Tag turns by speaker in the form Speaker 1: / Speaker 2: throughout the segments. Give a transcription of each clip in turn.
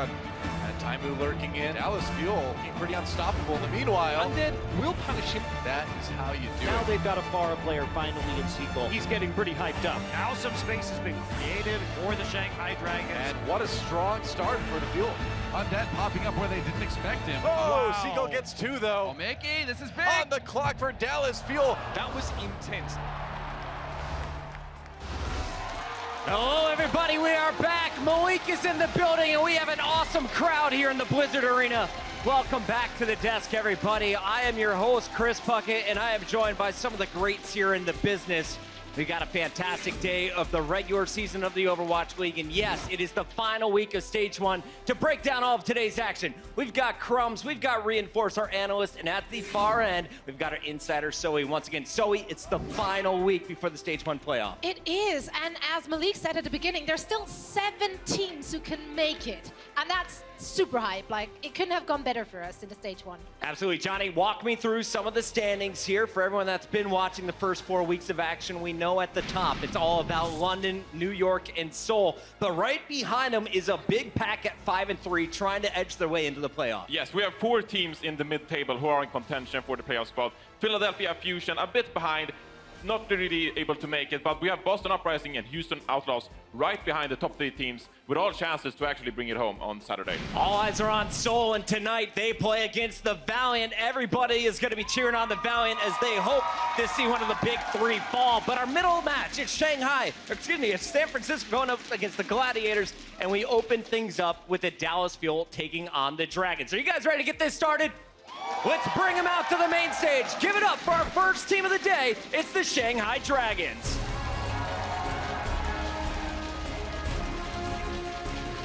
Speaker 1: crowd. And Taimu lurking in. Dallas Fuel looking pretty unstoppable. In the meanwhile,
Speaker 2: Undead will punish him.
Speaker 1: that is how you do
Speaker 3: Now
Speaker 1: it.
Speaker 3: they've got a Pharah player finally in Seagull.
Speaker 4: He's getting pretty hyped up. Now some space has been created for the Shanghai Dragons.
Speaker 1: And what a strong start for the Fuel.
Speaker 5: Undead popping up where they didn't expect him.
Speaker 1: Oh,
Speaker 5: Wow.
Speaker 1: Seagull gets two though.
Speaker 5: Oh, Mickey, this is big.
Speaker 1: On the clock for Dallas Fuel.
Speaker 2: That was intense.
Speaker 3: Hello, everybody. We are back. Malik is in the building, and we have an awesome crowd here in the Blizzard Arena. Welcome back to the desk, everybody. I am your host, Chris Puckett, and I am joined by some of the greats here in the business. We got a fantastic day of the regular season of the Overwatch League, and yes, it is the final week of Stage 1. To break down all of today's action, we've got Crumbs, we've got Reinforce, our analyst, and at the far end, we've got our insider, Zoe. Once again, Zoe, it's the final week before the Stage 1 playoff.
Speaker 6: It is, and as Malik said at the beginning, there's still 7 teams who can make it, and that's super hype. Like, it couldn't have gone better for us in the Stage 1.
Speaker 3: Absolutely. Johnny, walk me through some of the standings here for everyone that's been watching the first 4 weeks of action. We know at the top it's all about London, New York, and Seoul, but right behind them is a big pack at 5 and 3 trying to edge their way into the playoffs.
Speaker 7: Yes, we have 4 teams in the mid-table who are in contention for the playoff spot. Philadelphia Fusion a bit behind, not really able to make it, but we have Boston Uprising and Houston Outlaws right behind the top 3 teams with all chances to actually bring it home on Saturday.
Speaker 3: All eyes are on Seoul, and tonight they play against the Valiant. Everybody is going to be cheering on the Valiant as they hope to see one of the big 3 fall. But our middle match, it's it's San Francisco going up against the Gladiators, and we open things up with the Dallas Fuel taking on the Dragons. Are you guys ready to get this started? Let's bring them out to the main stage. Give it up for our first team of the day. It's the Shanghai Dragons.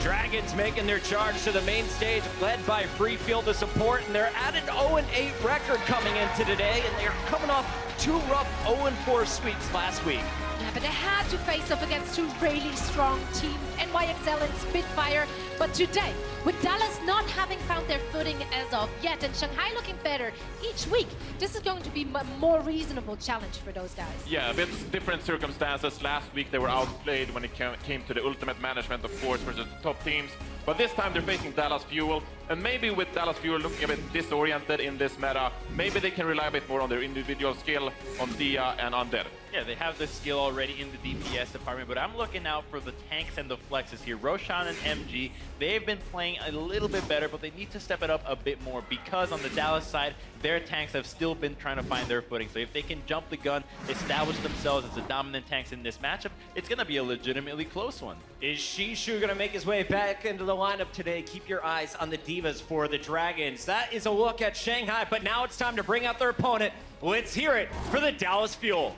Speaker 3: Dragons making their charge to the main stage, led by Freefield to support, and they're at an 0-8 record coming into today, and they're coming off 2 rough 0-4 sweeps last week.
Speaker 6: Yeah, but they had to face off against 2 really strong teams, NYXL and Spitfire. But today, with Dallas not having found their footing as of yet, and Shanghai looking better each week, this is going to be a more reasonable challenge for those guys.
Speaker 7: Yeah, a bit different circumstances. Last week they were outplayed when it came to the ultimate management, of course, versus the top teams. But this time they're facing Dallas Fuel, and maybe with Dallas Fuel looking a bit disoriented in this meta, maybe they can rely a bit more on their individual skill on Dia and Undead.
Speaker 8: Yeah, they have the skill already in the DPS department, but I'm looking out for the tanks and the flexes here. Roshan and MG, they've been playing a little bit better, but they need to step it up a bit more because on the Dallas side, their tanks have still been trying to find their footing. So if they can jump the gun, establish themselves as the dominant tanks in this matchup, it's going to be a legitimately close one.
Speaker 3: Is Shishu going to make his way back into the lineup today? Keep your eyes on the Divas for the Dragons. That is a look at Shanghai, but now it's time to bring out their opponent. Let's hear it for the Dallas Fuel.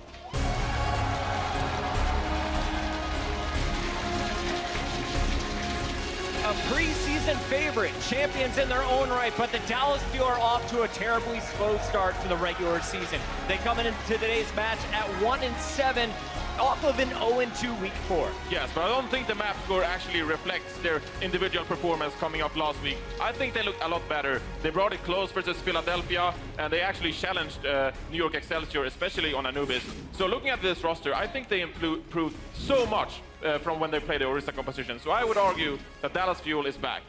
Speaker 3: A preseason favorite, champions in their own right, but the Dallas Fuel are off to a terribly slow start to the regular season. They come into today's match at 1-7, off of an 0-2 week 4.
Speaker 7: Yes, but I don't think the map score actually reflects their individual performance coming up last week. I think they looked a lot better. They brought it close versus Philadelphia, and they actually challenged New York Excelsior, especially on Anubis. So looking at this roster, I think they improved so much from when they played the Orisa composition. So I would argue that Dallas Fuel is back.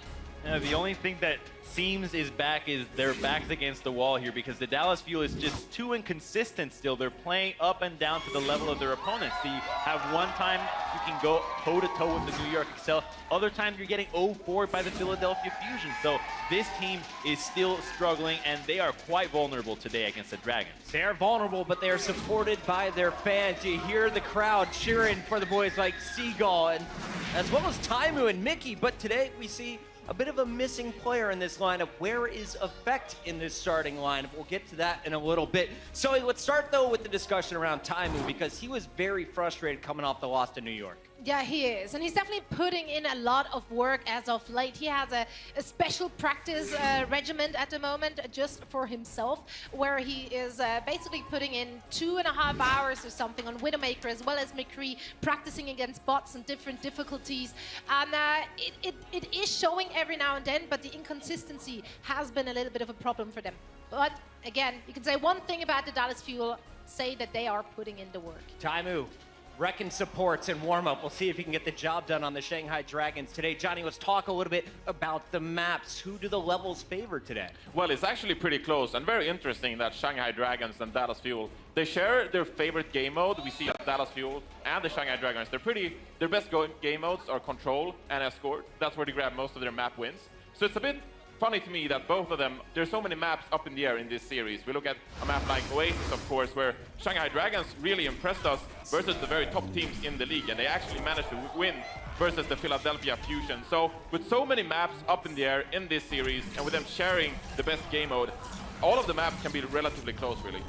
Speaker 8: The only thing that seems is back is their backs against the wall here because the Dallas Fuel is just too inconsistent still. They're playing up and down to the level of their opponents. So you have one time you can go toe-to-toe with the New York Excel. Other times you're getting 0-4 by the Philadelphia Fusion. So this team is still struggling, and they are quite vulnerable today against the Dragons.
Speaker 3: They're vulnerable, but they are supported by their fans. You hear the crowd cheering for the boys like Seagull, and as well as Taimu and Mickey. But today we see a bit of a missing player in this lineup. Where is Effect in this starting lineup? We'll get to that in a little bit. So let's start, though, with the discussion around Taimu, because he was very frustrated coming off the loss to New York.
Speaker 6: Yeah, he is. And he's definitely putting in a lot of work as of late. He has a special practice regimen at the moment just for himself, where he is basically putting in 2.5 hours or something on Widowmaker, as well as McCree, practicing against bots and different difficulties. And it is showing every now and then, but the inconsistency has been a little bit of a problem for them. But again, you can say one thing about the Dallas Fuel, say that they are putting in the work.
Speaker 3: Taimu, wrecking supports and warm-up. We'll see if he can get the job done on the Shanghai Dragons today. Johnny, let's talk a little bit about the maps. Who do the levels favor today?
Speaker 7: Well, it's actually pretty close and very interesting that Shanghai Dragons and Dallas Fuel, they share their favorite game mode. We see that Dallas Fuel and the Shanghai Dragons, their best game modes are Control and Escort. That's where they grab most of their map wins. So it's a bit funny to me that both of them, there's so many maps up in the air in this series. We look at a map like Oasis, of course, where Shanghai Dragons really impressed us versus the very top teams in the league, and they actually managed to win versus the Philadelphia Fusion. So with so many maps up in the air in this series, and with them sharing the best game mode, all of the maps can be relatively close, really.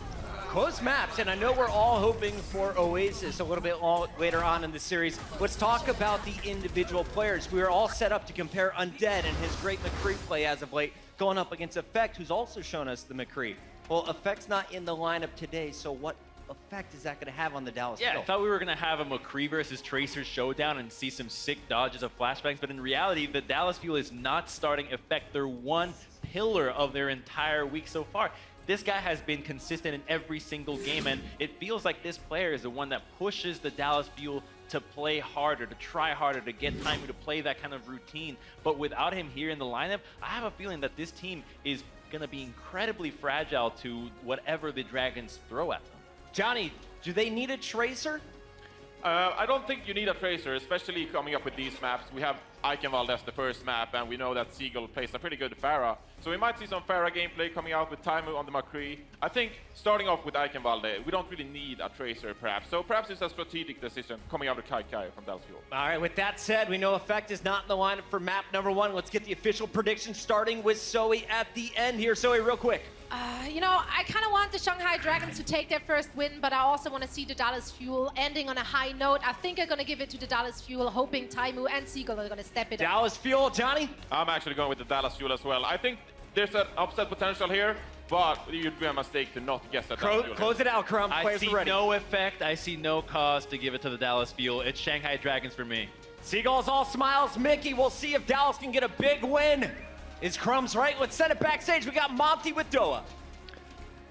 Speaker 3: Close maps, and I know we're all hoping for Oasis a little bit later on in the series. Let's talk about the individual players. We are all set up to compare Undead and his great McCree play as of late, going up against Effect, who's also shown us the McCree. Well, Effect's not in the lineup today, so what effect is that going to have on the Dallas
Speaker 8: Yeah,
Speaker 3: Fuel?
Speaker 8: I thought we were going to have a McCree versus Tracer showdown and see some sick dodges of flashbangs, but in reality, the Dallas Fuel is not starting Effect. They're one pillar of their entire week so far. This guy has been consistent in every single game, and it feels like this player is the one that pushes the Dallas Fuel to play harder, to try harder, to get time to play that kind of routine. But without him here in the lineup, I have a feeling that this team is going to be incredibly fragile to whatever the Dragons throw at them.
Speaker 3: Johnny, do they need a Tracer?
Speaker 7: I don't think you need a Tracer, especially coming up with these maps. We have Ichenwalde as the first map, and we know that Seagull plays a pretty good Pharah. So we might see some Pharah gameplay coming out with Taimu on the McCree. I think starting off with Ichenwalde, we don't really need a Tracer, perhaps. So perhaps it's a strategic decision coming out of Kai from Dallas Fuel.
Speaker 3: All right, with that said, we know Effect is not in the lineup for map number 1. Let's get the official prediction starting with Zoe at the end here. Zoe, real quick.
Speaker 6: You know, I kind of want the Shanghai Dragons to take their first win, but I also want to see the Dallas Fuel ending on a high note. I think I'm going to give it to the Dallas Fuel, hoping Taimu and Seagull are going to step it up.
Speaker 3: Dallas Fuel, Johnny?
Speaker 7: I'm actually going with the Dallas Fuel as well. I think there's an upset potential here, but you'd be a mistake to not guess that Dallas Fuel.
Speaker 3: Close it out, Crumb.
Speaker 8: I
Speaker 3: Players
Speaker 8: see
Speaker 3: are ready.
Speaker 8: no effect. I see no cause to give it to the Dallas Fuel. It's Shanghai Dragons for me.
Speaker 3: Seagull's all smiles. Mickey, we'll see if Dallas can get a big win. Is Crumbs right? Let's send it backstage. We got Monty with Doa.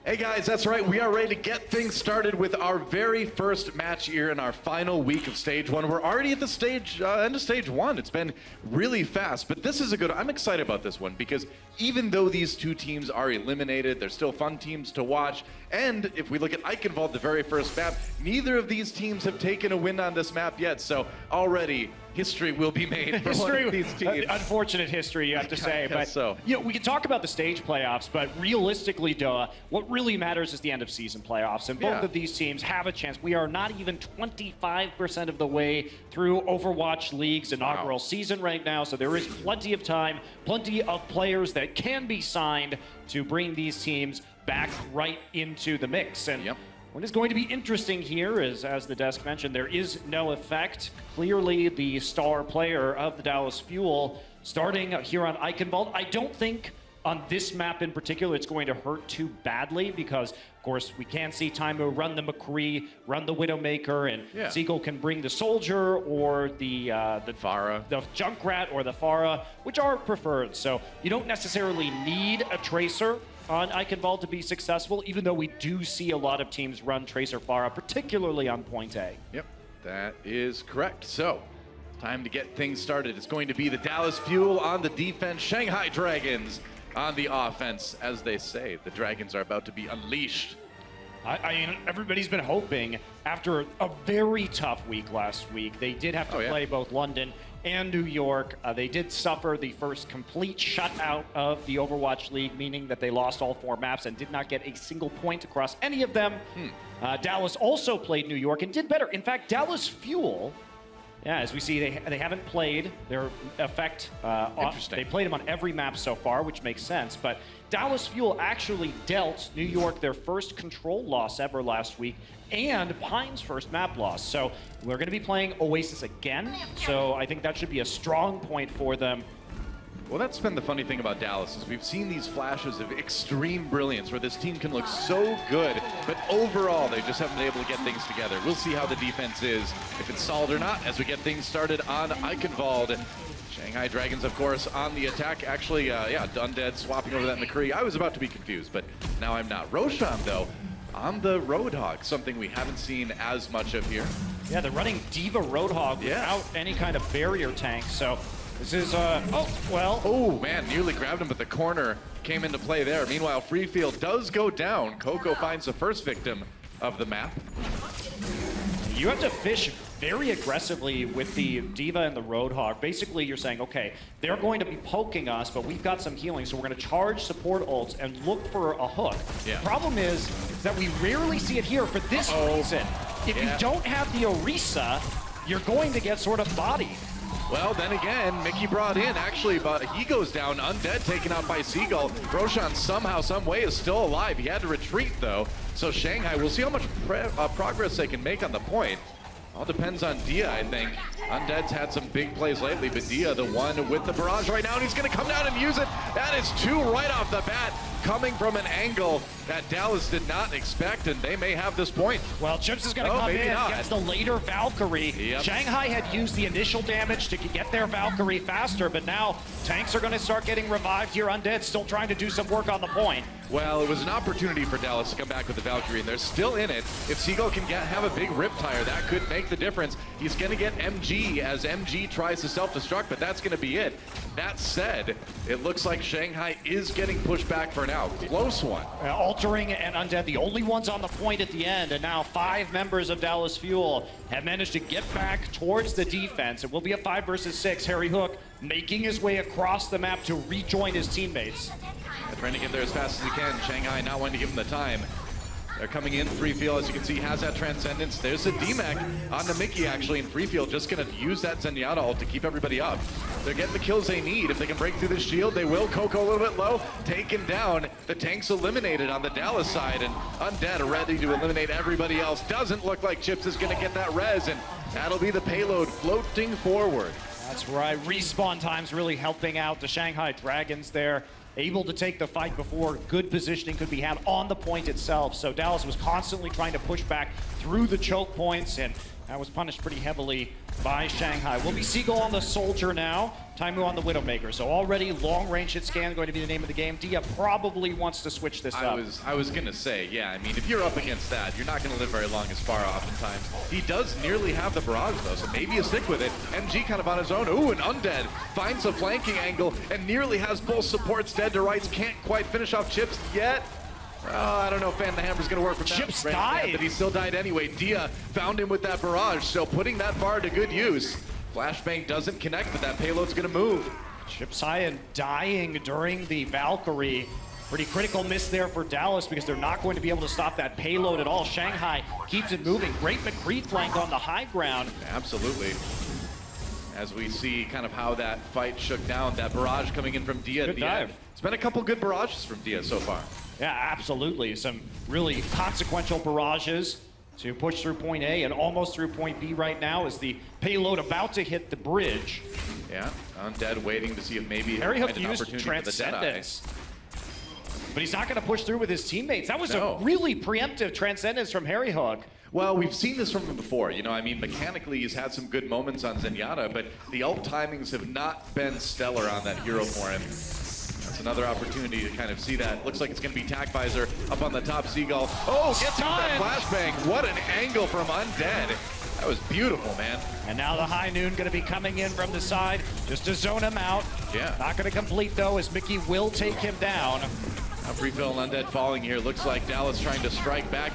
Speaker 9: Hey guys, that's right. We are ready to get things started with our very first match here in our final week of Stage 1. We're already at the end of Stage 1. It's been really fast, but this is I'm excited about this one because even though these two teams are eliminated, they're still fun teams to watch. And if we look at Ichenwalde, the very first map, neither of these teams have taken a win on this map yet. So already history will be made for one of these teams.
Speaker 4: Unfortunate history, you have to say. But
Speaker 9: so.
Speaker 4: You know, we can talk about the stage playoffs, but realistically, Doa, what really matters is the end of season playoffs. And both of these teams have a chance. We are not even 25% of the way through Overwatch League's inaugural season right now. So there is plenty of time, plenty of players that can be signed to bring these teams back right into the mix. And what is going to be interesting here is, as the desk mentioned, there is no effect. Clearly the star player of the Dallas Fuel starting here on Ichenwalde. I don't think on this map in particular it's going to hurt too badly because, of course, we can see Taimu run the McCree, run the Widowmaker, and Seagull can bring the Soldier or the
Speaker 9: Pharah,
Speaker 4: the Junkrat or the Pharah, which are preferred. So you don't necessarily need a Tracer on Ichenwalde to be successful, even though we do see a lot of teams run Tracer Pharah, particularly on point A.
Speaker 9: Yep, that is correct. So, time to get things started. It's going to be the Dallas Fuel on the defense, Shanghai Dragons on the offense. As they say, the Dragons are about to be unleashed.
Speaker 4: I mean, everybody's been hoping after a very tough week last week. They did have to play both London and New York. They did suffer the first complete shutout of the Overwatch League, meaning that they lost all 4 maps and did not get a single point across any of them. Dallas also played New York and did better. In fact, Dallas Fuel, as we see, they haven't played their effect. They played them on every map so far, which makes sense. But Dallas Fuel actually dealt New York their first control loss ever last week and Pine's first map loss. So we're going to be playing Oasis again. So I think that should be a strong point for them.
Speaker 9: Well, that's been the funny thing about Dallas is we've seen these flashes of extreme brilliance where this team can look so good, but overall they just haven't been able to get things together. We'll see how the defense is, if it's solid or not, as we get things started on Ichenwalde. Shanghai Dragons, of course, on the attack. Actually, Undead swapping over that McCree. I was about to be confused, but now I'm not. Roshan, though, on the Roadhog, something we haven't seen as much of here.
Speaker 4: Yeah, they're running D.Va Roadhog without any kind of barrier tank, so this is,
Speaker 9: Oh, man, nearly grabbed him, but the corner came into play there. Meanwhile, Free Field does go down. Coco finds the first victim of the map.
Speaker 4: You have to fish very aggressively with the D.Va and the Roadhog. Basically, you're saying, okay, they're going to be poking us, but we've got some healing, so we're going to charge support ults and look for a hook.
Speaker 9: Yeah.
Speaker 4: The problem is that we rarely see it here for this reason. If you don't have the Orisa, you're going to get sort of bodied.
Speaker 9: Well, then again, Mickey brought in, actually, but he goes down, Undead taken out by Seagull. Roshan somehow, some way is still alive. He had to retreat, though. So Shanghai, we'll see how much progress they can make on the point. All depends on Dia, I think. Undead's had some big plays lately, but Dia, the one with the barrage right now, and he's going to come down and use it. That is 2 right off the bat, coming from an angle that Dallas did not expect, and they may have this point.
Speaker 4: Well, Chips is going to come in, gets the later Valkyrie. Shanghai had used the initial damage to get their Valkyrie faster, but now tanks are going to start getting revived here. Undead still trying to do some work on the point.
Speaker 9: Well, it was an opportunity for Dallas to come back with the Valkyrie, and they're still in it. If Seagull can have a big Riptire, that could make the difference. He's going to get MG as MG tries to self-destruct, but that's going to be it. That said, it looks like Shanghai is getting pushed back for now. Close one.
Speaker 4: Altering and Undead, the only ones on the point at the end, and now 5 members of Dallas Fuel have managed to get back towards the defense. It will be a 5 versus 6. Harry Hook making his way across the map to rejoin his teammates.
Speaker 9: They're trying to get there as fast as he can. Shanghai not wanting to give him the time. They're coming in. Free Field, as you can see, has that Transcendence. There's a DMAC on the Mickey, actually, and Free Field just going to use that Zenyatta ult to keep everybody up. They're getting the kills they need. If they can break through the shield, they will. Coco a little bit low, taken down. The tank's eliminated on the Dallas side, and Undead ready to eliminate everybody else. Doesn't look like Chips is going to get that res, and that'll be the payload floating forward.
Speaker 4: That's right. Respawn time's really helping out the Shanghai Dragons there. Able to take the fight before good positioning could be had on the point itself. So Dallas was constantly trying to push back through the choke points, and that was punished pretty heavily by Shanghai. Will be Seagull on the Soldier now, Taimu on the Widowmaker. So already long-range hit scan going to be the name of the game. Dia probably wants to switch this up.
Speaker 9: I was going to say, yeah, I mean, if you're up against that, you're not going to live very long as far oftentimes. He does nearly have the barrage, though, so maybe you stick with it. MG kind of on his own. Ooh, and Undead finds a flanking angle and nearly has both supports dead to rights. Can't quite finish off Chips yet. I don't know if Fan the Hammer's going to work with that.
Speaker 4: Chips died.
Speaker 9: But he still died anyway. Dia found him with that barrage, so putting that bar to good use. Flashbang doesn't connect, but that payload's going to move.
Speaker 4: Chips Hyan dying during the Valkyrie. Pretty critical miss there for Dallas because they're not going to be able to stop that payload at all. Shanghai keeps it moving. Great McCree flank on the high ground.
Speaker 9: Absolutely. As we see kind of how that fight shook down, that barrage coming in from Dia at the end. It's been a couple good barrages from Dia so far.
Speaker 4: Yeah, absolutely. Some really consequential barrages to push through point A and almost through point B right now as the payload about to hit the bridge.
Speaker 9: Yeah, Undead waiting to see if maybe
Speaker 4: Harry Hook
Speaker 9: find an
Speaker 4: used
Speaker 9: opportunity for the
Speaker 4: Transcendence. But he's not going to push through with his teammates. That was a really preemptive Transcendence from Harry Hook.
Speaker 9: Well, we've seen this from him before. You know, I mean, mechanically, he's had some good moments on Zenyatta, but the ult timings have not been stellar on that hero for him. That's another opportunity to kind of see that. Looks like it's going to be Tac Visor up on the top. Seagull. Oh, gets that flashbang. What an angle from Undead. That was beautiful, man.
Speaker 4: And now the High Noon going to be coming in from the side just to zone him out.
Speaker 9: Yeah.
Speaker 4: Not going to complete, though, as Mickey will take him down.
Speaker 9: Now Free Field and Undead falling here. Looks like Dallas trying to strike back.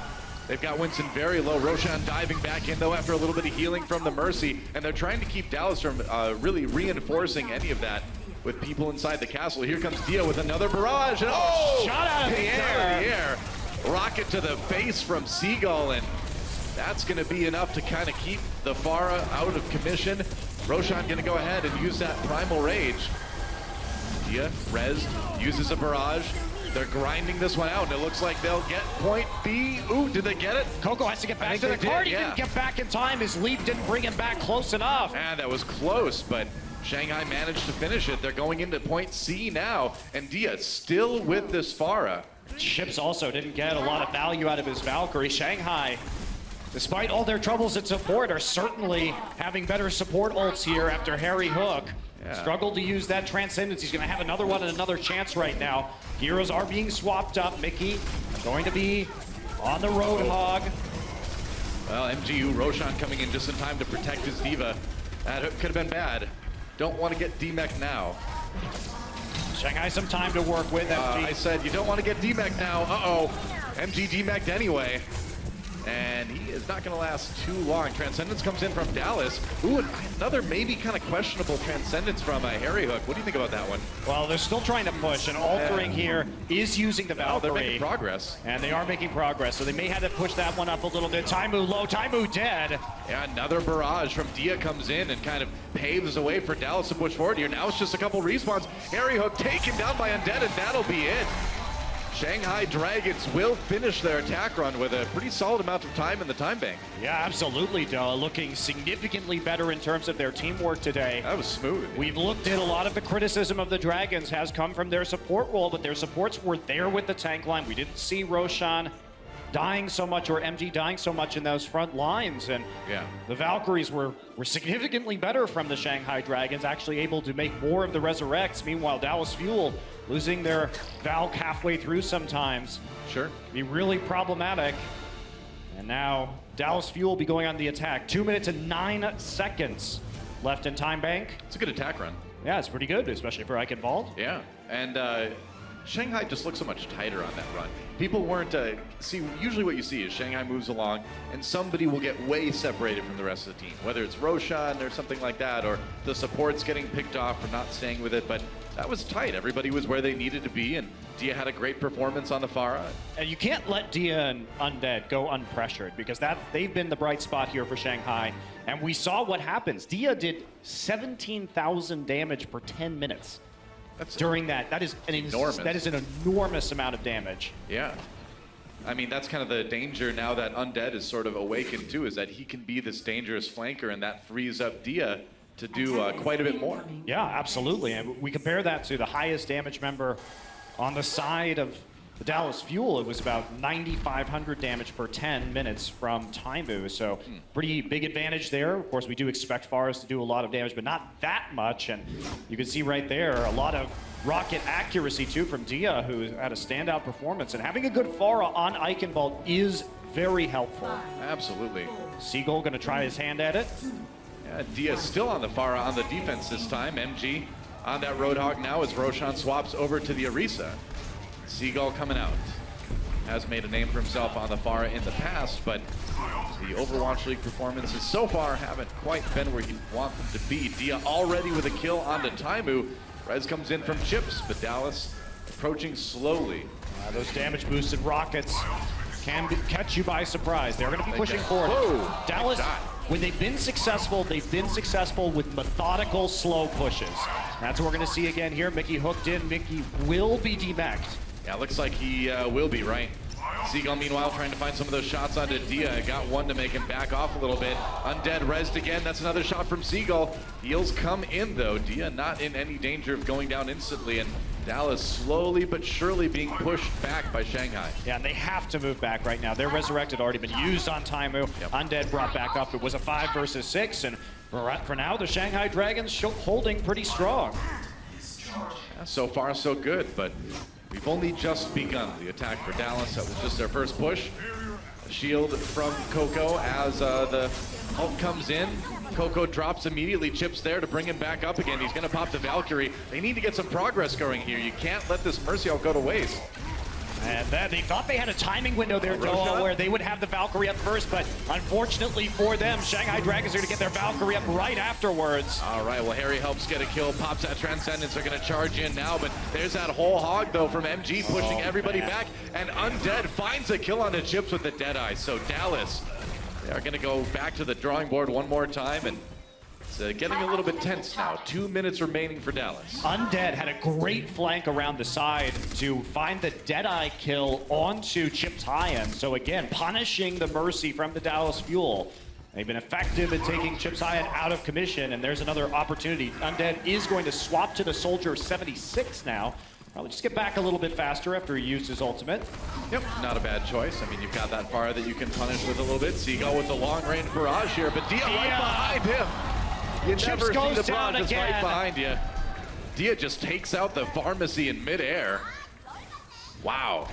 Speaker 9: They've got Winston very low. Roshan diving back in, though, after a little bit of healing from the Mercy. And they're trying to keep Dallas from really reinforcing any of that with people inside the castle. Here comes Dia with another barrage. And
Speaker 4: shot out of the air.
Speaker 9: Rocket to the face from Seagull, and that's going to be enough to kind of keep the Pharah out of commission. Roshan going to go ahead and use that Primal Rage. Dia, res, uses a barrage. They're grinding this one out, and it looks like they'll get point B. Ooh, did they get it?
Speaker 4: Coco has to get back to the card. He didn't get back in time. His leap didn't bring him back close enough.
Speaker 9: And that was close, but Shanghai managed to finish it. They're going into point C now, and Dia still with this Pharah.
Speaker 4: Chips also didn't get a lot of value out of his Valkyrie. Shanghai, despite all their troubles at support, are certainly having better support ults here after Harry Hook. Struggled to use that Transcendence. He's going to have another one and another chance right now. Heroes are being swapped up. Mickey going to be On the Roadhog.
Speaker 9: Well, MGU, Roshan coming in just in time to protect his Diva. That could have been bad. Don't want to get D-Mech now.
Speaker 4: Shanghai some time to work with. MG.
Speaker 9: I said you don't want to get D-Mech now. Uh-oh. MG D-Mech'd anyway. And he is not going to last too long. Transcendence comes in from Dallas. Ooh, another maybe kind of questionable Transcendence from Harry Hook. What do you think about that one?
Speaker 4: Well, they're still trying to push, and Altering here is using the Valkyrie.
Speaker 9: They're making progress.
Speaker 4: And they are making progress, so they may have to push that one up a little bit. Taimu low, Taimu dead.
Speaker 9: Yeah, another barrage from Dia comes in and kind of paves the way for Dallas to push forward here. Now it's just a couple respawns. Harry Hook taken down by Undead, and that'll be it. Shanghai Dragons will finish their attack run with a pretty solid amount of time in the time bank.
Speaker 4: Yeah, absolutely, Doa. Looking significantly better in terms of their teamwork today.
Speaker 9: That was smooth.
Speaker 4: We've looked at a lot of the criticism of the Dragons has come from their support role, but their supports were there with the tank line. We didn't see Roshan dying so much or MG dying so much in those front lines, and
Speaker 9: yeah,
Speaker 4: the Valkyries were significantly better from the Shanghai Dragons, actually able to make more of the resurrects. Meanwhile, Dallas Fuel losing their Valk halfway through sometimes.
Speaker 9: Sure.
Speaker 4: Be really problematic. And now Dallas Fuel will be going on the attack. 2 minutes and 9 seconds left in time bank.
Speaker 9: It's a good attack run.
Speaker 4: Yeah, it's pretty good, especially for Ichenwalde.
Speaker 9: Yeah, and Shanghai just looks so much tighter on that run. People weren't, see, usually what you see is Shanghai moves along and somebody will get way separated from the rest of the team, whether it's Roshan or something like that, or the support's getting picked off for not staying with it, but that was tight. Everybody was where they needed to be, and Dia had a great performance on the Pharah.
Speaker 4: And you can't let Dia and Undead go unpressured, because they've been the bright spot here for Shanghai, and we saw what happens. Dia did 17,000 damage per 10 minutes. During that. That is an enormous amount of damage.
Speaker 9: Yeah. I mean, that's kind of the danger now that Undead is sort of awakened too, is that he can be this dangerous flanker, and that frees up Dia to do quite a bit more.
Speaker 4: Yeah, absolutely. And we compare that to the highest damage member on the side of the Dallas Fuel. It was about 9,500 damage per 10 minutes from Taimu, so pretty big advantage there. Of course, we do expect Forest to do a lot of damage, but not that much, and you can see right there a lot of rocket accuracy too from Dia, who had a standout performance, and having a good Pharah on Ichenwalde is very helpful.
Speaker 9: Absolutely.
Speaker 4: Seagull gonna try his hand at it.
Speaker 9: Yeah, Dia still on the Pharah on the defense this time. MG on that Roadhog now as Roshan swaps over to the Orisa. Seagull coming out. Has made a name for himself on the Pharah in the past, but the Overwatch League performances so far haven't quite been where you want them to be. Dia already with a kill on the Taimu. Rez comes in from Chips, but Dallas approaching slowly.
Speaker 4: Those damage boosted rockets can catch you by surprise. They're going to be pushing forward.
Speaker 9: Whoa,
Speaker 4: Dallas, when they've been successful with methodical, slow pushes. That's what we're going to see again here. Mickey hooked in. Mickey will be demeched.
Speaker 9: Yeah, looks like he will be, right? Seagull, meanwhile, trying to find some of those shots onto Dia. Got one to make him back off a little bit. Undead rezzed again. That's another shot from Seagull. Heals come in, though. Dia not in any danger of going down instantly, and Dallas slowly but surely being pushed back by Shanghai.
Speaker 4: Yeah, and they have to move back right now. Their Resurrect had already been used on Taimu. Yep. Undead brought back up. It was a 5 versus 6, and for now, the Shanghai Dragons holding pretty strong.
Speaker 9: Yeah, so far, so good, but we've only just begun the attack for Dallas. That was just their first push. A shield from Coco as the ult comes in. Coco drops immediately, Chips there to bring him back up again. He's going to pop the Valkyrie. They need to get some progress going here. You can't let this Mercy ult go to waste.
Speaker 4: And then they thought they had a timing window there, Doa, where they would have the Valkyrie up first, but unfortunately for them, Shanghai Dragons are going to get their Valkyrie up right afterwards.
Speaker 9: All right, well, Harry helps get a kill, pops that Transcendence. They're going to charge in now, but there's that whole hog, though, from MG pushing everybody back, and Undead finds a kill on the Chips with the Deadeye. So Dallas, they are going to go back to the drawing board one more time, and it's getting a little bit tense now. 2 minutes remaining for Dallas.
Speaker 4: Undead had a great flank around the side to find the Deadeye kill onto Chips High-End. So again, punishing the Mercy from the Dallas Fuel. They've been effective at taking Chips High-End out of commission, and there's another opportunity. Undead is going to swap to the Soldier 76 now. Probably just get back a little bit faster after he used his ultimate.
Speaker 9: Yep, not a bad choice. I mean, you've got that fire that you can punish with a little bit. Seagull with the long-range barrage here, but Dia right behind him. You
Speaker 4: Chips
Speaker 9: never
Speaker 4: goes
Speaker 9: see the
Speaker 4: down
Speaker 9: barrage
Speaker 4: again.
Speaker 9: right behind you. Dia just takes out the pharmacy in midair. Wow.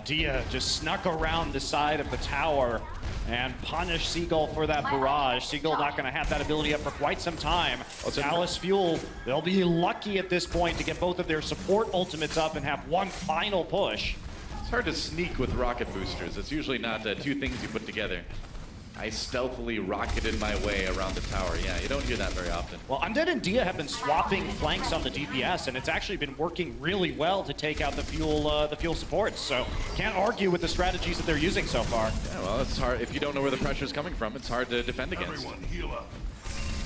Speaker 4: Dia just snuck around the side of the tower and punished Seagull for that barrage. Seagull not going to have that ability up for quite some time. Dallas Fuel, they'll be lucky at this point to get both of their support ultimates up and have one final push.
Speaker 9: It's hard to sneak with rocket boosters. It's usually not two things you put together. I stealthily rocketed my way around the tower. Yeah, you don't hear that very often.
Speaker 4: Well, Undead and Dia have been swapping flanks on the DPS, and it's actually been working really well to take out the fuel supports. So can't argue with the strategies that they're using so far.
Speaker 9: Yeah, well, it's hard. If you don't know where the pressure's coming from, it's hard to defend against.
Speaker 5: Everyone heal up.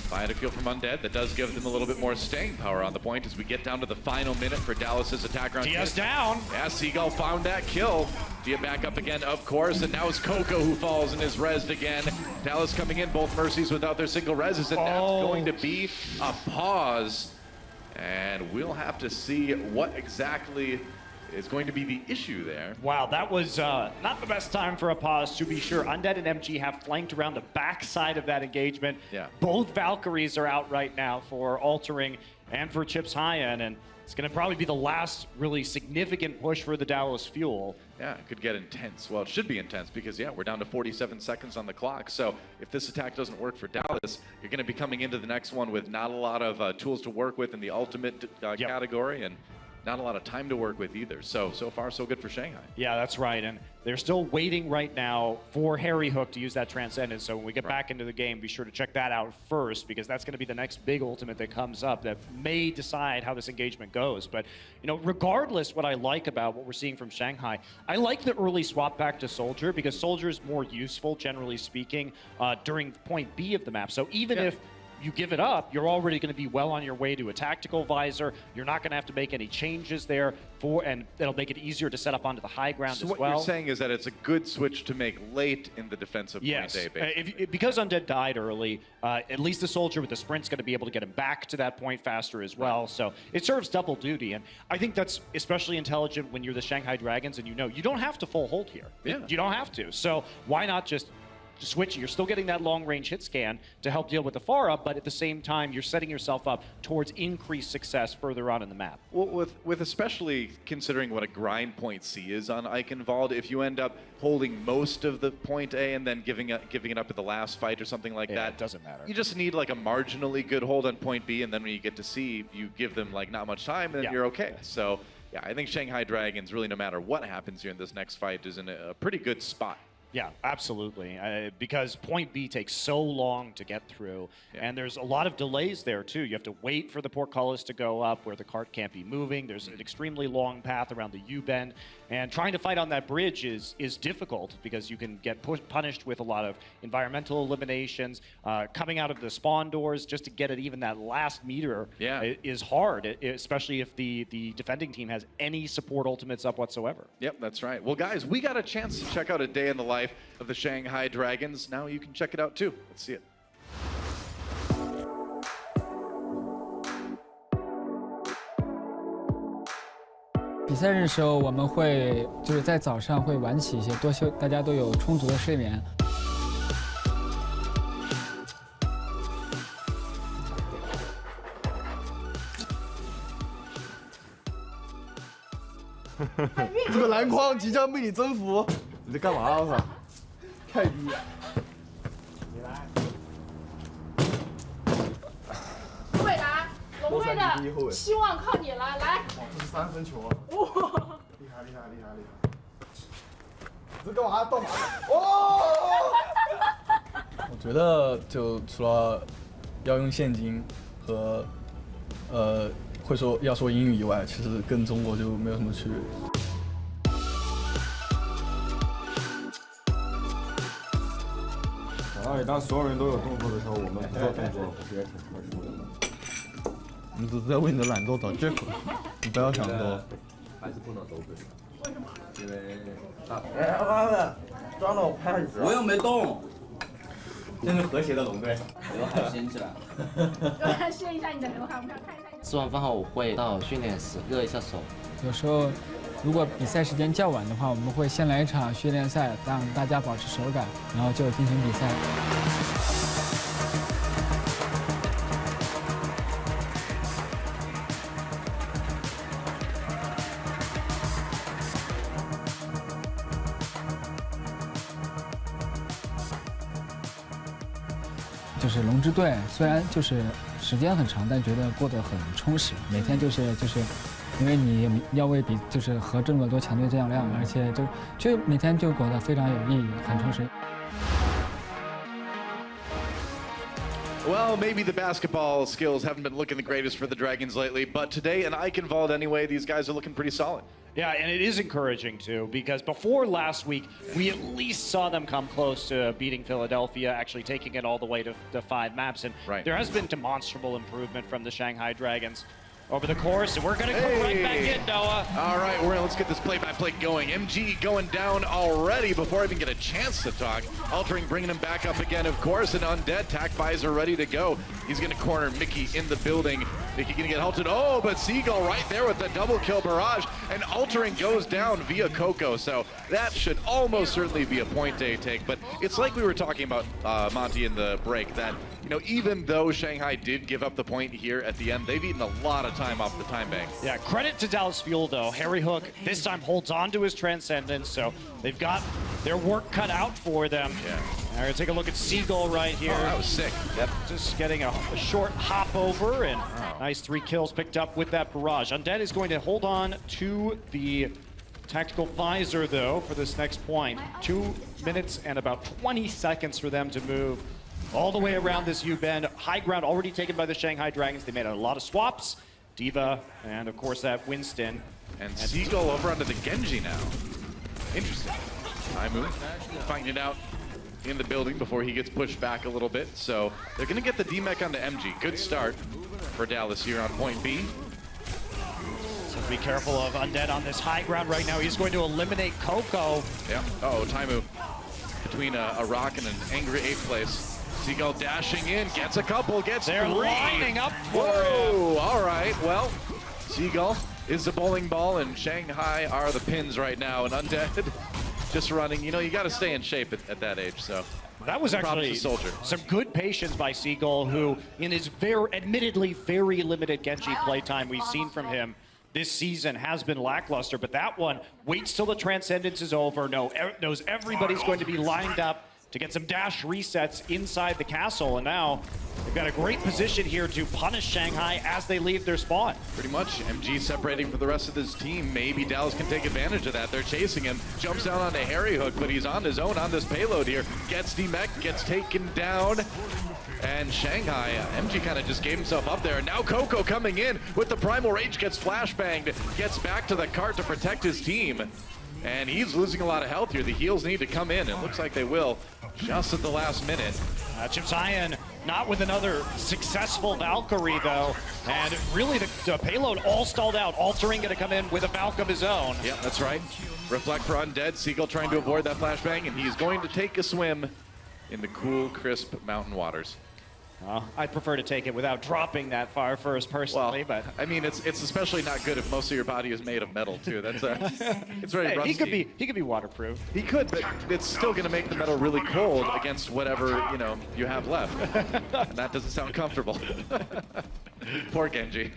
Speaker 9: Vital fuel from Undead. That does give them a little bit more staying power on the point as we get down to the final minute for Dallas's attack round.
Speaker 4: Dia's down.
Speaker 9: Yeah, Seagull found that kill. Dia back up again, of course, and now it's Coco who falls and is rezzed again. Dallas coming in, both Mercies without their single reses, and that's going to be a pause. And we'll have to see what exactly is going to be the issue there.
Speaker 4: Wow, that was not the best time for a pause, to be sure. Undead and MG have flanked around the backside of that engagement.
Speaker 9: Yeah.
Speaker 4: Both Valkyries are out right now for altering and for Chips High-End, and it's going to probably be the last really significant push for the Dallas Fuel.
Speaker 9: Yeah, it could get intense. Well, it should be intense because, yeah, we're down to 47 seconds on the clock. So if this attack doesn't work for Dallas, you're going to be coming into the next one with not a lot of tools to work with in the ultimate category, and not a lot of time to work with either. So far, so good for Shanghai.
Speaker 4: Yeah, that's right. And they're still waiting right now for Harry Hook to use that Transcendence. So when we get back into the game, be sure to check that out first, because that's going to be the next big ultimate that comes up that may decide how this engagement goes. But, you know, regardless, what I like about what we're seeing from Shanghai, I like the early swap back to Soldier, because Soldier is more useful, generally speaking, during point B of the map. So even if you give it up, you're already going to be well on your way to a tactical visor. You're not going to have to make any changes there, and it'll make it easier to set up onto the high ground as well.
Speaker 9: So what you're saying is that it's a good switch to make late in the defensive
Speaker 4: yes.
Speaker 9: point A.
Speaker 4: Because Undead died early, at least the Soldier with the sprint's going to be able to get him back to that point faster as well. So it serves double duty, and I think that's especially intelligent when you're the Shanghai Dragons and you know you don't have to full hold here.
Speaker 9: Yeah.
Speaker 4: You don't have to. So why not just switch? You're still getting that long-range hit scan to help deal with the far up, but at the same time, you're setting yourself up towards increased success further on in the map.
Speaker 9: Well, with especially considering what a grind point C is on Ichenwalde, if you end up holding most of the point A and then giving it up at the last fight or something like that,
Speaker 4: it doesn't matter.
Speaker 9: You just need like a marginally good hold on point B, and then when you get to C, you give them like not much time, and then you're okay. So yeah, I think Shanghai Dragons, really no matter what happens here in this next fight, is in a pretty good spot.
Speaker 4: Yeah, absolutely. Because point B takes so long to get through, and there's a lot of delays there too. You have to wait for the portcullis to go up where the cart can't be moving. There's an extremely long path around the U-bend, and trying to fight on that bridge is difficult because you can get punished with a lot of environmental eliminations. Coming out of the spawn doors just to get it even that last meter is hard, especially if the defending team has any support ultimates up whatsoever.
Speaker 9: Yep, that's right. Well, guys, we got a chance to check out a day in the life of the Shanghai Dragons. Now you can check it out too. Let's see it.
Speaker 10: 比赛日的时候，我们会就是在早上会晚起一些，多休，大家都有充足的睡眠。
Speaker 11: 这个篮筐即将被你征服，你在干嘛？我操！太低。
Speaker 6: 未来，龙队的希望靠你了，来！
Speaker 11: 这是3分球啊！哇！厉害厉害厉害厉害！这干嘛？到哪了？哦！我觉得就除了要用现金和要说英语以外，其实跟中国就没有什么区别。当所有人都有动作的时候，我们不做动作，我觉得挺特殊的。你只是在为你的懒惰找借口，你不要想多。还是不能走鬼。为什么？因为抓到我拍子。我又没动。真是和谐的龙队。刘海掀起来。刘海掀一下你的刘海，我们想看一下。
Speaker 12: 吃完饭后我会到训练室热一下手。
Speaker 10: 有时候，如果比赛时间较晚的话，我们会先来一场训练赛，让大家保持手感，然后就进行比赛。就是龙之队，虽然就是时间很长，但觉得过得很充实。每天就是因为你要为比就是和这么多强队这样亮，而且就每天就过得非常有意义，很充实。
Speaker 9: Well, maybe the basketball skills haven't been looking the greatest for the Dragons lately, but today in Ichenwalde anyway, these guys are looking pretty solid.
Speaker 4: Yeah, and it is encouraging too, because before last week, we at least saw them come close to beating Philadelphia, actually taking it all the way to 5 maps, and there has been demonstrable improvement from the Shanghai Dragons over the course, and we're going to come right back in, Noah.
Speaker 9: All right, let's get this play-by-play going. MG going down already before I even get a chance to talk. Altering, bringing him back up again, of course, and Undead, Tac Visor ready to go. He's going to corner Mickey in the building. Mickey going to get halted. Oh, but Seagull right there with the double kill barrage, and Altering goes down via Coco, so that should almost certainly be a point day take. But it's like we were talking about, Monty, in the break, that, you know, even though Shanghai did give up the point here at the end, they've eaten a lot of time off the time bank.
Speaker 4: Yeah, credit to Dallas Fuel, though. Harry Hook this time holds on to his Transcendence, so they've got their work cut out for them.
Speaker 9: Yeah.
Speaker 4: We're going to take a look at Seagull right here.
Speaker 9: Oh, that was sick.
Speaker 4: Yep, just getting a short hop over, and nice 3 kills picked up with that barrage. Undead is going to hold on to the tactical visor, though, for this next point. 2 minutes and about 20 seconds for them to move all the way around this U-bend. High ground already taken by the Shanghai Dragons. They made a lot of swaps. Diva, and of course that Winston.
Speaker 9: And Seagull over onto the Genji now. Interesting. Taimu finding it out in the building before he gets pushed back a little bit. So they're going to get the D-Mech onto MG. Good start for Dallas here on point B.
Speaker 4: So be careful of Undead on this high ground right now. He's going to eliminate Coco.
Speaker 9: Yeah. Oh, Taimu between a rock and an angry 8th place. Seagull dashing in, gets a couple, gets 3.
Speaker 4: They're lining up for
Speaker 9: him. All right. Well, Seagull is the bowling ball, and Shanghai are the pins right now. And Undead just running. You know, you got to stay in shape at that age. So
Speaker 4: that was actually some good patience by Seagull, who in his admittedly very limited Genji playtime we've seen from him this season has been lackluster. But that one waits till the Transcendence is over. Knows everybody's going to be lined up to get some dash resets inside the castle, and now they've got a great position here to punish Shanghai as they leave their spawn.
Speaker 9: Pretty much, MG separating from the rest of his team. Maybe Dallas can take advantage of that. They're chasing him, jumps down onto Harry Hook, but he's on his own on this payload here. Gets D-Mech, gets taken down, and Shanghai, MG kind of just gave himself up there. Now Coco coming in with the Primal Rage, gets flashbanged, gets back to the cart to protect his team. And he's losing a lot of health here. The heals need to come in. It looks like they will just at the last minute.
Speaker 4: Chip Zion not with another successful Valkyrie, though. And really the payload all stalled out. Altering going to come in with a Valk of his own.
Speaker 9: Yeah, that's right. Reflect for Undead. Seagull trying to avoid that flashbang, and he's going to take a swim in the cool, crisp mountain waters.
Speaker 4: I'd prefer to take it without dropping that far first, personally.
Speaker 9: Well,
Speaker 4: but
Speaker 9: I mean, it's especially not good if most of your body is made of metal too. That's it's very rusty.
Speaker 4: He could be waterproof.
Speaker 9: He could, but it's still going to make the metal really cold against whatever you have left, and that doesn't sound comfortable. Poor Genji.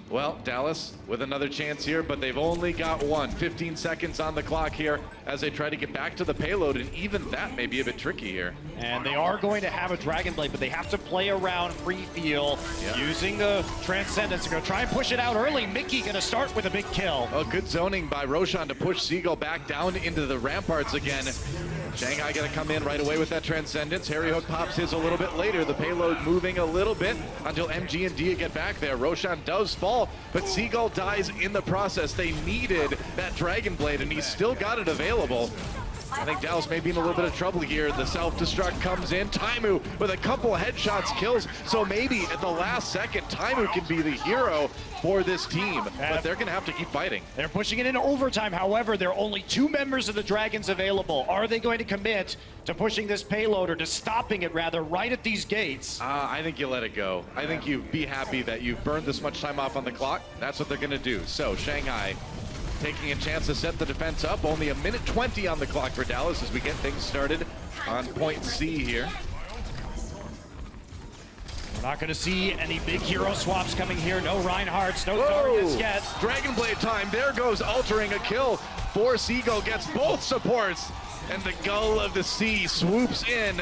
Speaker 9: Well, Dallas with another chance here, but they've only got one. 15 seconds on the clock here as they try to get back to the payload, and even that may be a bit tricky here.
Speaker 4: And they are going to have a Dragon Blade, but they have to play around free feel using the Transcendence. They're going to try and push it out early. Mickey going to start with a big kill.
Speaker 9: Oh, good zoning by Roshan to push Seagull back down into the ramparts again. Shanghai going to come in right away with that Transcendence. Harry Hook pops his a little bit later. The payload moving a little bit until MG and Dia get back there. Roshan does fall, but Seagull dies in the process. They needed that Dragon Blade, and he's still got it available. I think Dallas may be in a little bit of trouble here. The self-destruct comes in. Taimu with a couple of headshots kills. So maybe at the last second, Taimu can be the hero for this team. But they're going to have to keep fighting.
Speaker 4: They're pushing it into overtime. However, there are only 2 members of the Dragons available. Are they going to commit to pushing this payload, or to stopping it, rather, right at these gates?
Speaker 9: I think you let it go. I think you be happy that you've burned this much time off on the clock. That's what they're going to do. So Shanghai taking a chance to set the defense up. Only 1:20 on the clock for Dallas as we get things started on point C here.
Speaker 4: We're not going to see any big hero swaps coming here. No Reinhardts, no Darius yet.
Speaker 9: Dragon Blade time. There goes Altering, a kill for Seagull. Gets both supports. And the Gull of the Sea swoops in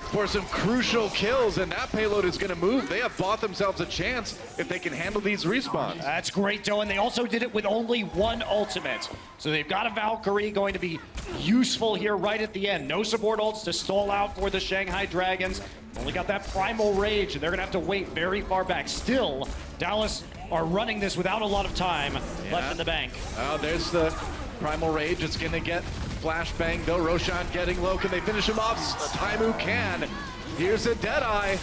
Speaker 9: for some crucial kills, and that payload is going to move. They have bought themselves a chance if they can handle these respawns.
Speaker 4: That's great, though, and they also did it with only one ultimate. So they've got a Valkyrie going to be useful here right at the end. No support ults to stall out for the Shanghai Dragons. Only got that Primal Rage, and they're going to have to wait very far back. Still, Dallas are running this without a lot of time left in the bank.
Speaker 9: Oh, there's the Primal Rage. It's going to get flashbang, though. Roshan getting low. Can they finish him off? Taimu can. Here's a Deadeye.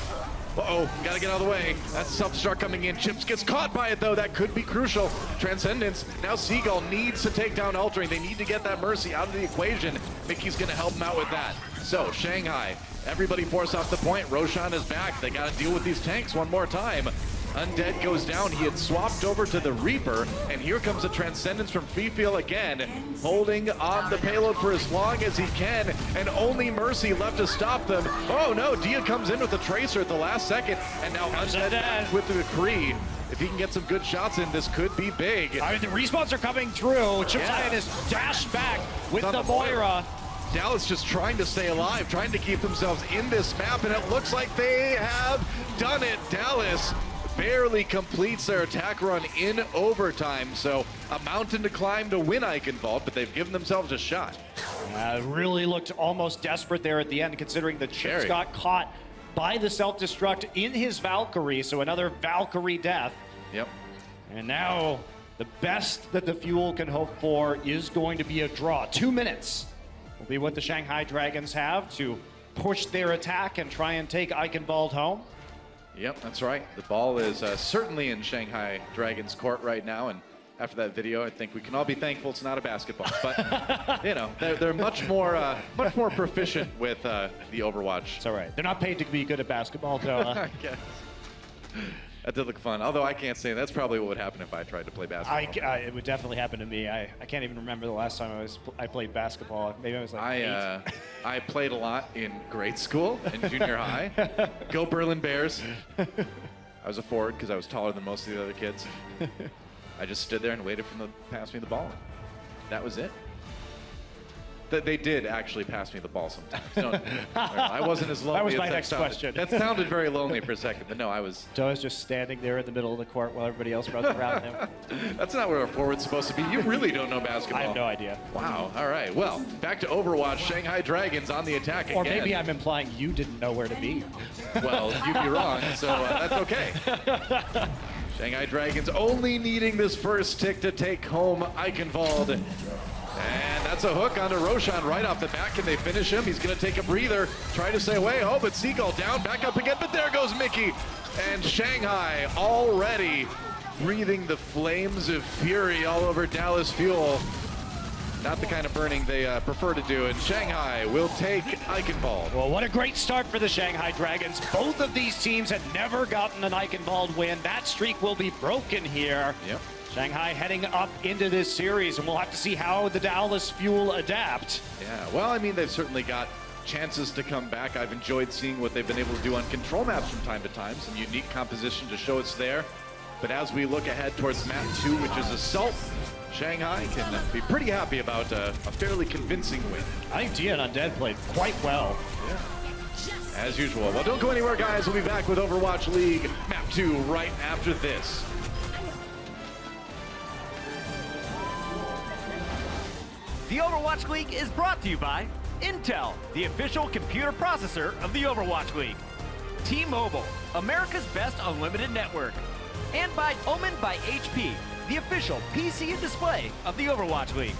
Speaker 9: Uh-oh, gotta get out of the way. That's self-destruct coming in. Chips gets caught by it, though. That could be crucial. Transcendence. Now Seagull needs to take down Altering. They need to get that Mercy out of the equation. Mickey's gonna help him out with that. So, Shanghai, everybody force off the point. Roshan is back. They gotta deal with these tanks one more time. Undead goes down. He had swapped over to the Reaper, and here comes a Transcendence from Feefeel again, holding on the payload for as long as he can, and only Mercy left to stop them. Oh no, Dia comes in with the Tracer at the last second, and now Undead with the Kree. If he can get some good shots in, this could be big.
Speaker 4: I mean, the respawns are coming through. Chip Zion is dashed back with the Moira.
Speaker 9: Dallas just trying to stay alive, trying to keep themselves in this map, and it looks like they have done it. Dallas barely completes their attack run in overtime, so a mountain to climb to win Ichenwalde, but they've given themselves a shot.
Speaker 4: Really looked almost desperate there at the end, considering the Chips got caught by the self-destruct in his Valkyrie, so another Valkyrie death.
Speaker 9: Yep.
Speaker 4: And now the best that the Fuel can hope for is going to be a draw. 2 minutes will be what the Shanghai Dragons have to push their attack and try and take Ichenwalde home.
Speaker 9: Yep, that's right. The ball is certainly in Shanghai Dragons' court right now, and after that video, I think we can all be thankful it's not a basketball. But you know, they're much more proficient with the Overwatch.
Speaker 4: It's all right. They're not paid to be good at basketball, though.
Speaker 9: I guess. That did look fun. Although I can't say that's probably what would happen if I tried to play basketball.
Speaker 4: It would definitely happen to me. I can't even remember the last time I played basketball. Maybe I was like 8.
Speaker 9: I played a lot in grade school and junior high. Go Berlin Bears. I was a forward because I was taller than most of the other kids. I just stood there and waited for them to pass me the ball. That was it. They did actually pass me the ball sometimes. I wasn't as lonely.
Speaker 4: That was
Speaker 9: as
Speaker 4: my next question.
Speaker 9: That sounded very lonely for a second, but no, I was.
Speaker 4: So I was just standing there in the middle of the court while everybody else runs around him.
Speaker 9: That's not where a forward's supposed to be. You really don't know basketball.
Speaker 4: I have no idea.
Speaker 9: Wow. All right. Well, back to Overwatch. Shanghai Dragons on the attack again.
Speaker 4: Or maybe I'm implying you didn't know where to be.
Speaker 9: Well, you'd be wrong, so that's okay. Shanghai Dragons only needing this first tick to take home Ichenwalde. And that's a hook onto Roshan right off the bat. Can they finish him? He's going to take a breather, try to stay away. Oh, but Seagull down, back up again, but there goes Mickey. And Shanghai already breathing the flames of fury all over Dallas Fuel. Not the kind of burning they prefer to do, and Shanghai will take Ichenwalde.
Speaker 4: Well, what a great start for the Shanghai Dragons. Both of these teams had never gotten an Ichenwalde win. That streak will be broken here.
Speaker 9: Yep.
Speaker 4: Shanghai heading up into this series, and we'll have to see how the Dallas Fuel adapt.
Speaker 9: Yeah, well, I mean, they've certainly got chances to come back. I've enjoyed seeing what they've been able to do on control maps from time to time. Some unique composition to show it's there. But as we look ahead towards map 2, which is Assault, Shanghai can be pretty happy about a fairly convincing win.
Speaker 4: I think Dia and Undead played quite well.
Speaker 9: Yeah. As usual. Well, don't go anywhere, guys. We'll be back with Overwatch League map 2 right after this.
Speaker 3: The Overwatch League is brought to you by Intel, the official computer processor of the Overwatch League. T-Mobile, America's best unlimited network. And by Omen by HP, the official PC and display of the Overwatch League.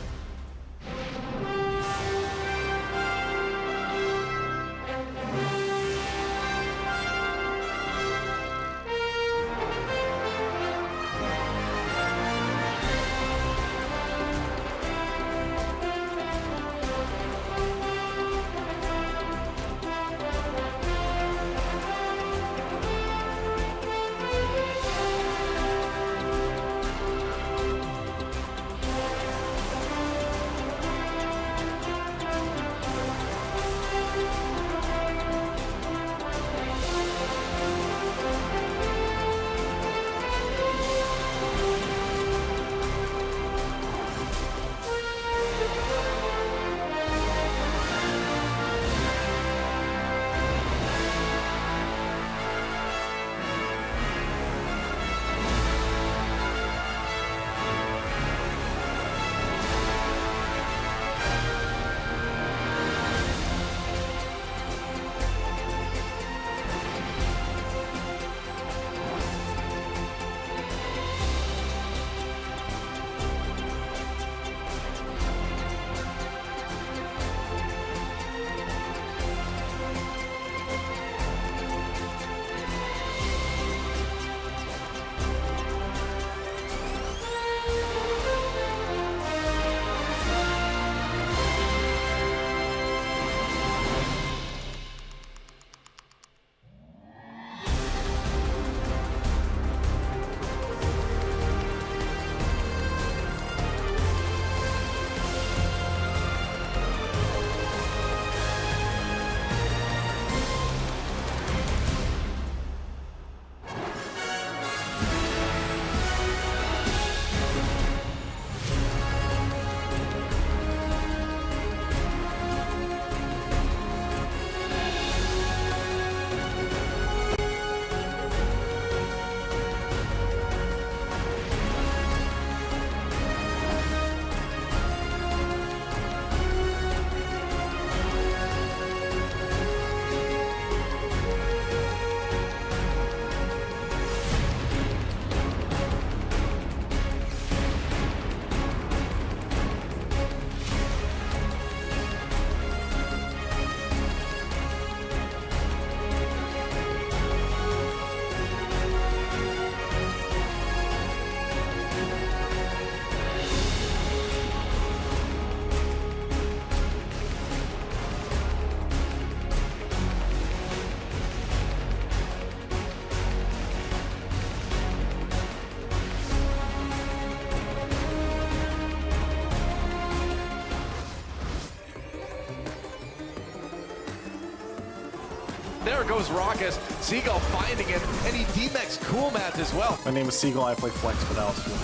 Speaker 1: There goes Raucus. Seagull finding it, and he D-Max Cool Math as well.
Speaker 13: My name is Seagull. I play Flex for Dallas Fuel.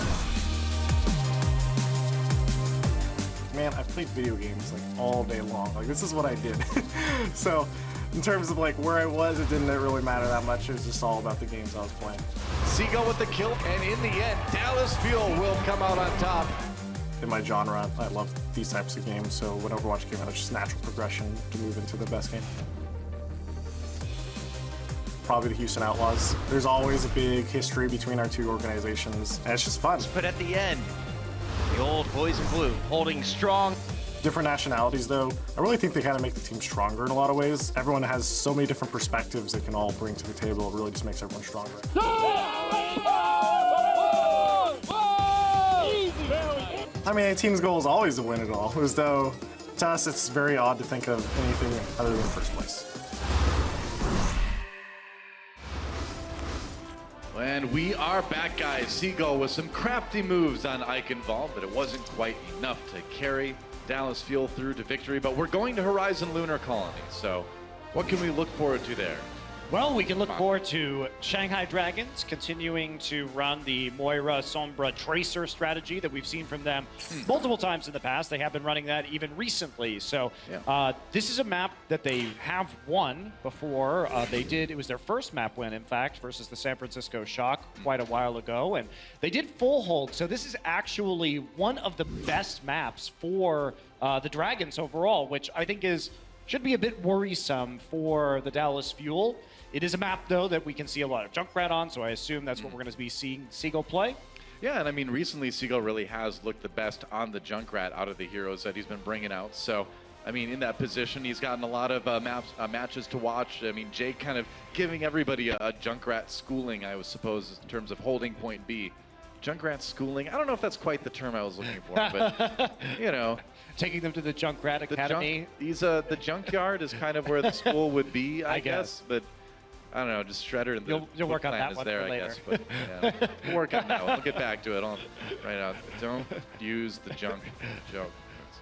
Speaker 13: Man, I've played video games like all day long. Like this is what I did. So in terms of like where I was, it didn't really matter that much. It was just all about the games I was playing.
Speaker 1: Seagull with the kill, and in the end, Dallas Fuel will come out on top.
Speaker 13: In my genre, I love these types of games, so when Overwatch came out, it's just natural progression to move into the best game. Probably the Houston Outlaws. There's always a big history between our two organizations, and it's just fun.
Speaker 8: But at the end, the old boys in blue holding strong.
Speaker 13: Different nationalities, though, I really think they kind of make the team stronger in a lot of ways. Everyone has so many different perspectives they can all bring to the table. It really just makes everyone stronger. I mean, a team's goal is always to win it all, as though to us it's very odd to think of anything other than first place.
Speaker 9: And we are back, guys. Seagull with some crafty moves on Ichenwalde, but it wasn't quite enough to carry Dallas Fuel through to victory. But we're going to Horizon Lunar Colony, so what can we look forward to there?
Speaker 4: Well, we can look forward to Shanghai Dragons continuing to run the Moira Sombra Tracer strategy that we've seen from them multiple times in the past. They have been running that even recently. So this is a map that they have won before. It was their first map win, in fact, versus the San Francisco Shock quite a while ago. And they did full hold. So this is actually one of the best maps for the Dragons overall, which I think should be a bit worrisome for the Dallas Fuel. It is a map, though, that we can see a lot of Junkrat on, so I assume that's what we're going to be seeing Seagull play.
Speaker 9: Yeah, and I mean, recently Seagull really has looked the best on the Junkrat out of the heroes that he's been bringing out. So, I mean, in that position, he's gotten a lot of matches to watch. I mean, Jake kind of giving everybody a Junkrat schooling, I suppose, in terms of holding point B. Junkrat schooling, I don't know if that's quite the term I was looking for, but, you know.
Speaker 4: Taking them to the Junkrat Academy.
Speaker 9: The junkyard is kind of where the school would be, I guess. But I don't know, just Shredder and the
Speaker 4: you'll work on that one
Speaker 9: there,
Speaker 4: for later.
Speaker 9: I guess. But yeah, we'll work on that one. We'll get back to it. Right now, don't use the junk joke.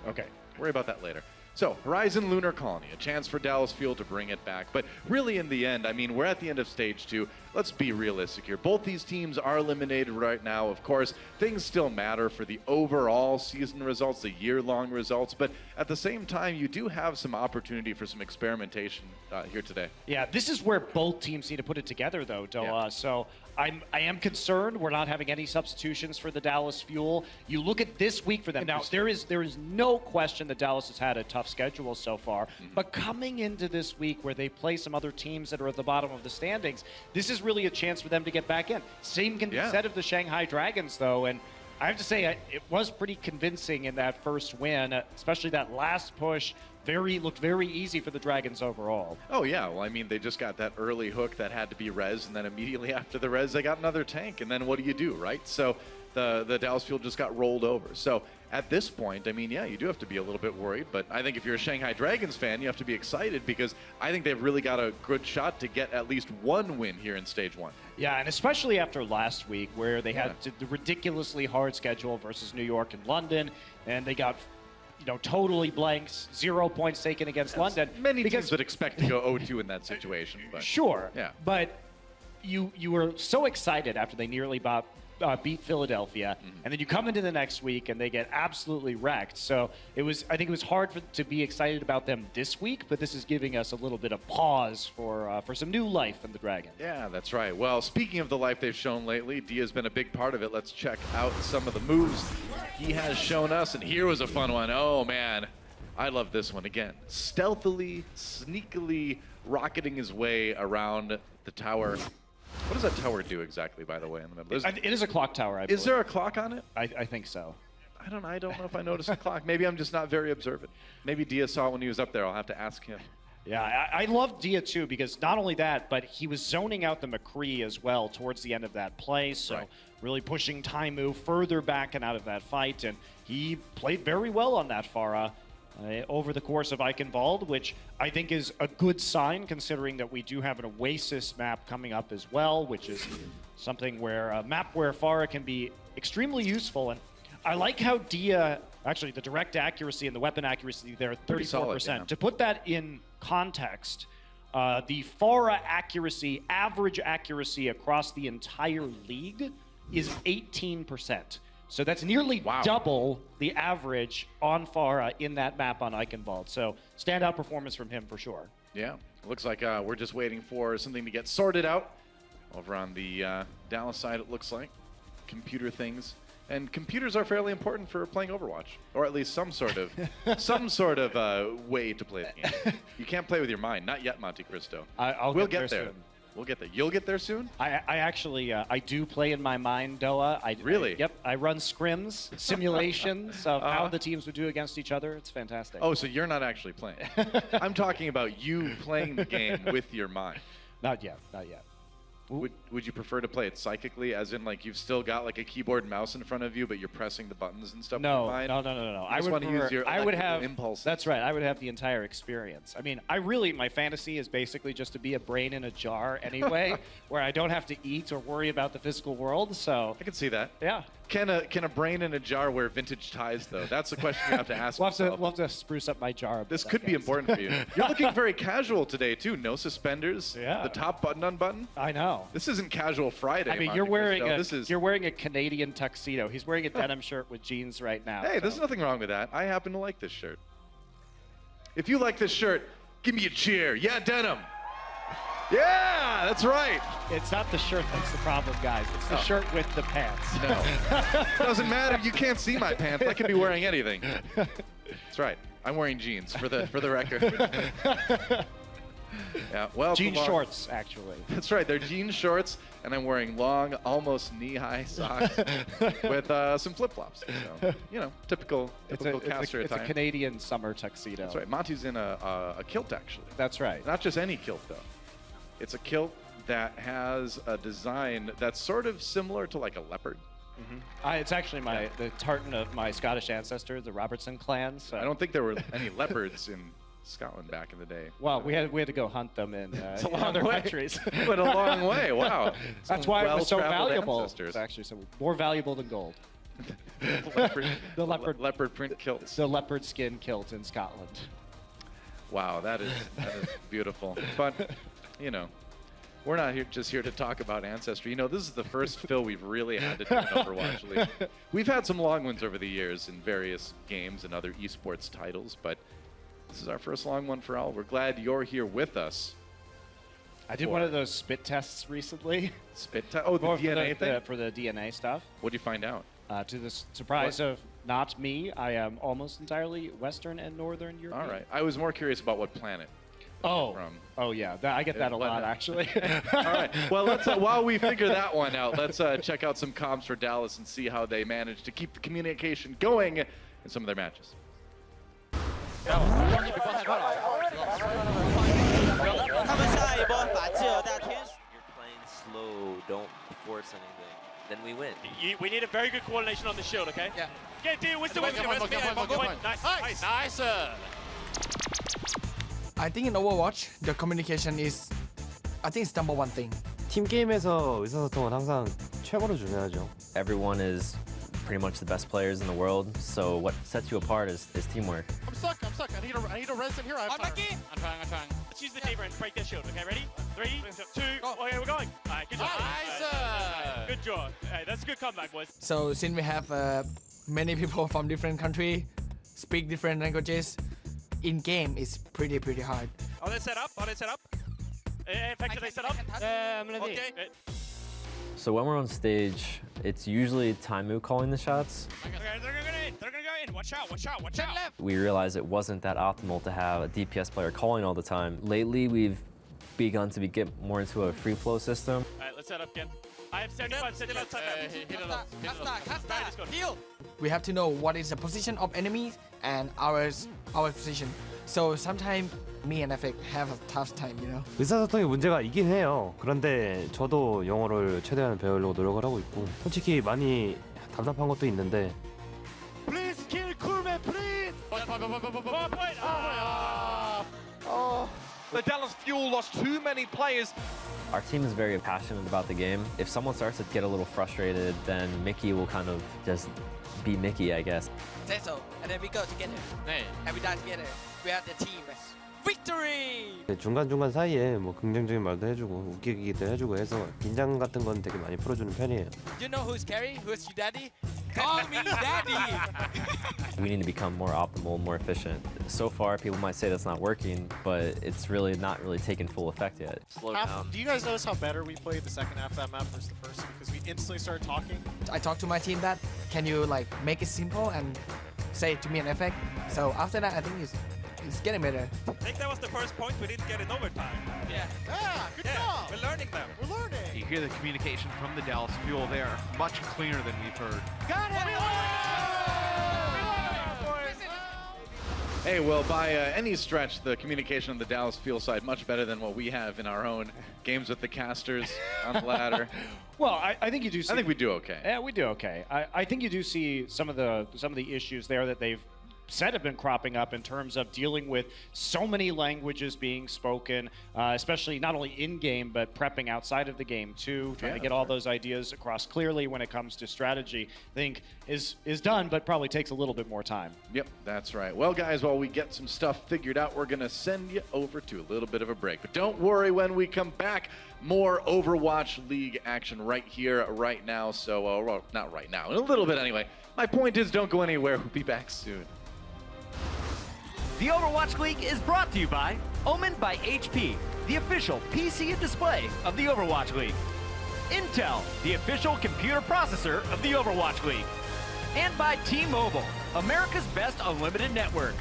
Speaker 9: Okay, worry about that later. So, Horizon Lunar Colony, a chance for Dallas Fuel to bring it back. But really, in the end, I mean, we're at the end of Stage 2. Let's be realistic here. Both these teams are eliminated right now. Of course, things still matter for the overall season results, the year-long results. But at the same time, you do have some opportunity for some experimentation here today.
Speaker 4: Yeah, this is where both teams need to put it together, though, Doa. Yeah. So I am concerned we're not having any substitutions for the Dallas Fuel. You look at this week for them. Now, there is no question that Dallas has had a tough schedule so far. But coming into this week where they play some other teams that are at the bottom of the standings, this is really a chance for them to get back in. Same can be said of the Shanghai Dragons, though. And I have to say, it was pretty convincing in that first win, especially that last push. Looked very easy for the Dragons overall.
Speaker 9: Oh, yeah. Well, I mean, they just got that early hook that had to be res, and then immediately after the res, they got another tank. And then what do, right? So the Dallas Fuel just got rolled over. So at this point, I mean, yeah, you do have to be a little bit worried. But I think if you're a Shanghai Dragons fan, you have to be excited because I think they've really got a good shot to get at least one win here in Stage 1.
Speaker 4: Yeah, and especially after last week where they had the ridiculously hard schedule versus New York and London, and they got totally blanks, 0 points taken against London.
Speaker 9: Many teams would expect to go 0-2 in that situation. But.
Speaker 4: Sure. Yeah. But you were so excited after they nearly beat Philadelphia, and then you come into the next week and they get absolutely wrecked. So I think it was hard to be excited about them this week, but this is giving us a little bit of pause for some new life in the Dragon.
Speaker 9: Yeah, that's right. Well, speaking of the life they've shown lately, Dia's been a big part of it. Let's check out some of the moves he has shown us, and here was a fun one. Oh man, I love this one again. Stealthily, sneakily rocketing his way around the tower. What does that tower do exactly, by the way, in the middle?
Speaker 4: It is a clock tower, I believe.
Speaker 9: Is there a clock on it?
Speaker 4: I think so.
Speaker 9: I don't know if I noticed a clock. Maybe I'm just not very observant. Maybe Dia saw it when he was up there. I'll have to ask him.
Speaker 4: Yeah, I love Dia too, because not only that, but he was zoning out the McCree as well towards the end of that play. So really pushing Taimu further back and out of that fight. And he played very well on that Pharah over the course of Ichenwalde, which I think is a good sign considering that we do have an Oasis map coming up as well, which is something where a map where Pharah can be extremely useful. And I like how Dia, actually the direct accuracy and the weapon accuracy there, 34%.
Speaker 9: Solid, yeah.
Speaker 4: To put that in context, The Pharah accuracy, average accuracy across the entire league is 18%. So that's nearly double the average on Pharah in that map on Ichenwalde. So standout performance from him for sure.
Speaker 9: Yeah, looks like we're just waiting for something to get sorted out. Over on the Dallas side, it looks like. Computer things. And computers are fairly important for playing Overwatch, or at least some sort of way to play the game. You can't play with your mind, not yet, Monte Cristo. We'll get there. Soon. We'll get there. You'll get there soon?
Speaker 4: I actually, I do play in my mind, Doa.
Speaker 9: Really?
Speaker 4: Yep. I run scrims, simulations of how the teams would do against each other. It's fantastic.
Speaker 9: Oh, so you're not actually playing. I'm talking about you playing the game with your mind.
Speaker 4: Not yet. Not yet.
Speaker 9: Would you prefer to play it psychically, as in like you've still got like a keyboard and mouse in front of you, but you're pressing the buttons and stuff?
Speaker 4: No.
Speaker 9: I would want to use your impulse.
Speaker 4: That's right. I would have the entire experience. I mean, my fantasy is basically just to be a brain in a jar anyway, where I don't have to eat or worry about the physical world. So
Speaker 9: I can see that.
Speaker 4: Yeah.
Speaker 9: Can a brain in a jar wear vintage ties, though? That's the question you have to ask yourself.
Speaker 4: We'll have to spruce up my jar.
Speaker 9: This could be important for you. You're looking very casual today, too. No suspenders.
Speaker 4: Yeah.
Speaker 9: The top button unbuttoned.
Speaker 4: I know.
Speaker 9: This isn't casual Friday.
Speaker 4: I mean, you're wearing a Canadian tuxedo. He's wearing a denim shirt with jeans right now.
Speaker 9: Hey, there's nothing wrong with that. I happen to like this shirt. If you like this shirt, give me a cheer. Yeah, denim. Yeah, that's right.
Speaker 4: It's not the shirt that's the problem, guys. It's the shirt with the pants.
Speaker 9: No. Doesn't matter. You can't see my pants. I could be wearing anything. That's right. I'm wearing jeans for the record. Yeah, well,
Speaker 4: jean shorts, actually.
Speaker 9: That's right. They're jean shorts, and I'm wearing long, almost knee-high socks with some flip-flops. So, you know, typical caster
Speaker 4: It's a Canadian summer tuxedo.
Speaker 9: That's right. Monty's in a kilt, actually.
Speaker 4: That's right.
Speaker 9: Not just any kilt, though. It's a kilt that has a design that's sort of similar to like a leopard.
Speaker 4: Mm-hmm. It's actually the tartan of my Scottish ancestors, the Robertson clan. So.
Speaker 9: I don't think there were any leopards in Scotland back in the day.
Speaker 4: Well, we had to go hunt them in other countries.
Speaker 9: But a long way. Wow.
Speaker 4: That's why it was so valuable. It's actually more valuable than gold.
Speaker 9: the leopard print kilts.
Speaker 4: The leopard skin kilt in Scotland.
Speaker 9: Wow, that is beautiful. But you know, we're not just here to talk about ancestry. You know, this is the first fill we've really had to do in Overwatch League. We've had some long ones over the years in various games and other esports titles, but this is our first long one for all. We're glad you're here with us.
Speaker 4: I did one of those spit tests recently.
Speaker 9: Spit test? Oh, the DNA thing?
Speaker 4: For the DNA stuff.
Speaker 9: What did you find out?
Speaker 4: To the surprise of not me, I am almost entirely Western and Northern European.
Speaker 9: All right. I was more curious about what planet.
Speaker 4: Oh yeah, I get that a lot actually.
Speaker 9: All right. Well, let's while we figure that one out, let's check out some comms for Dallas and see how they managed to keep the communication going in some of their matches.
Speaker 14: You're playing slow. Don't force anything. Then we win.
Speaker 2: We need a very good coordination on the shield, okay?
Speaker 14: Yeah.
Speaker 2: Get deal with the Nice.
Speaker 15: I think in Overwatch, the communication is, I think it's number one thing.
Speaker 16: 팀 게임에서 의사소통은 항상 최고로 중요하죠.
Speaker 12: Everyone is pretty much the best players in the world, so what sets you apart is teamwork.
Speaker 17: I'm stuck. I need a res in here. I'm
Speaker 2: trying. Let's use the D and break their shield, okay? Ready? 3, 2, okay, we're going. All right, good job.
Speaker 17: Nice.
Speaker 2: Good job. Hey, that's a good comeback, boys.
Speaker 15: So since we have many people from different countries, speak different languages, in game it's pretty hard.
Speaker 2: Are they set up? In fact, are they set up? Okay.
Speaker 12: So when we're on stage, it's usually Taimu calling the shots.
Speaker 2: Okay, they're gonna go in. Watch out.
Speaker 12: We realized it wasn't that optimal to have a DPS player calling all the time. Lately, we've begun to get more into a free flow system.
Speaker 2: All right, let's set up again. I have 75
Speaker 15: Heal. We have to know what is the position of enemies and our position. So sometimes me and Epic have a tough time, you know.
Speaker 16: 의사소통이 문제가 있긴 해요. 그런데 저도 영어를 최대한 배우려고 노력을 하고 있고 솔직히 많이 답답한 것도 있는데.
Speaker 2: Please kill Kurman, please. The Dallas Fuel lost too many players.
Speaker 12: Our team is very passionate about the game. If someone starts to get a little frustrated, then Mickey will kind of just be Mickey, I guess.
Speaker 18: Say so, and then we go together. And we die together. We are the team. Victory!
Speaker 16: 중간중간 사이에 뭐 긍정적인 말도 해주고 웃기기도 해주고 해서 긴장 같은 건 되게 많이 풀어주는 편이에요.
Speaker 18: You know who's Carrie? Who's your daddy? Call me daddy!
Speaker 12: We need to become more optimal, more efficient. So far, people might say that's not working, but it's really not really taken full effect yet.
Speaker 18: Slow down.
Speaker 17: Do you guys notice how better we played the second half of that map versus the first? Because we instantly started talking.
Speaker 15: I talked to my team that, can you like make it simple and say it to me an effect? So after that, I think it's getting better.
Speaker 2: I think that was the first point we didn't get in overtime.
Speaker 18: Yeah.
Speaker 17: Yeah, good job.
Speaker 2: We're learning them.
Speaker 17: We're learning.
Speaker 5: You hear the communication from the Dallas Fuel there, much cleaner than we've heard.
Speaker 17: Got it!
Speaker 9: Hey, well, by any stretch, the communication on the Dallas Fuel side much better than what we have in our own games with the casters on the ladder.
Speaker 4: Well, I think you do see...
Speaker 9: I think we do okay.
Speaker 4: Yeah, we do okay. I think you do see some of the issues there that they've said have been cropping up in terms of dealing with so many languages being spoken, especially not only in-game, but prepping outside of the game too, trying to get all those ideas across clearly when it comes to strategy. I think is done, but probably takes a little bit more time.
Speaker 9: Yep, that's right. Well, guys, while we get some stuff figured out, we're going to send you over to a little bit of a break. But don't worry, when we come back, more Overwatch League action right here, right now. So, well, not right now, in a little bit anyway. My point is, don't go anywhere. We'll be back soon.
Speaker 3: The Overwatch League is brought to you by Omen by HP, the official PC and display of the Overwatch League. Intel, the official computer processor of the Overwatch League. And by T-Mobile, America's best unlimited network.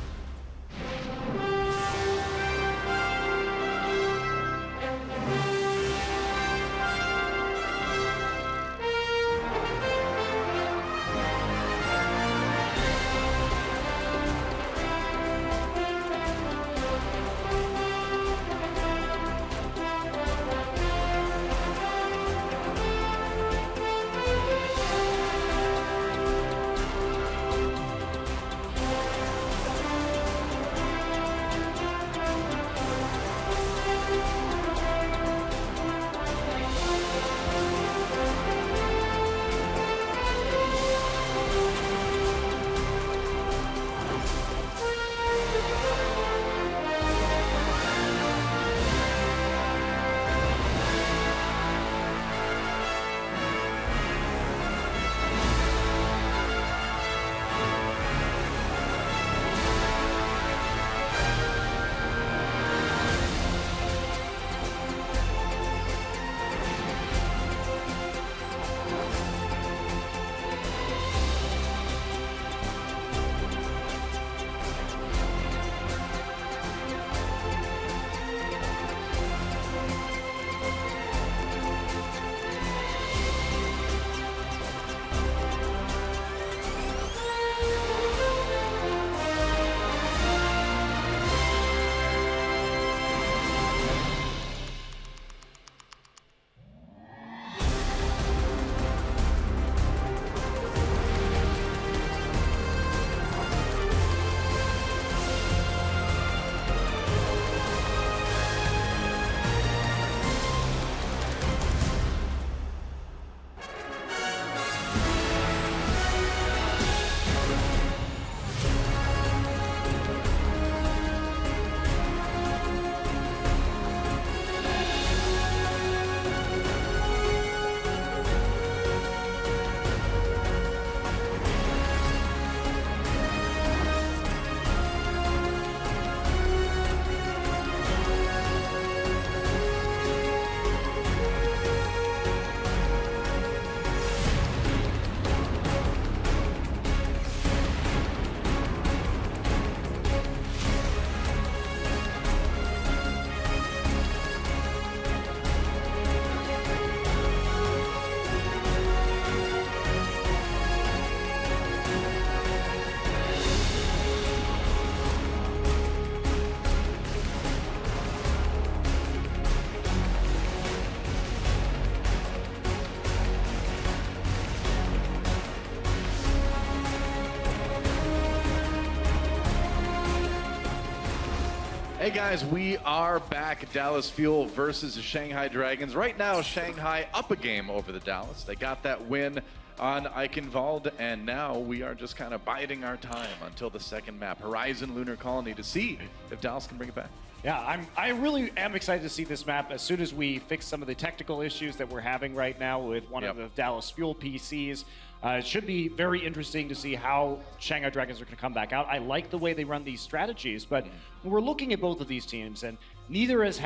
Speaker 9: Hey guys, we are back. Dallas Fuel versus the Shanghai Dragons. Right now, Shanghai up a game over the Dallas. They got that win on Ichenwalde, and now we are just kind of biding our time until the second map, Horizon Lunar Colony, to see if Dallas can bring it back.
Speaker 4: Yeah, I really am excited to see this map as soon as we fix some of the technical issues that we're having right now with one of the Dallas Fuel PCs. It should be very interesting to see how Shanghai Dragons are going to come back out. I like the way they run these strategies, but we're looking at both of these teams, and neither has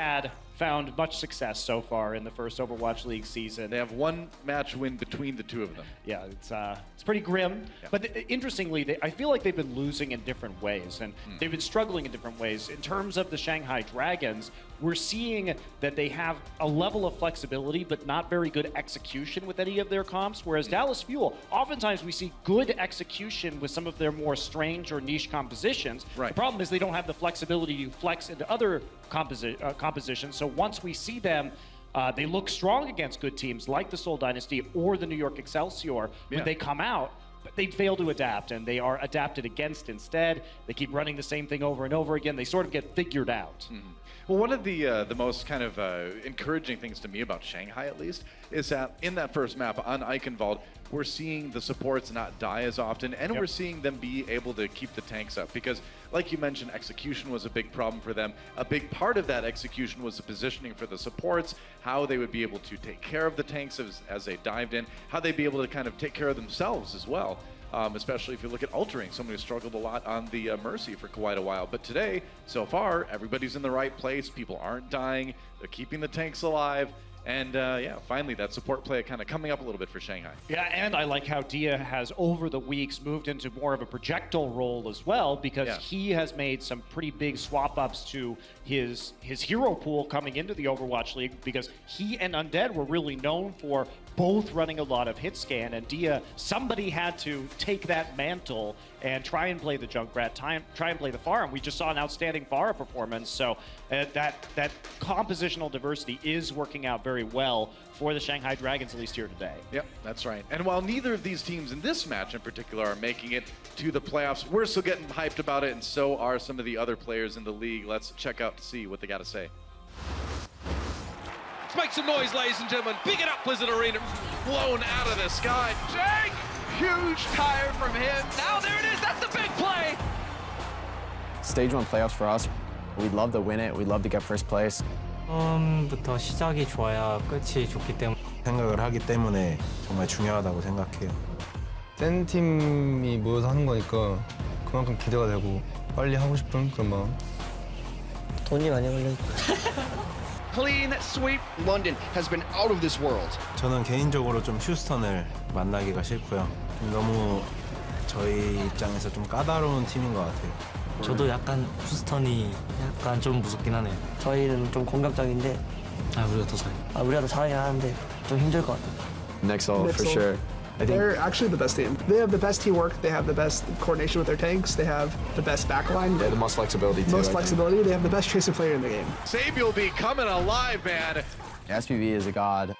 Speaker 4: found much success so far in the first Overwatch League season.
Speaker 9: They have one match win between the two of them.
Speaker 4: Yeah, it's pretty grim. Yeah. But interestingly, I feel like they've been losing in different ways, and they've been struggling in different ways. In terms of the Shanghai Dragons, we're seeing that they have a level of flexibility, but not very good execution with any of their comps, whereas Dallas Fuel, oftentimes we see good execution with some of their more strange or niche compositions.
Speaker 9: Right.
Speaker 4: The problem is they don't have the flexibility to flex into other compositions, so once we see them, they look strong against good teams like the Seoul Dynasty or the New York Excelsior. When they come out, but they fail to adapt, and they are adapted against instead. They keep running the same thing over and over again. They sort of get figured out.
Speaker 9: Well, one of the most kind of encouraging things to me about Shanghai, at least, is that in that first map on Ichenwalde, we're seeing the supports not die as often, and we're seeing them be able to keep the tanks up. Because, like you mentioned, execution was a big problem for them. A big part of that execution was the positioning for the supports, how they would be able to take care of the tanks as they dived in, how they'd be able to kind of take care of themselves as well. Especially if you look at altering, somebody who struggled a lot on the Mercy for quite a while. But today, so far, everybody's in the right place. People aren't dying. They're keeping the tanks alive. And yeah, finally, that support play kind of coming up a little bit for Shanghai.
Speaker 4: Yeah, and I like how Dia has, over the weeks, moved into more of a projectile role as well, because he has made some pretty big swap-ups to his hero pool coming into the Overwatch League, because he and Undead were really known for both running a lot of hit scan, and Dia, somebody had to take that mantle and try and play the Junkrat, try and play the Pharah. We just saw an outstanding Pharah performance, so that compositional diversity is working out very well for the Shanghai Dragons, at least here today.
Speaker 9: Yep, that's right. And while neither of these teams in this match in particular are making it to the playoffs, we're still getting hyped about it, and so are some of the other players in the league. Let's check out to see what they got to say.
Speaker 5: Let's make some noise, ladies and gentlemen. Big it up, Blizzard Arena. Blown out of the sky. Jake! Huge tire from him. Now there it is. That's the big play.
Speaker 19: Stage 1 playoffs for us. We'd love to win it. We'd love to get first place.
Speaker 20: 처음부터 시작이 좋아야 끝이 좋기 때문에
Speaker 21: 생각을 하기 때문에 정말 중요하다고 생각해요.
Speaker 22: 센 팀이 모여서 하는 거니까 그만큼 기대가 되고 빨리 하고 싶은 그런 마음.
Speaker 20: 돈이 많이 걸려.
Speaker 23: Clean sweep. London has been out of this world.
Speaker 21: 저는 개인적으로 좀 휴스턴을 만나기가 싫고요. 좀 너무 저희 입장에서 좀 까다로운 팀인 것 같아요.
Speaker 20: 저도 약간 휴스턴이 약간 좀 무섭긴 하네요. 저희는 좀 공격적인데 우리가 더 잘해. 우리가 더 잘하긴 하는데 좀 힘들 것 같아요.
Speaker 19: Nexal, for sure.
Speaker 24: They're actually the best team. They have the best teamwork. They have the best coordination with their tanks. They have the best backline.
Speaker 19: They have the most flexibility, too.
Speaker 24: Most flexibility. They have the best tracer player in the game.
Speaker 5: Sabi will be coming alive, man.
Speaker 19: SPV is a god.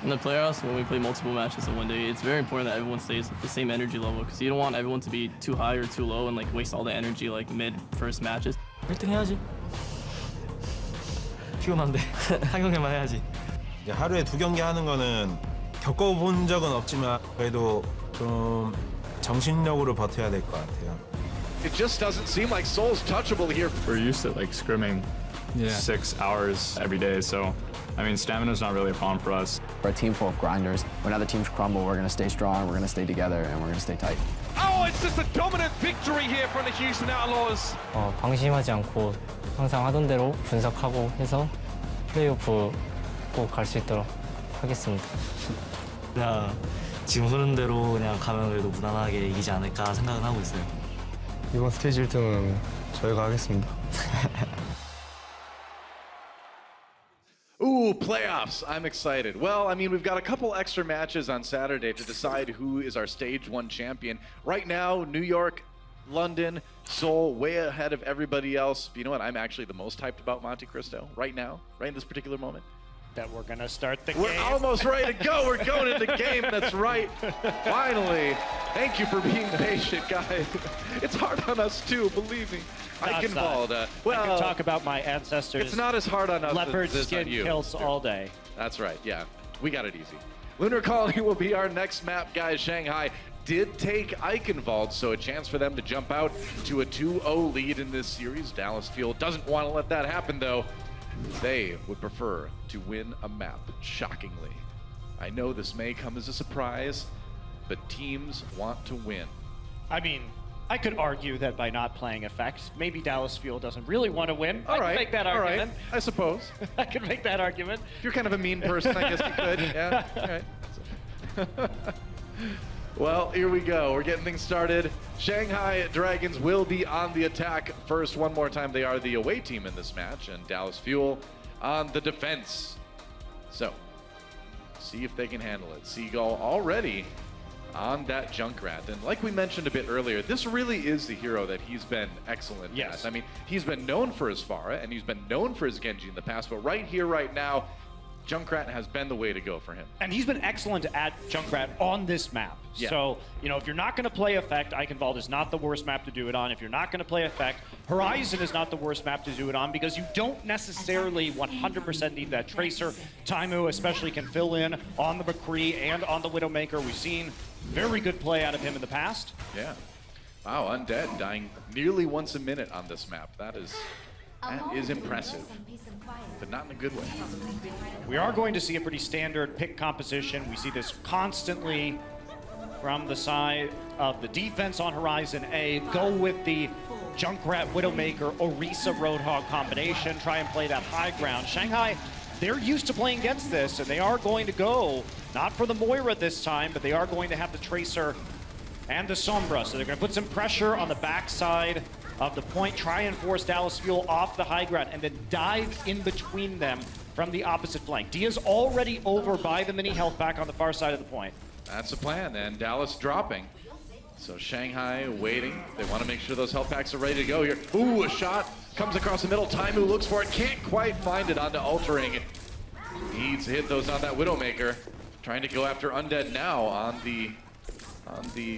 Speaker 25: In the playoffs, when we play multiple matches in one day, it's very important that everyone stays at the same energy level, because you don't want everyone to be too high or too low and like waste all the energy like mid first matches.
Speaker 20: 1등 해야지. 피곤한데 한 경기만 해야지.
Speaker 21: 하루에 2경기 하는 거는 겪어본 적은 없지만 그래도 좀 정신력으로 버텨야 될 것 같아요.
Speaker 5: It just doesn't seem like Seoul's touchable here.
Speaker 26: We're used to like scrimming 6 hours every day, so I mean, stamina's not really a problem for us.
Speaker 19: We're a team full of grinders. When other teams crumble, we're going to stay strong, we're going to stay together, and we're going to stay tight.
Speaker 5: Oh, it's just a dominant victory here from the Houston Outlaws.
Speaker 20: 방심하지 않고 항상 하던 대로 분석하고 해서 플레이오프 꼭 갈 수 있도록 하겠습니다. 그냥 지금 흐른 대로 그냥 가면 그래도 무난하게 이기지 않을까 생각은 하고 있어요.
Speaker 22: 이번 스테이지 1등은 저희가 하겠습니다.
Speaker 9: Ooh, playoffs. I'm excited. Well, I mean, we've got a couple extra matches on Saturday to decide who is our Stage 1 champion. Right now, New York, London, Seoul, way ahead of everybody else. But you know what? I'm actually the most hyped about Monte Cristo right now, right in this particular moment.
Speaker 4: That we're going to start the game.
Speaker 9: We're almost ready to go. We're going into the game. That's right. Finally. Thank you for being patient, guys. It's hard on us, too, believe me. Ichenwalde.
Speaker 4: Well, I can talk about my ancestors.
Speaker 9: It's not as hard on us
Speaker 4: Leopard
Speaker 9: as
Speaker 4: skin
Speaker 9: on you.
Speaker 4: kills all day.
Speaker 9: That's right, yeah. We got it easy. Lunar Colony will be our next map, guys. Shanghai. did take Ichenwalde, so a chance for them to jump out to a 2-0 lead in this series. Dallas Fuel doesn't want to let that happen, though. They would prefer to win a map, shockingly. I know this may come as a surprise, but teams want to win.
Speaker 4: I mean, I could argue that by not playing Effect, maybe Dallas Fuel doesn't really want to win. I can make that argument.
Speaker 9: All right, I suppose.
Speaker 4: I can make that argument.
Speaker 9: If you're kind of a mean person, I guess you could. Yeah, all right. Well, here we go. We're getting things started. Shanghai Dragons will be on the attack first. One more time, they are the away team in this match, and Dallas Fuel on the defense. So, see if they can handle it. Seagull already on that Junkrat. And like we mentioned a bit earlier, this really is the hero that he's been excellent at. I mean, he's been known for his Pharah, and he's been known for his Genji in the past, but right here, right now, Junkrat has been the way to go for him.
Speaker 4: And he's been excellent at Junkrat on this map.
Speaker 9: Yeah.
Speaker 4: So, you know, if you're not going to play Effect, Ichenwalde is not the worst map to do it on. If you're not going to play Effect, Horizon is not the worst map to do it on because you don't necessarily 100% need that Tracer. Taimu especially can fill in on the McCree and on the Widowmaker. We've seen very good play out of him in the past.
Speaker 9: Yeah. Wow, Undead dying nearly once a minute on this map. That is impressive, but not in a good way.
Speaker 4: We are going to see a pretty standard pick composition. We see this constantly from the side of the defense on Horizon A. Go with the Junkrat, Widowmaker, Orisa, Roadhog combination. Try and play that high ground. Shanghai, they're used to playing against this, and they are going to go, not for the Moira this time, but they are going to have the Tracer and the Sombra. So they're going to put some pressure on the backside of the point, try and force Dallas Fuel off the high ground, and then dive in between them from the opposite flank. Dia's already over by the mini health back on the far side of the point.
Speaker 9: That's the plan, and Dallas dropping. So Shanghai waiting. They want to make sure those health packs are ready to go here. Ooh, a shot comes across the middle. Taimu looks for it, can't quite find it onto Altering. Needs to hit those on that Widowmaker. Trying to go after Undead now on the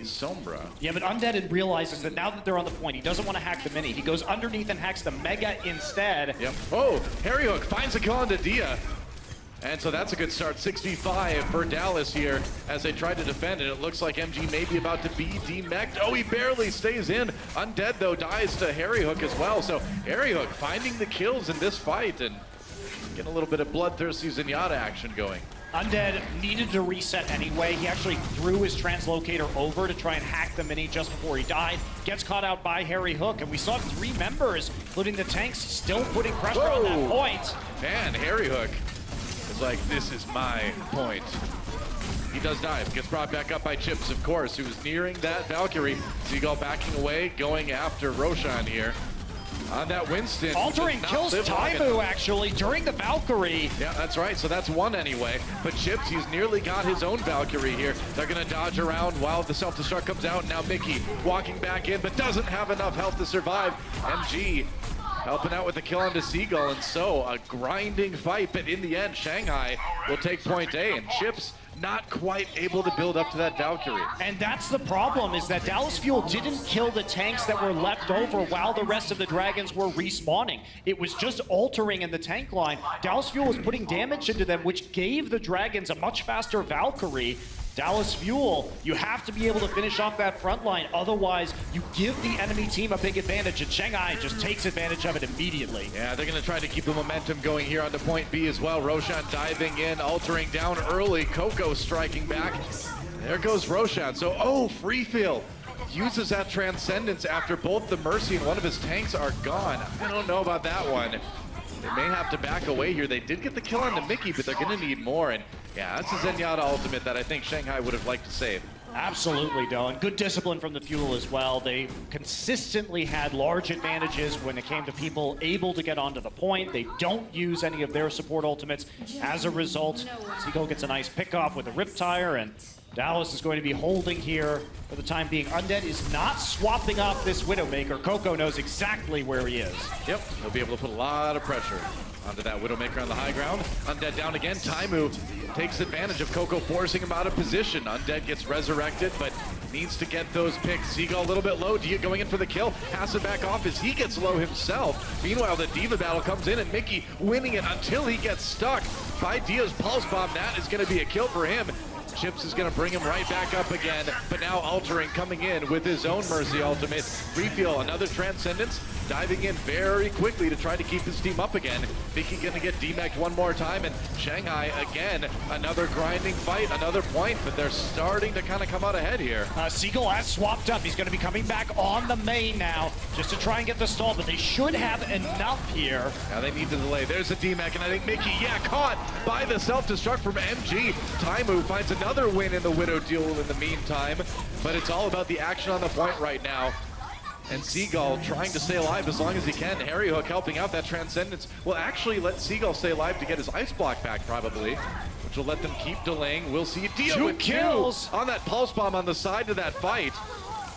Speaker 9: Sombra.
Speaker 4: Yeah, but Undead realizes that now that they're on the point, he doesn't want to hack the mini. He goes underneath and hacks the Mega instead.
Speaker 9: Yep. Oh, Harry Hook finds a kill onto Dia. And so that's a good start. 6v5 for Dallas here as they try to defend, and it looks like MG may be about to be demeched. Oh, he barely stays in. Undead, though, dies to Harry Hook as well. So Harry Hook finding the kills in this fight and getting a little bit of bloodthirsty Zenyatta action going.
Speaker 4: Undead needed to reset anyway. He actually threw his translocator over to try and hack the mini just before he died. Gets caught out by Harry Hook, and we saw 3 members, including the tanks, still putting pressure on that point.
Speaker 9: Man, Harry Hook is like, this is my point. He does dive, gets brought back up by Chips, of course, who's nearing that Valkyrie. Seagull backing away, going after Roshan here. On that Winston.
Speaker 4: Altering kills Taimu, actually, during the Valkyrie.
Speaker 9: Yeah, that's right. So that's one anyway. But Chips, he's nearly got his own Valkyrie here. They're going to dodge around while the self-destruct comes out. Now Mickey walking back in, but doesn't have enough health to survive. MG helping out with the kill onto Seagull. And so a grinding fight. But in the end, Shanghai will take point A. And Chips not quite able to build up to that Valkyrie.
Speaker 4: And that's the problem, is that Dallas Fuel didn't kill the tanks that were left over while the rest of the Dragons were respawning. It was just Altering in the tank line. Dallas Fuel was putting damage into them, which gave the Dragons a much faster Valkyrie. Dallas Fuel, you have to be able to finish off that front line. Otherwise, you give the enemy team a big advantage, and Shanghai just takes advantage of it immediately.
Speaker 9: Yeah, they're going to try to keep the momentum going here onto point B as well. Roshan diving in, Altering down early. Coco striking back. There goes Roshan. So, oh, Free Feel uses that Transcendence after both the Mercy and one of his tanks are gone. I don't know about that one. They may have to back away here. They did get the kill on the Mickey, but they're going to need more. And yeah, that's a Zenyatta ultimate that I think Shanghai would have liked to save.
Speaker 4: Absolutely, Doe, and good discipline from the Fuel as well. They consistently had large advantages when it came to people able to get onto the point. They don't use any of their support ultimates. As a result, Seagull gets a nice pickoff with a Riptire, and Dallas is going to be holding here for the time being. Undead is not swapping off this Widowmaker. Coco knows exactly where he is.
Speaker 9: Yep, he'll be able to put a lot of pressure onto that Widowmaker on the high ground. Undead down again. Taimu takes advantage of Coco forcing him out of position. Undead gets resurrected, but needs to get those picks. Seagull a little bit low. Dia going in for the kill. Has it back off as he gets low himself. Meanwhile, the Diva battle comes in, and Mickey winning it until he gets stuck by Dia's Pulse Bomb. That is going to be a kill for him. Chips is going to bring him right back up again, but now Altering coming in with his own Mercy ultimate. Refuel, another Transcendence, diving in very quickly to try to keep his team up again. Mickey going to get demeched one more time, and Shanghai again, another grinding fight, another point, but they're starting to kind of come out ahead here.
Speaker 4: Seagull has swapped up. He's going to be coming back on the main now, just to try and get the stall, but they should have enough here.
Speaker 9: Now they need to delay. There's a demech, and I think Mickey, caught by the self-destruct from MG. Taimu finds another win in the Widow duel in the meantime, but it's all about the action on the point right now. And Seagull trying to stay alive as long as he can. Harry Hook helping out. That Transcendence will actually let Seagull stay alive to get his Ice Block back probably, which will let them keep delaying. We'll see Dio
Speaker 4: Two
Speaker 9: with
Speaker 4: kills
Speaker 9: on that Pulse Bomb on the side of that fight.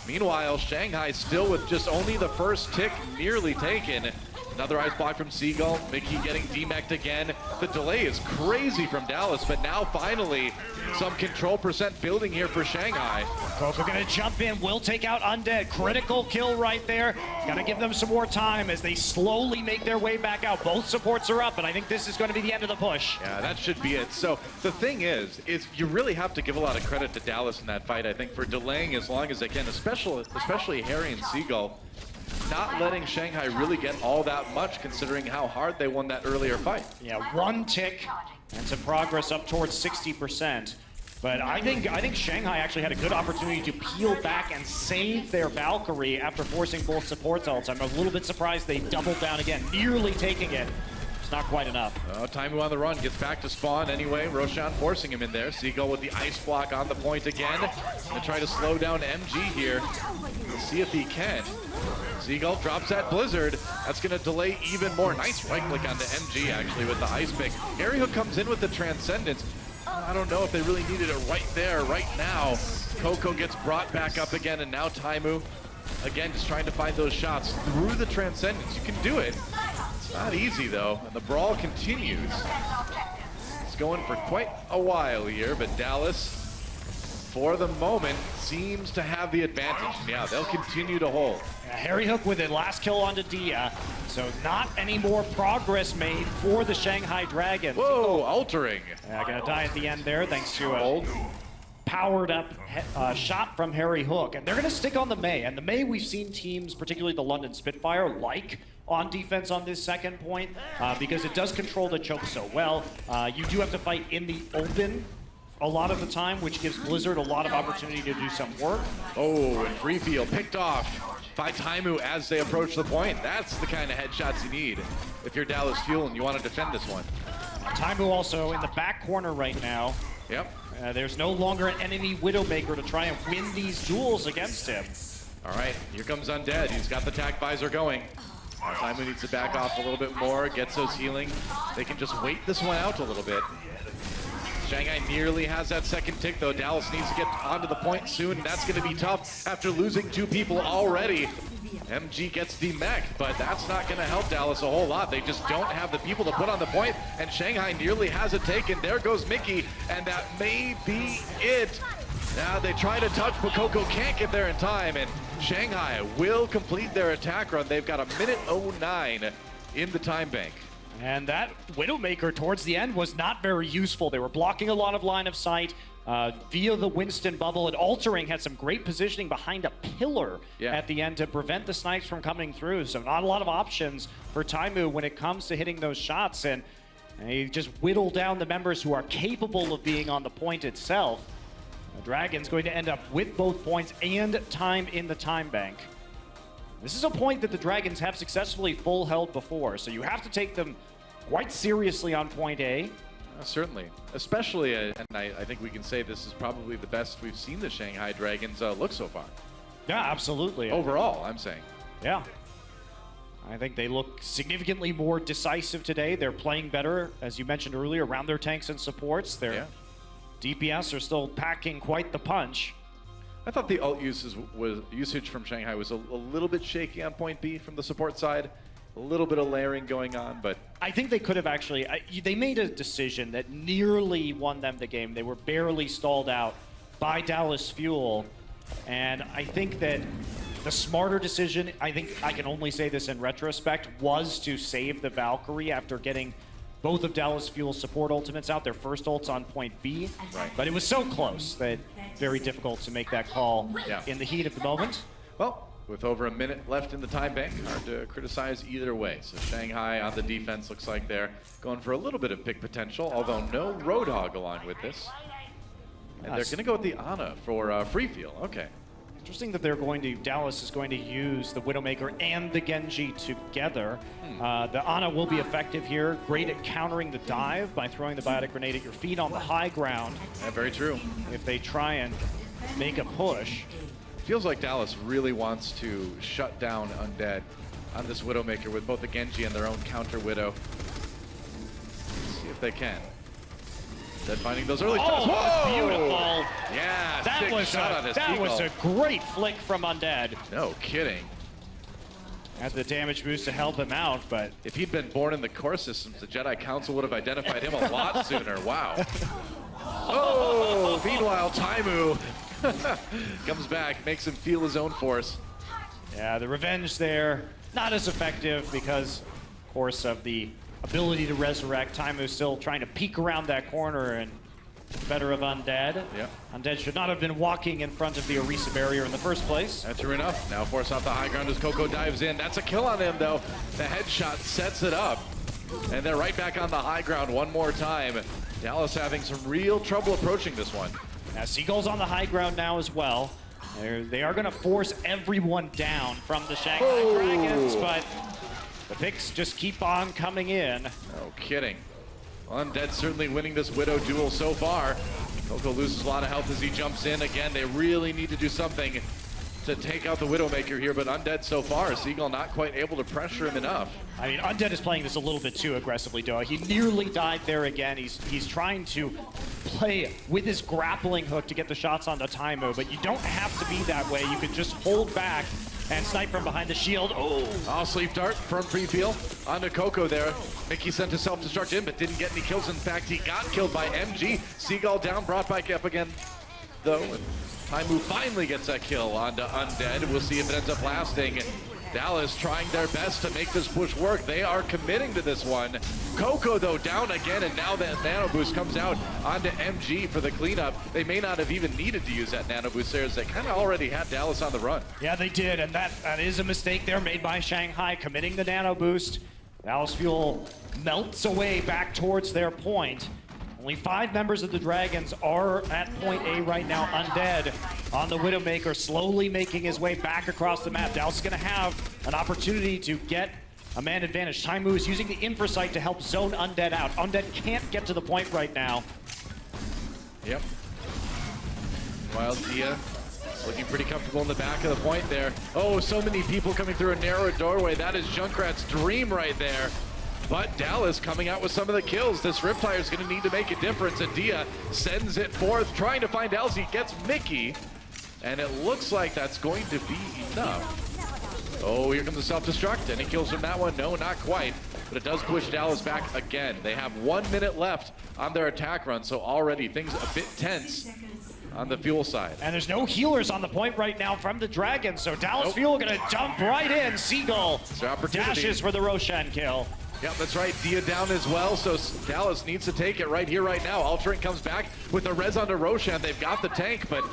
Speaker 9: Meanwhile, Shanghai still with just only the first tick nearly taken. Another Ice Block from Seagull. Mickey getting demeched again. The delay is crazy from Dallas, but now finally some control percent building here for Shanghai.
Speaker 4: Coco gonna jump in, will take out Undead. Critical kill right there. Gotta give them some more time as they slowly make their way back out. Both supports are up, and I think this is gonna be the end of the push.
Speaker 9: Yeah, that should be it. So the thing is you really have to give a lot of credit to Dallas in that fight, I think, for delaying as long as they can, especially Harry and Seagull. Not letting Shanghai really get all that much considering how hard they won that earlier fight.
Speaker 4: Yeah, one tick and some progress up towards 60%. But I think Shanghai actually had a good opportunity to peel back and save their Valkyrie after forcing both supports ults. I'm a little bit surprised they doubled down again, nearly taking it. It's not quite enough.
Speaker 9: Taimu on the run, gets back to spawn anyway. Roshan forcing him in there. Seagull with the Ice Block on the point again. And try to slow down MG here. Let's see if he can. Seagull drops that Blizzard. That's going to delay even more. Nice right click onto MG actually with the Ice Pick. Harry Hook comes in with the Transcendence. I don't know if they really needed it right there, right now. Coco gets brought back up again, and now Taimu, again, just trying to find those shots through the Transcendence. You can do it. It's not easy, though, and the brawl continues. It's going for quite a while here, but Dallas, for the moment, seems to have the advantage. Yeah, they'll continue to hold.
Speaker 4: Harry Hook with it, last kill onto Dia. So not any more progress made for the Shanghai Dragons.
Speaker 9: Whoa, Altering.
Speaker 4: Yeah, gonna die at the end there thanks to a powered up shot from Harry Hook. And they're gonna stick on the Mei. And the Mei, we've seen teams, particularly the London Spitfire, like on defense on this second point because it does control the choke so well. You do have to fight in the open a lot of the time, which gives Blizzard a lot of opportunity to do some work.
Speaker 9: Oh, and free field picked off by Taimu as they approach the point. That's the kind of headshots you need if you're Dallas Fuel and you want to defend this one.
Speaker 4: Taimu also in the back corner right now.
Speaker 9: Yep.
Speaker 4: There's no longer an enemy Widowmaker to try and win these duels against him.
Speaker 9: All right, here comes Undead. He's got the tack visor going. Taimu needs to back off a little bit more, gets those healing. They can just wait this one out a little bit. Shanghai nearly has that second tick, though. Dallas needs to get onto the point soon, and that's going to be tough after losing 2 people already. MG gets demeched, but that's not going to help Dallas a whole lot. They just don't have the people to put on the point, and Shanghai nearly has it taken. There goes Mickey, and that may be it. Now they try to touch, but Coco can't get there in time, and Shanghai will complete their attack run. They've got a minute 09 in the time bank.
Speaker 4: And that Widowmaker towards the end was not very useful. They were blocking a lot of line of sight via the Winston bubble, and Altering had some great positioning behind a pillar at the end to prevent the snipes from coming through. So not a lot of options for Taimu when it comes to hitting those shots, and he just whittled down the members who are capable of being on the point itself. The Dragon's going to end up with both points and time in the time bank. This is a point that the Dragons have successfully full held before, so you have to take them quite seriously on point A.
Speaker 9: Certainly, especially, and I think we can say this is probably the best we've seen the Shanghai Dragons look so far.
Speaker 4: Yeah, absolutely.
Speaker 9: Overall, I'm saying.
Speaker 4: Yeah. I think they look significantly more decisive today. They're playing better, as you mentioned earlier, around their tanks and supports. Their DPS are still packing quite the punch.
Speaker 9: I thought the ult usage from Shanghai was a little bit shaky on point B from the support side. A little bit of layering going on, but
Speaker 4: I think they could have actually, they made a decision that nearly won them the game. They were barely stalled out by Dallas Fuel, and I think that the smarter decision, I think I can only say this in retrospect, was to save the Valkyrie after getting both of Dallas Fuel's support ultimates out. Their first ult's on point B, but it was so close that very difficult to make that call in the heat of the moment.
Speaker 9: Well, with over a minute left in the time bank, hard to criticize either way. So Shanghai on the defense looks like they're going for a little bit of pick potential, although no Roadhog along with this. And they're going to go with the Ana for free feel. Okay.
Speaker 4: Interesting that Dallas is going to use the Widowmaker and the Genji together. The Ana will be effective here. Great at countering the dive by throwing the biotic grenade at your feet on the high ground.
Speaker 9: Yeah, very true.
Speaker 4: If they try and make a push.
Speaker 9: Feels like Dallas really wants to shut down Undead on this Widowmaker with both the Genji and their own counter Widow. Let's see if they can. They're finding those early shots.
Speaker 4: Whoa! Beautiful.
Speaker 9: Yeah,
Speaker 4: that was a great flick from Undead.
Speaker 9: No kidding.
Speaker 4: Had the damage boost to help him out, but
Speaker 9: if he'd been born in the core systems, the Jedi Council would have identified him a lot sooner. Wow. Oh, meanwhile, Taimu comes back, makes him feel his own force.
Speaker 4: Yeah, the revenge there, not as effective because, of course, of the ability to resurrect. Taimu's still trying to peek around that corner and better of Undead.
Speaker 9: Yeah.
Speaker 4: Undead should not have been walking in front of the Orisa barrier in the first place.
Speaker 9: That's true enough. Now force off the high ground as Coco dives in. That's a kill on him, though. The headshot sets it up. And they're right back on the high ground one more time. Dallas having some real trouble approaching this one.
Speaker 4: Now Seagull's on the high ground now as well. They are going to force everyone down from the Shanghai Dragons, but the picks just keep on coming in.
Speaker 9: No kidding. Undead certainly winning this Widow duel so far. Coco loses a lot of health as he jumps in. Again, they really need to do something to take out the Widowmaker here, but Undead so far, Seagull not quite able to pressure him enough.
Speaker 4: I mean, Undead is playing this a little bit too aggressively, Doa. He nearly died there again. He's trying to play with his grappling hook to get the shots on the Taimu, but you don't have to be that way. You can just hold back and snipe from behind the shield.
Speaker 9: Oh, sleep dart from pre-feel onto Coco there. Mickey sent a self-destruct in, but didn't get any kills. In fact, he got killed by MG. Seagull down, brought back up again, though. And Taimu finally gets that kill onto Undead. We'll see if it ends up lasting. Dallas trying their best to make this push work. They are committing to this one. Coco, though, down again, and now that nano boost comes out onto MG for the cleanup. They may not have even needed to use that nano boost there, as they kind of already had Dallas on the run.
Speaker 4: Yeah, they did, and that is a mistake there made by Shanghai, committing the nano boost. Dallas Fuel melts away back towards their point. Only 5 members of the Dragons are at point A right now. Undead on the Widowmaker, slowly making his way back across the map. Dallas is going to have an opportunity to get a man advantage. Taimu is using the Infrasight to help zone Undead out. Undead can't get to the point right now.
Speaker 9: Yep. Wild Dia looking pretty comfortable in the back of the point there. Oh, so many people coming through a narrow doorway. That is Junkrat's dream right there. But Dallas coming out with some of the kills. This Riptire is going to need to make a difference. And Dia sends it forth, trying to find Elsie. Gets Mickey. And it looks like that's going to be enough. Oh, here comes the self-destruct. And he kills from that one. No, not quite. But it does push Dallas back again. They have 1 minute left on their attack run. So already things a bit tense on the Fuel side.
Speaker 4: And there's no healers on the point right now from the Dragons. So Dallas Fuel going to jump right in. Seagull dashes for the Roshan kill.
Speaker 9: Yep, that's right. Dia down as well, so Dallas needs to take it right here, right now. Altering comes back with the res onto Roshan. They've got the tank, but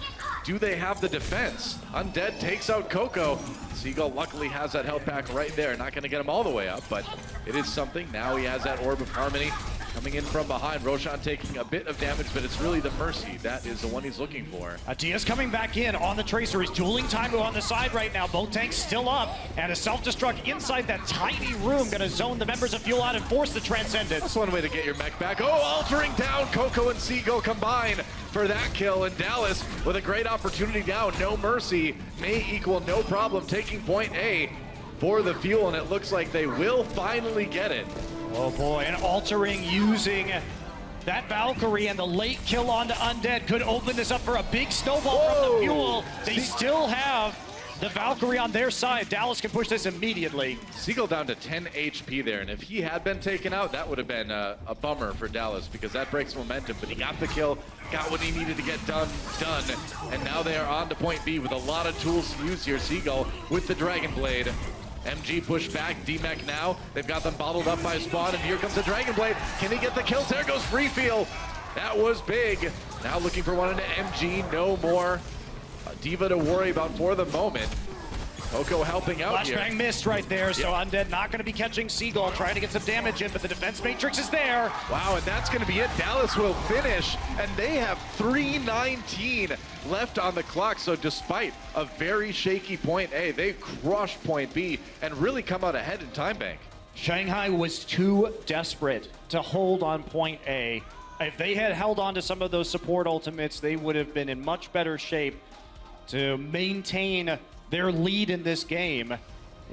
Speaker 9: do they have the defense? Undead takes out Coco. Seagull luckily has that health pack right there. Not going to get him all the way up, but it is something. Now he has that Orb of Harmony coming in from behind. Roshan taking a bit of damage, but it's really the Mercy. That is the one he's looking for.
Speaker 4: Dia's coming back in on the Tracer. He's dueling Taimu on the side right now. Both tanks still up, and a self-destruct inside that tiny room. Going to zone the members of Fuel out and force the Transcendence.
Speaker 9: That's one way to get your mech back. Oh, altering down. Coco and Seagull combine for that kill, and Dallas with a great opportunity now. No Mercy may equal no problem taking point A for the Fuel, and it looks like they will finally get it.
Speaker 4: Oh boy, and altering using that Valkyrie and the late kill onto Undead could open this up for a big snowball from the Fuel. They still have the Valkyrie on their side. Dallas can push this immediately.
Speaker 9: Seagull down to 10 HP there, and if he had been taken out, that would have been a bummer for Dallas because that breaks momentum, but he got the kill, got what he needed to get done, and now they are on to point B with a lot of tools to use here. Seagull with the Dragon Blade. MG pushed back, D-Mech now. They've got them bottled up by Spawn, and here comes the Dragon Blade. Can he get the kills? There goes Free Feel. That was big. Now looking for one into MG, no more D.Va to worry about for the moment. Coco helping out here.
Speaker 4: Flashbang missed right there, so Undead not going to be catching Seagull, trying to get some damage in, but the defense matrix is there.
Speaker 9: Wow, and that's going to be it. Dallas will finish, and they have 3:19 left on the clock. So despite a very shaky point A, they crush point B and really come out ahead in time bank.
Speaker 4: Shanghai was too desperate to hold on point A. If they had held on to some of those support ultimates, they would have been in much better shape to maintain their lead in this game.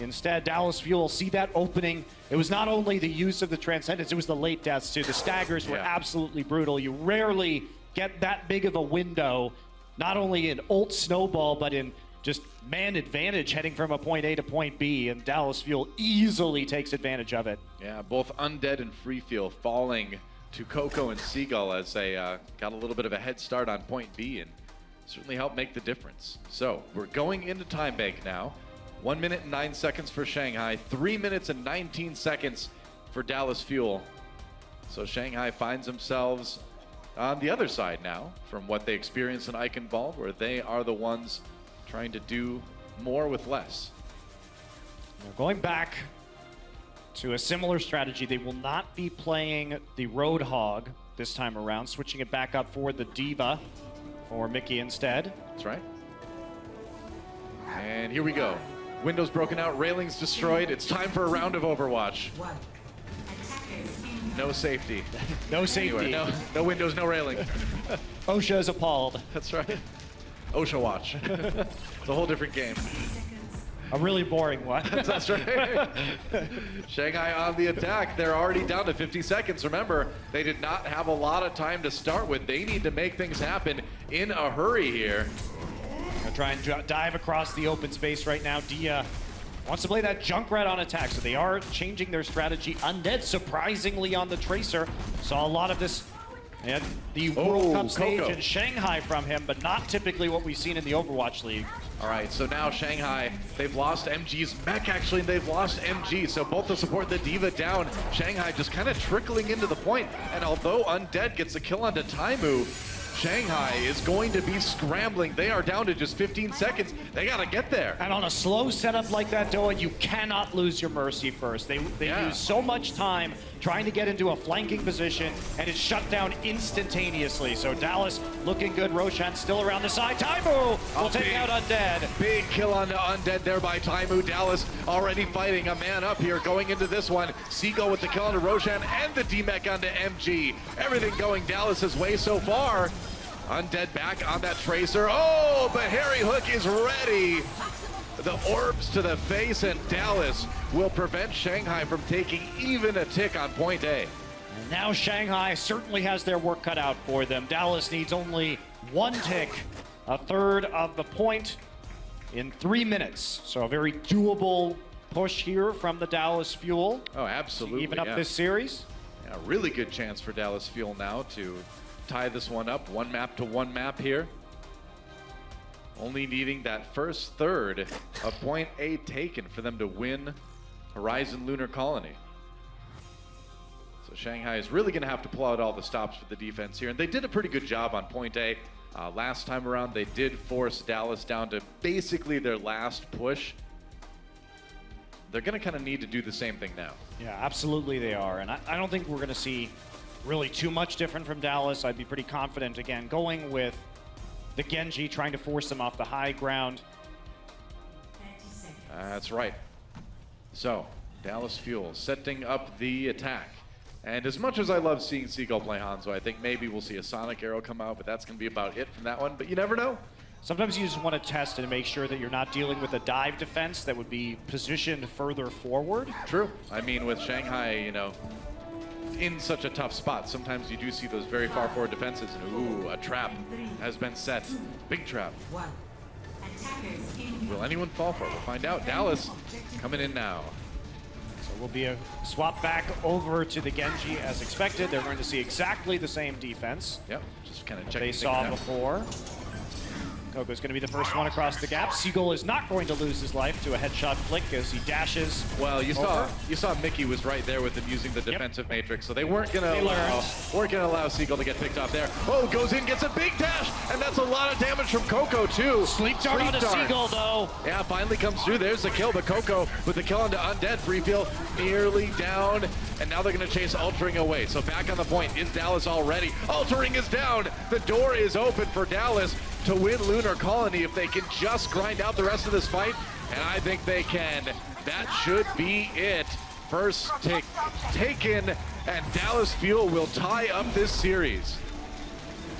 Speaker 4: Instead, Dallas Fuel see that opening. It was not only the use of the Transcendence, it was the late deaths too. The staggers were absolutely brutal. You rarely get that big of a window, not only in ult snowball, but in just man advantage heading from a point A to point B, and Dallas Fuel easily takes advantage of it.
Speaker 9: Yeah, both Undead and Free Feel falling to Coco and Seagull as they got a little bit of a head start on point B and certainly helped make the difference. So we're going into time bank now. 1 minute and 9 seconds for Shanghai, 3 minutes and 19 seconds for Dallas Fuel. So Shanghai finds themselves on the other side now from what they experienced in Ichenwalde, where they are the ones trying to do more with less.
Speaker 4: They're going back to a similar strategy. They will not be playing the Roadhog this time around, switching it back up for the D.Va for Mickey instead.
Speaker 9: That's right. And here we go. Windows broken out, railings destroyed. It's time for a round of Overwatch. No safety.
Speaker 4: No safety.
Speaker 9: Anywhere. No windows, no railing.
Speaker 4: OSHA is appalled.
Speaker 9: That's right. OSHA watch. It's a whole different game.
Speaker 4: A really boring one.
Speaker 9: That's right. Shanghai on the attack. They're already down to 50 seconds. Remember, they did not have a lot of time to start with. They need to make things happen in a hurry here.
Speaker 4: Gonna try and dive across the open space right now. Dia wants to play that Junkrat on attack, so they are changing their strategy. Undead surprisingly on the Tracer. Saw a lot of this at the World Cup stage in Shanghai from him, but not typically what we've seen in the Overwatch League.
Speaker 9: All right, so now Shanghai, they've lost MG's mech actually, and they've lost MG. So both the support and the D.Va down. Shanghai just kind of trickling into the point. And although Undead gets a kill onto Taimu, Shanghai is going to be scrambling. They are down to just 15 seconds. They got to get there.
Speaker 4: And on a slow setup like that, Doa, you cannot lose your Mercy first. They use so much time trying to get into a flanking position, and it's shut down instantaneously. So Dallas looking good. Roshan still around the side. Taimu will take out Undead.
Speaker 9: Big kill on Undead there by Taimu. Dallas already fighting a man up here going into this one. Seagull with the kill onto Roshan and the D-Mech onto MG. Everything going Dallas's way so far. Undead back on that Tracer. Oh, but Harry Hook is ready. The orbs to the face, and Dallas will prevent Shanghai from taking even a tick on point A.
Speaker 4: And now Shanghai certainly has their work cut out for them. Dallas needs only one tick, a third of the point in 3 minutes. So a very doable push here from the Dallas Fuel.
Speaker 9: Oh, absolutely.
Speaker 4: To even up this series.
Speaker 9: Yeah, really good chance for Dallas Fuel now to tie this one up. 1 map to 1 map here. Only needing that first third of point A taken for them to win Horizon Lunar Colony. So Shanghai is really going to have to pull out all the stops for the defense here. And they did a pretty good job on point A. Last time around, they did force Dallas down to basically their last push. They're going to kind of need to do the same thing now.
Speaker 4: Yeah, absolutely they are. And I don't think we're going to see really too much different from Dallas. I'd be pretty confident, again, going with the Genji, trying to force them off the high ground.
Speaker 9: That's right. So, Dallas Fuel setting up the attack. And as much as I love seeing Seagull play Hanzo, I think maybe we'll see a Sonic Arrow come out, but that's going to be about it from that one. But you never know.
Speaker 4: Sometimes you just want to test and make sure that you're not dealing with a dive defense that would be positioned further forward.
Speaker 9: True. I mean, with Shanghai, you know, in such a tough spot, sometimes you do see those very far forward defenses. And ooh, a trap has been set. Big trap. Will anyone fall for it? We'll find out. Dallas coming in now.
Speaker 4: So we'll be a swap back over to the Genji as expected. They're going to see exactly the same defense.
Speaker 9: Yep, just kind of
Speaker 4: that
Speaker 9: checking
Speaker 4: they saw before. Coco's going to be the first one across the gap. Seagull is not going to lose his life to a headshot flick as he dashes.
Speaker 9: Well, you
Speaker 4: over.
Speaker 9: saw Mickey was right there with him using the defensive matrix, so they weren't going to allow Seagull to get picked off there. Oh, goes in, gets a big dash, and that's a lot of damage from Coco too.
Speaker 4: Sleep dart on the Seagull though.
Speaker 9: Yeah, finally comes through. There's the kill, but Coco with the kill onto Undead. Free feel nearly down, and now they're going to chase Altering away. So back on the point is Dallas already. Altering is down. The door is open for Dallas to win Lunar Colony if they can just grind out the rest of this fight, and I think they can. That should be it. First tick taken, and Dallas Fuel will tie up this series.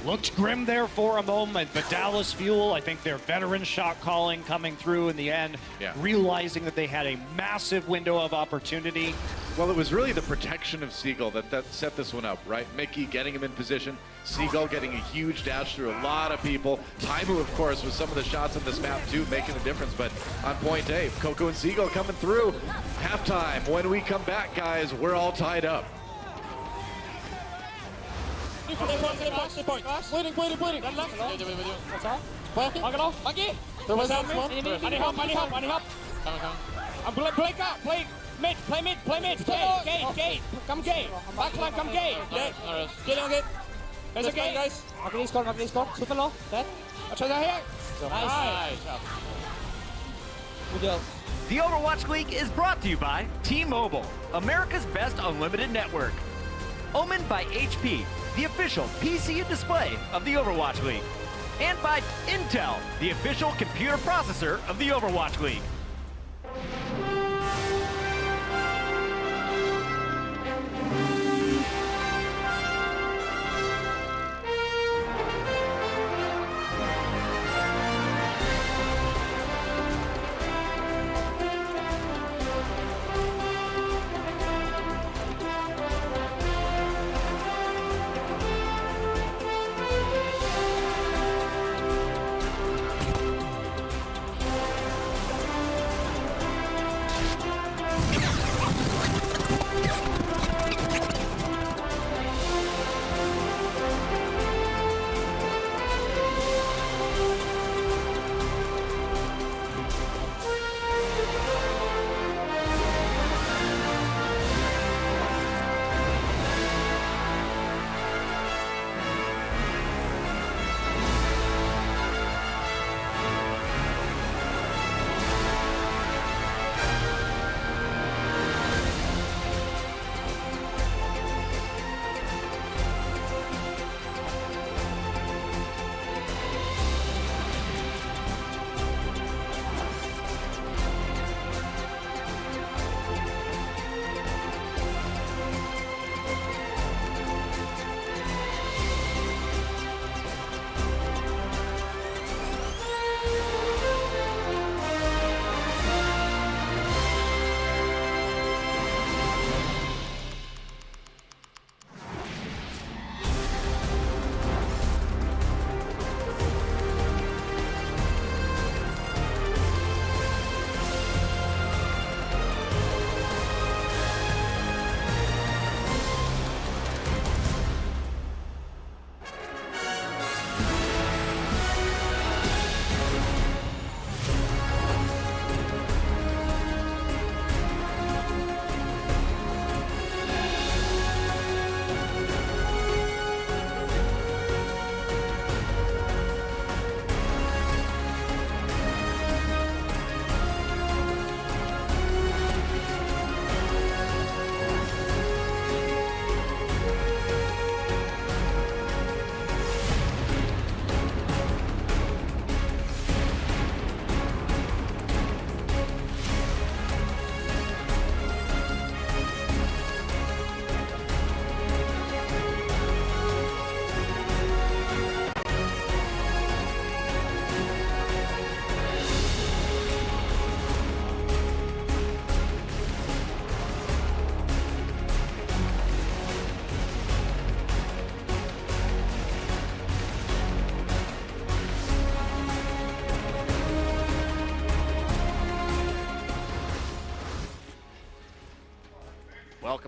Speaker 4: Looked grim there for a moment, but Dallas Fuel, I think their veteran shot calling coming through in the end, realizing that they had a massive window of opportunity.
Speaker 9: Well, it was really the protection of Seagull that set this one up, right? Mickey getting him in position, Seagull getting a huge dash through a lot of people. Taimu, of course, with some of the shots on this map too, making a difference, but on point A, Coco and Seagull coming through. Halftime, when we come back, guys, we're all tied up.
Speaker 2: Play mid. Gate. Come gate. Backline, come gate. Get on gate. There's a gate. Guys. Mark score. Super low. Dead. I'll try that here. Nice. Good job.
Speaker 3: The Overwatch League is brought to you by T-Mobile, America's best unlimited network. Omen by HP, the official PC and display of the Overwatch League. And by Intel, the official computer processor of the Overwatch League.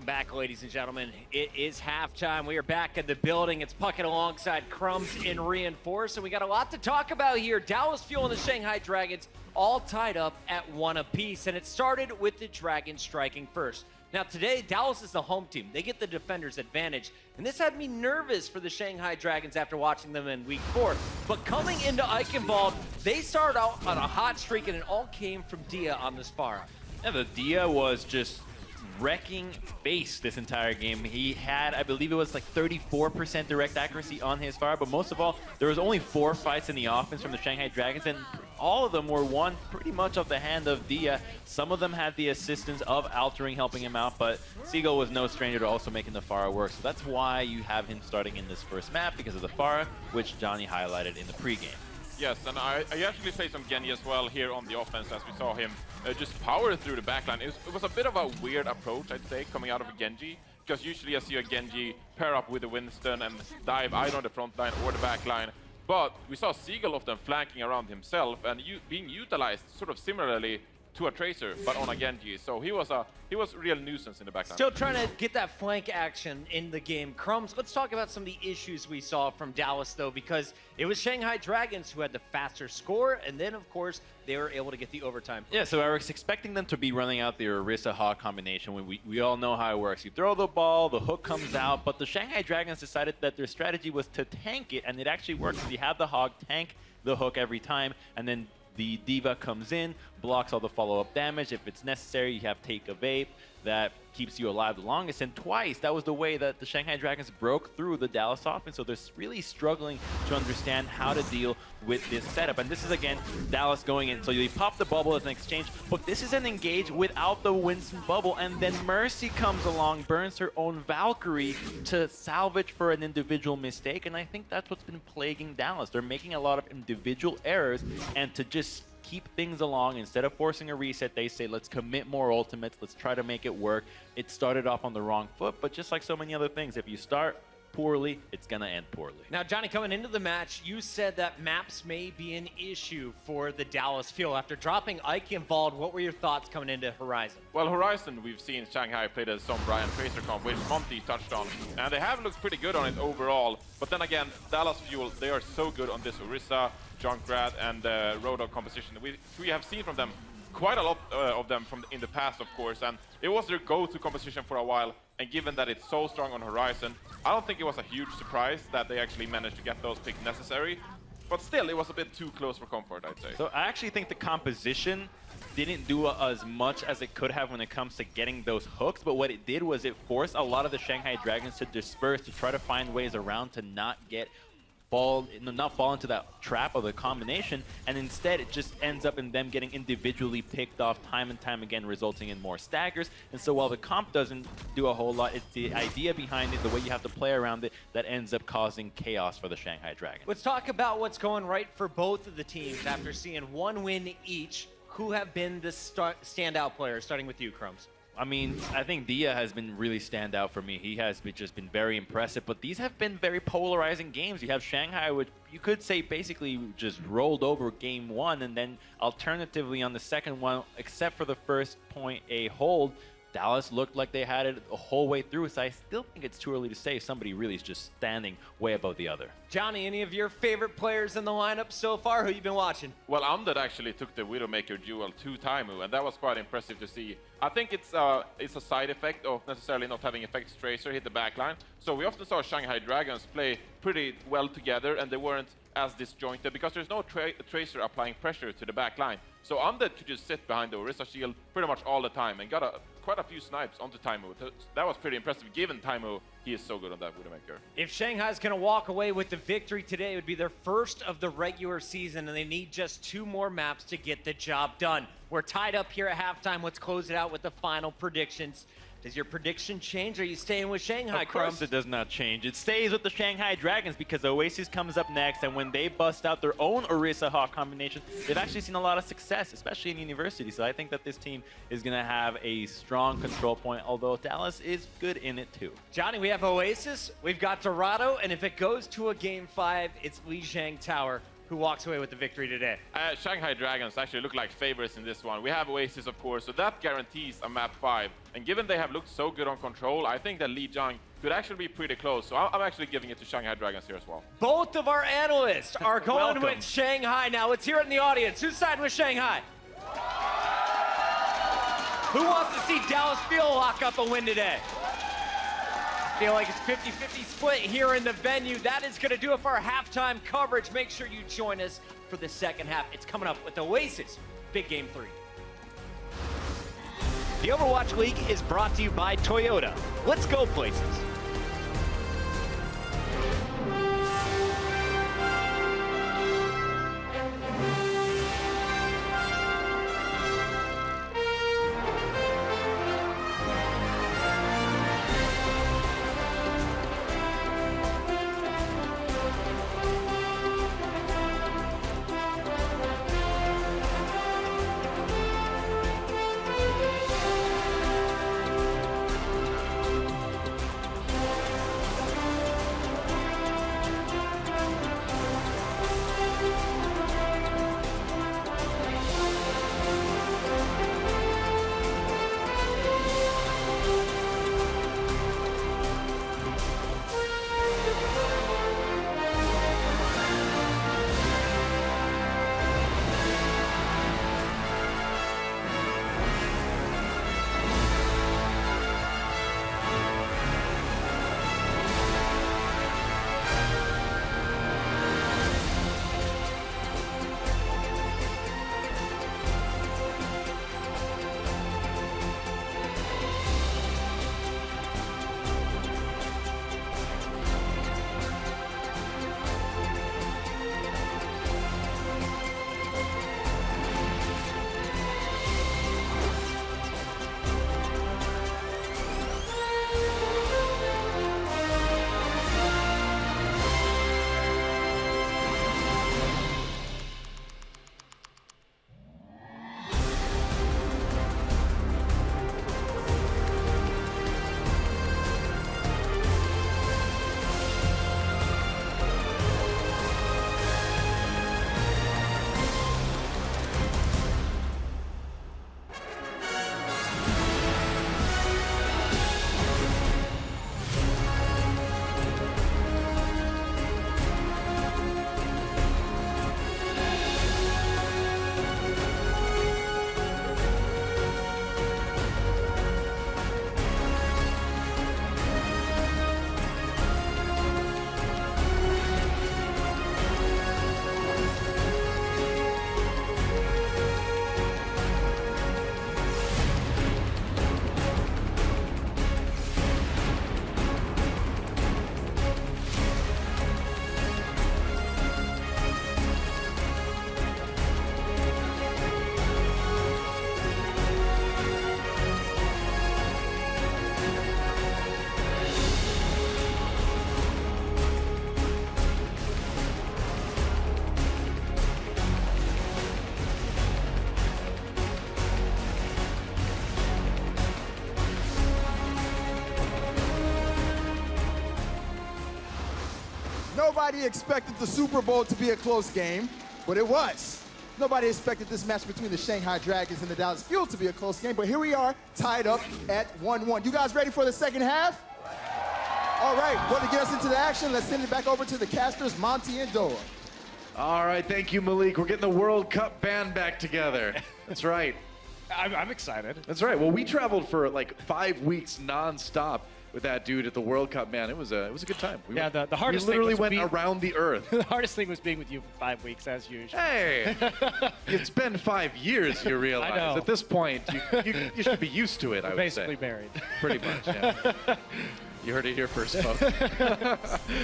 Speaker 3: back, ladies and gentlemen. It is halftime. We are back in the building. It's Puckett alongside Crumbs in Reinforce, and we got a lot to talk about here. Dallas Fuel and the Shanghai Dragons all tied up at 1 apiece, and it started with the Dragons striking first. Now today, Dallas is the home team. They get the defender's advantage, and this had me nervous for the Shanghai Dragons after watching them in week 4. But coming into Ichenwalde, they started out on a hot streak, and it all came from Dia on this far.
Speaker 1: Yeah, the Dia was just wrecking base this entire game. He had, I believe it was like 34% direct accuracy on his fire, but most of all, there was only 4 fights in the offense from the Shanghai Dragons, and all of them were won pretty much off the hand of Dia. Some of them had the assistance of Altering helping him out, but Seagull was no stranger to also making the Pharah work. So that's why you have him starting in this first map, because of the Pharah, which Johnny highlighted in the pregame.
Speaker 6: Yes, and I actually played some Genji as well here on the offense, as we saw him just power through the backline. It was a bit of a weird approach, I'd say, coming out of a Genji, because usually I see a Genji pair up with a Winston and dive either on the front line or the back line. But we saw Seagull often flanking around himself and being utilized sort of similarly to a Tracer, but on a Genji. So he was a real nuisance in the backline.
Speaker 3: Still trying to get that flank action in the game. Crumbs, let's talk about some of the issues we saw from Dallas, though, because it was Shanghai Dragons who had the faster score, and then, of course, they were able to get the overtime.
Speaker 1: Yeah, so I was expecting them to be running out the Orisa-Hawk combination. We all know how it works. You throw the ball, the hook comes out, but the Shanghai Dragons decided that their strategy was to tank it, and it actually works. You have the Hawk tank the hook every time, and then the Diva comes in, blocks all the follow-up damage. If it's necessary, you have Take a Vape. That keeps you alive the longest. And twice, that was the way that the Shanghai Dragons broke through the Dallas offense. So they're really struggling to understand how to deal with this setup. And this is, again, Dallas going in. So they pop the bubble as an exchange. But this is an engage without the Winston bubble. And then Mercy comes along, burns her own Valkyrie to salvage for an individual mistake. And I think that's what's been plaguing Dallas. They're making a lot of individual errors. And to just keep things along, instead of forcing a reset, they say, let's commit more ultimates, let's try to make it work. It started off on the wrong foot, but just like so many other things, if you start poorly, it's gonna end poorly.
Speaker 3: Now, Johnny, coming into the match, you said that maps may be an issue for the Dallas Fuel. After dropping Ichenwalde, what were your thoughts coming into Horizon?
Speaker 6: Well, Horizon, we've seen Shanghai play the Sombra and Tracer comp, which Monty touched on, and they have looked pretty good on it overall. But then again, Dallas Fuel, they are so good on this Orisa, Junkrat, and Dorado composition. We have seen from them quite a lot of them in the past, of course, and it was their go-to composition for a while. And given that it's so strong on Horizon, I don't think it was a huge surprise that they actually managed to get those picks necessary. But still, it was a bit too close for comfort, I'd say.
Speaker 1: So I actually think the composition didn't do as much as it could have when it comes to getting those hooks, but what it did was it forced a lot of the Shanghai Dragons to disperse, to try to find ways around to not fall into that trap of the combination, and instead it just ends up in them getting individually picked off time and time again, resulting in more staggers. And so while the comp doesn't do a whole lot, it's the idea behind it, the way you have to play around it, that ends up causing chaos for the Shanghai Dragons.
Speaker 3: Let's talk about what's going right for both of the teams after seeing 1 win each. Who have been the standout players, starting with you, Crumbs?
Speaker 1: I mean, I think Dia has been really stand out for me. He has just been very impressive, but these have been very polarizing games. You have Shanghai, which you could say basically just rolled over game 1, and then alternatively on the second one, except for the first point A hold, Dallas looked like they had it the whole way through, so I still think it's too early to say somebody really is just standing way above the other.
Speaker 3: Johnny, any of your favorite players in the lineup so far? Who you been watching?
Speaker 6: Well, Amdad actually took the Widowmaker duel to Taimu, and that was quite impressive to see. I think it's a side effect of necessarily not having Effects Tracer hit the backline. So we often saw Shanghai Dragons play pretty well together, and they weren't as disjointed because there's no Tracer applying pressure to the backline. So Amdad could just sit behind the Orisa shield pretty much all the time and got quite a few snipes onto Taimu. That was pretty impressive given Taimu, he is so good on that Widowmaker.
Speaker 3: If Shanghai's going to walk away with the victory today, it would be their first of the regular season, and they need just 2 more maps to get the job done. We're tied up here at halftime. Let's close it out with the final predictions. Does your prediction change, or are you staying with Shanghai,
Speaker 1: Of course it does not change. It stays with the Shanghai Dragons because Oasis comes up next, and when they bust out their own Orisa-Hawk combination, they've actually seen a lot of success, especially in University. So I think that this team is going to have a strong control point, although Dallas is good in it too.
Speaker 3: Johnny, we have Oasis, we've got Dorado, and if it goes to a Game 5, it's Lijiang Tower. who walks away with the victory today?
Speaker 6: Shanghai Dragons actually look like favorites in this one. We have Oasis, of course, so that guarantees a map 5. And given they have looked so good on control, I think that Lijiang could actually be pretty close. So I'm actually giving it to Shanghai Dragons here as well.
Speaker 3: Both of our analysts are going with Shanghai now. Let's hear it in the audience. Who's siding with Shanghai? Who wants to see Dallas Fuel lock up a win today? Feel like it's 50-50 split here in the venue. That is going to do it for our halftime coverage. Make sure you join us for the second half. It's coming up with Oasis, Big Game 3.
Speaker 7: The Overwatch League is brought to you by Toyota. Let's go places.
Speaker 8: Nobody expected the Super Bowl to be a close game, but it was. Nobody expected this match between the Shanghai Dragons and the Dallas Fuel to be a close game, but here we are, tied up at 1-1. You guys ready for the second half? All right, well, to get us into the action, let's send it back over to the casters, Monty and Doa.
Speaker 9: All right, thank you, Malik. We're getting the World Cup band back together. That's right.
Speaker 4: I'm excited.
Speaker 9: That's right. Well, we traveled for like 5 weeks nonstop with that dude at the World Cup, man. It was a good time.
Speaker 4: The hardest
Speaker 9: we literally
Speaker 4: thing was
Speaker 9: went around the earth.
Speaker 4: The hardest thing was being with you for 5 weeks, as usual.
Speaker 9: Hey, it's been 5 years, you realize.
Speaker 4: I know.
Speaker 9: At this point, you should be used to it, I would
Speaker 4: basically
Speaker 9: say.
Speaker 4: married.
Speaker 9: Pretty much, yeah. You heard it here first, folks.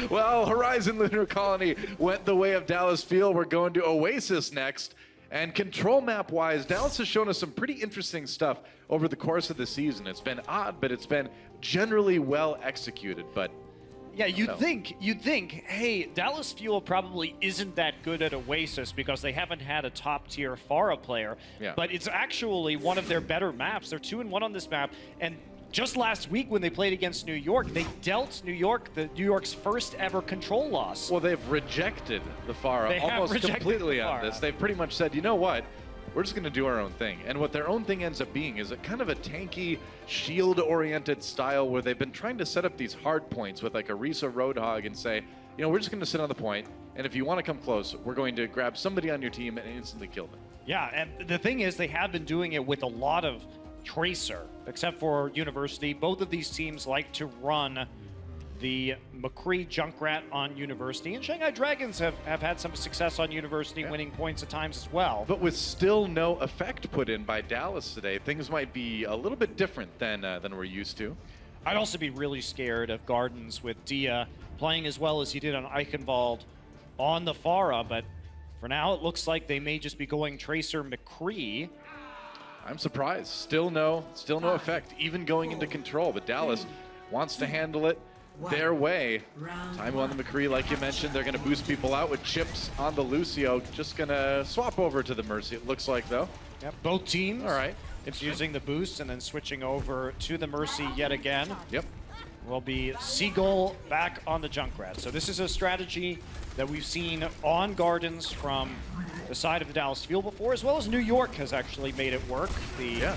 Speaker 9: Well, Horizon Lunar Colony went the way of Dallas Fuel. We're going to Oasis next. And control map-wise, Dallas has shown us some pretty interesting stuff over the course of the season. It's been odd, but it's been generally well executed. But
Speaker 4: yeah, you'd think, hey, Dallas Fuel probably isn't that good at Oasis because they haven't had a top-tier Pharah player.
Speaker 9: Yeah.
Speaker 4: But it's actually one of their better maps. They're 2-1 on this map, and just last week when they played against New York, they dealt New York's first ever control loss.
Speaker 9: Well, they've rejected the Pharah almost completely on this. They've pretty much said, you know what? We're just going to do our own thing. And what their own thing ends up being is a kind of a tanky, shield-oriented style where they've been trying to set up these hard points with like a Orisa Roadhog and say, you know, we're just going to sit on the point, and if you want to come close, we're going to grab somebody on your team and instantly kill them.
Speaker 4: Yeah, and the thing is, they have been doing it with a lot of Tracer, except for University. Both of these teams like to run the McCree Junkrat on University, and Shanghai Dragons have had some success on University, winning points at times as well.
Speaker 9: But with still no effect put in by Dallas today, things might be a little bit different than we're used to.
Speaker 4: I'd also be really scared of Gardens with Dia playing as well as he did on Ichenwalde on the Pharah, but for now it looks like they may just be going Tracer McCree.
Speaker 9: I'm surprised. Still no effect, even going into control, but Dallas wants to handle it their way. Time on the McCree, like you mentioned, they're going to boost people out with chips on the Lucio. Just going to swap over to the Mercy, it looks like, though.
Speaker 4: Yep, both teams.
Speaker 9: All right.
Speaker 4: It's using the boost and then switching over to the Mercy yet again.
Speaker 9: Yep.
Speaker 4: Will be Seagull back on the Junkrat. So this is a strategy that we've seen on Gardens from the side of the Dallas Fuel before, as well as New York has actually made it work. The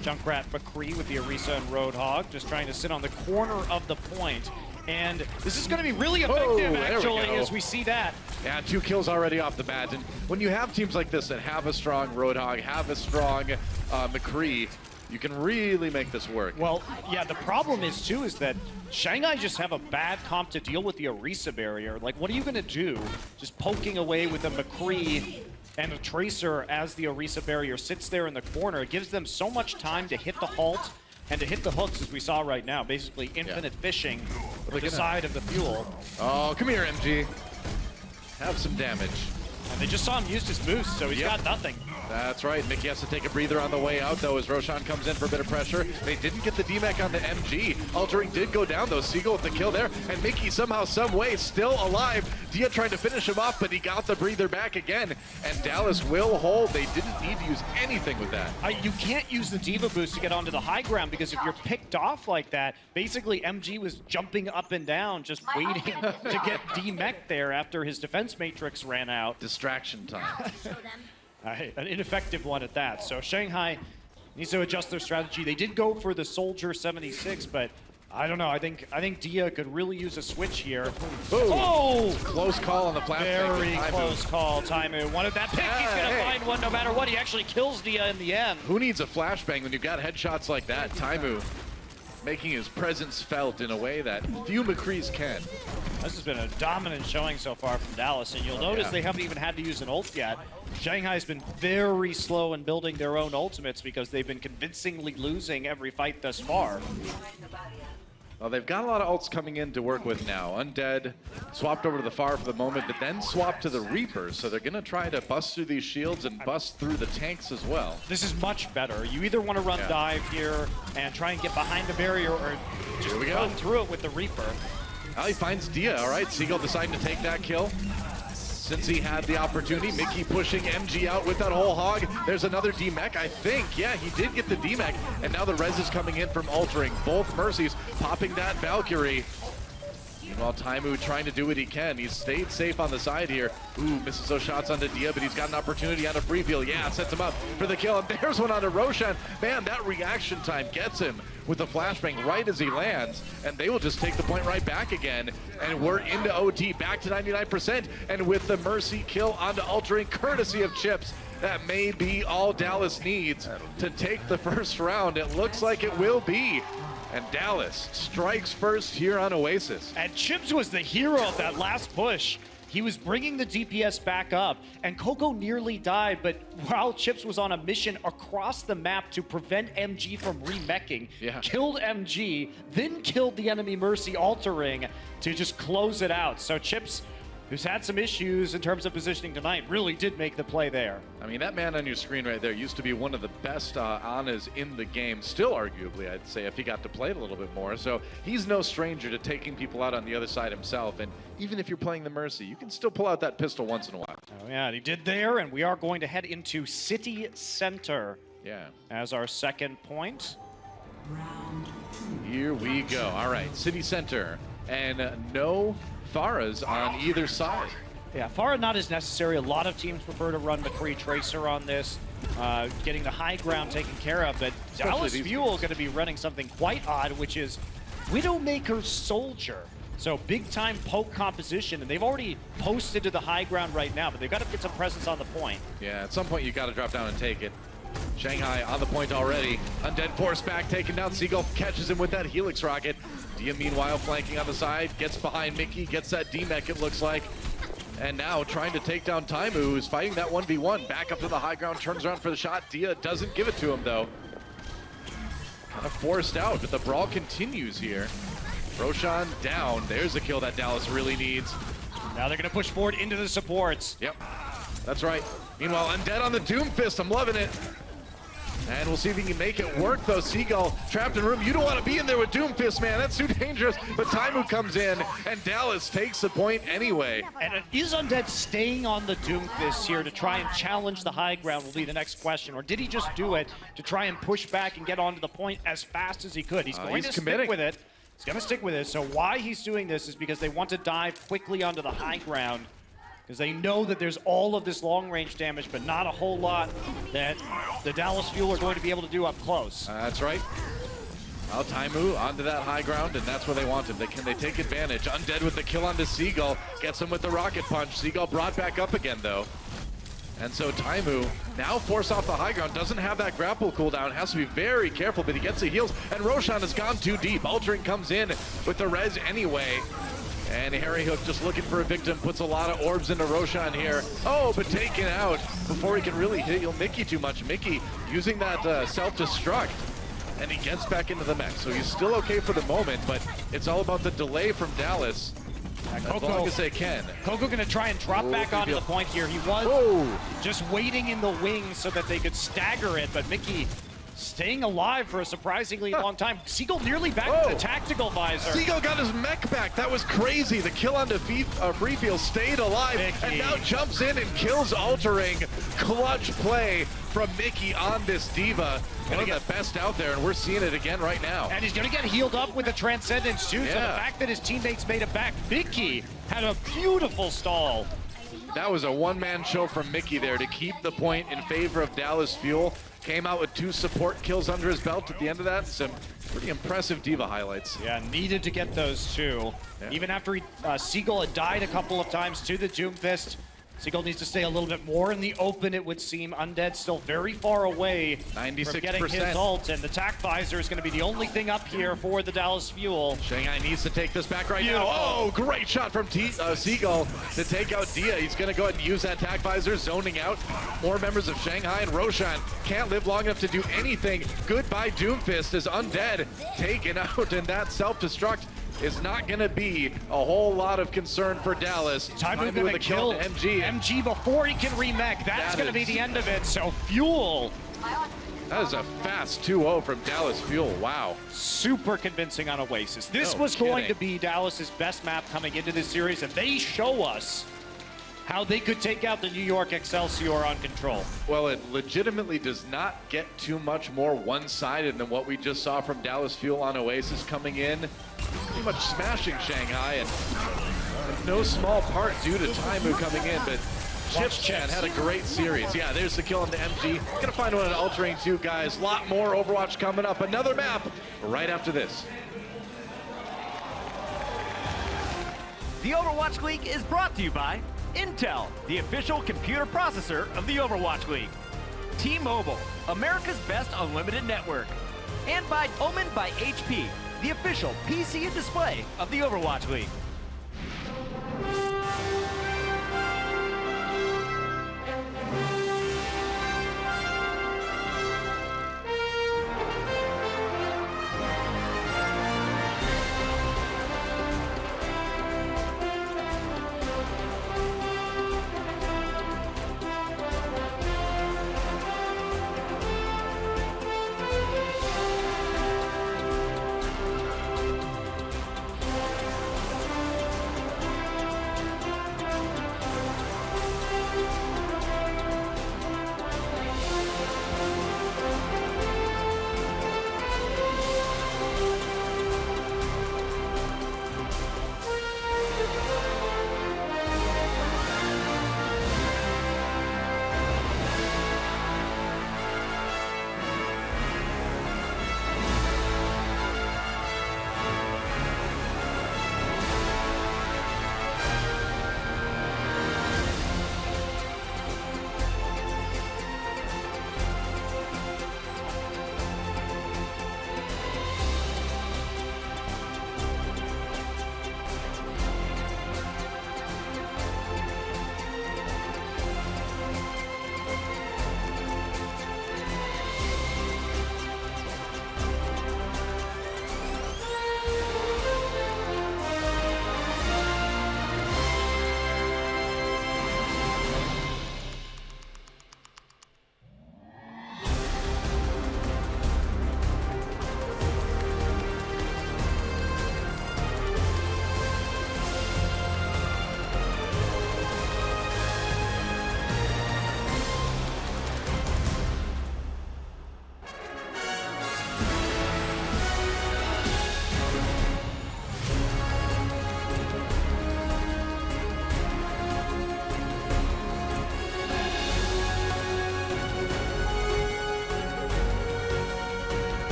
Speaker 4: Junkrat McCree with the Orisa and Roadhog, just trying to sit on the corner of the point. And this is going to be really effective, actually, as we see that.
Speaker 9: Yeah, 2 kills already off the bat. And when you have teams like this that have a strong Roadhog, have a strong McCree, you can really make this work.
Speaker 4: Well, yeah, the problem is, too, is that Shanghai just have a bad comp to deal with the Orisa barrier. Like, what are you going to do? Just poking away with a McCree and a Tracer as the Orisa barrier sits there in the corner. It gives them so much time to hit the halt and to hit the hooks, as we saw right now. Basically infinite fishing with the side of the Fuel.
Speaker 9: Oh, come here, MG. Have some damage.
Speaker 4: And they just saw him use his boost, so he's got nothing.
Speaker 9: That's right. Mickey has to take a breather on the way out, though, as Roshan comes in for a bit of pressure. They didn't get the DMAC on the MG. Altering did go down, though. Seagull with the kill there. And Mickey somehow, some way, still alive. Dia trying to finish him off, but he got the breather back again. And Dallas will hold. They didn't need to use anything with that.
Speaker 4: You can't use the Diva boost to get onto the high ground, because if you're picked off like that, basically MG was jumping up and down, just waiting to get DMAC there after his defense matrix ran out.
Speaker 9: Distraction time.
Speaker 4: An ineffective one at that. So Shanghai needs to adjust their strategy. They did go for the Soldier 76, but I don't know. I think Dia could really use a switch here.
Speaker 9: Ooh.
Speaker 4: Oh!
Speaker 9: Close call on the flashbang.
Speaker 4: Very close call. Taimu wanted that pick. He's going to find one no matter what. He actually kills Dia in the end.
Speaker 9: Who needs a flashbang when you've got headshots like that? Taimu making his presence felt in a way that few McCrees can.
Speaker 4: This has been a dominant showing so far from Dallas, and you'll notice they haven't even had to use an ult yet. Shanghai's been very slow in building their own ultimates because they've been convincingly losing every fight thus far.
Speaker 9: Well, they've got a lot of ults coming in to work with now. Undead swapped over to the Pharah for the moment, but then swapped to the Reaper. So they're going to try to bust through these shields and bust through the tanks as well.
Speaker 4: This is much better. You either want to run dive here and try and get behind the barrier, or just run through it with the Reaper.
Speaker 9: Well, he finds Dia. All right, Seagull deciding to take that kill. Since he had the opportunity, Mickey pushing MG out with that whole hog. There's another DMAC, I think. Yeah, he did get the DMAC, and now the res is coming in from altering. Both Mercies popping that Valkyrie. Meanwhile, Taimu trying to do what he can. He's stayed safe on the side here. Ooh, misses those shots onto Dia, but he's got an opportunity on a free field. Yeah, sets him up for the kill, and there's one onto Roshan. Man, that reaction time gets him with the flashbang right as he lands, and they will just take the point right back again. And we're into OT, back to 99%, and with the Mercy kill onto Altering, courtesy of Chips. That may be all Dallas needs to take the first round. It looks like it will be. And Dallas strikes first here on Oasis.
Speaker 4: And Chips was the hero of that last push. He was bringing the DPS back up, and Coco nearly died, but while Chips was on a mission across the map to prevent MG from remeching, killed MG, then killed the enemy Mercy Altering to just close it out. So Chips, who's had some issues in terms of positioning tonight, really did make the play there.
Speaker 9: I mean, that man on your screen right there used to be one of the best Anas in the game. Still, arguably, I'd say, if he got to play it a little bit more. So he's no stranger to taking people out on the other side himself. And even if you're playing the Mercy, you can still pull out that pistol once in a while.
Speaker 4: Oh, yeah, he did there. And we are going to head into City Center
Speaker 9: as
Speaker 4: our second point.
Speaker 10: Round 2.
Speaker 9: Here we go. All right, City Center. And no Pharahs on either side.
Speaker 4: Yeah, Pharah not as necessary. A lot of teams prefer to run McCree Tracer on this, getting the high ground taken care of. But Dallas Fuel going to be running something quite odd, which is Widowmaker Soldier. So big time poke composition, and they've already posted to the high ground right now, but they've got to get some presence on the point.
Speaker 9: Yeah, at some point you got to drop down and take it. Shanghai on the point already. Undead force back, taken down. Seagull catches him with that Helix rocket. Dia meanwhile flanking on the side, gets behind Mickey, gets that D-Mech it looks like. And now trying to take down Taimu, who's fighting that 1v1. Back up to the high ground, turns around for the shot. Dia doesn't give it to him though. Kind of forced out, but the brawl continues here. Roshan down. There's a kill that Dallas really needs.
Speaker 4: Now they're going to push forward into the supports.
Speaker 9: Yep, that's right. Meanwhile, Undead on the Doomfist. I'm loving it. And we'll see if he can make it work, though. Seagull trapped in room. You don't want to be in there with Doomfist, man. That's too dangerous. But Taimu comes in, and Dallas takes the point anyway.
Speaker 4: And is Undead staying on the Doomfist here to try and challenge the high ground will be the next question. Or did he just do it to try and push back and get onto the point as fast as he could? He's going to stick with it. He's going to stick with it. So why he's doing this is because they want to dive quickly onto the high ground, because they know that there's all of this long-range damage, but not a whole lot that the Dallas Fuel are going to be able to do up close.
Speaker 9: That's right. Well, Taimu onto that high ground, and that's where they want him. Can they take advantage? Undead with the kill onto Seagull, gets him with the rocket punch. Seagull brought back up again, though. And so Taimu, now forced off the high ground, doesn't have that grapple cooldown, has to be very careful, but he gets the heals, and Roshan has gone too deep. Altering comes in with the res anyway. And Harry Hook just looking for a victim, puts a lot of orbs into Roshan here. Oh, but taken out before he can really heal Mickey too much. Mickey using that self-destruct, and he gets back into the mech. So he's still okay for the moment, but it's all about the delay from Dallas. As long as they can.
Speaker 4: Coco gonna try and drop back onto the point here. He was just waiting in the wings so that they could stagger it, but Mickey staying alive for a surprisingly long time. Seagull nearly back to the tactical visor.
Speaker 9: Seagull got his mech back. That was crazy. The kill on defeat, Freefield stayed alive, and now jumps in and kills Altering. Clutch play from Mickey on this Diva. One of the best out there, and we're seeing it again right now.
Speaker 4: And he's gonna get healed up with the Transcendence too, so the fact that his teammates made it back, Mickey had a beautiful stall.
Speaker 9: That was a one-man show from Mickey there to keep the point in favor of Dallas Fuel. Came out with 2 support kills under his belt at the end of that. Some pretty impressive Diva highlights.
Speaker 4: Yeah, needed to get those 2. Even after Seagull had died a couple of times to the Doomfist. Seagull needs to stay a little bit more in the open, it would seem. Undead still very far away
Speaker 9: 96%.
Speaker 4: from getting his ult, and the tac visor is going to be the only thing up here for the Dallas Fuel.
Speaker 9: Shanghai needs to take this back right now. Oh, great shot from Seagull to take out Dia. He's going to go ahead and use that tac visor, zoning out more members of Shanghai, and Roshan can't live long enough to do anything. Goodbye Doomfist is Undead taken out, and that self-destruct is not going to be a whole lot of concern for Dallas.
Speaker 4: Taimu going to kill MG before he can remech. That's going to be the end of it. So Fuel.
Speaker 9: That is a fast 2-0 from Dallas Fuel. Wow.
Speaker 4: Super convincing on Oasis. This was going to be Dallas's best map coming into this series, and they show us how they could take out the New York Excelsior on control.
Speaker 9: Well, it legitimately does not get too much more one-sided than what we just saw from Dallas Fuel on Oasis coming in, pretty much smashing Shanghai, and no small part due to Taimu coming in, but Chipchan had a great series. Yeah, there's the kill on the MG. Gonna find one on Altering too, guys. A lot more Overwatch coming up. Another map right after this.
Speaker 7: The Overwatch League is brought to you by Intel, the official computer processor of the Overwatch League. T-Mobile, America's best unlimited network. And by Omen by HP, the official PC and display of the Overwatch League.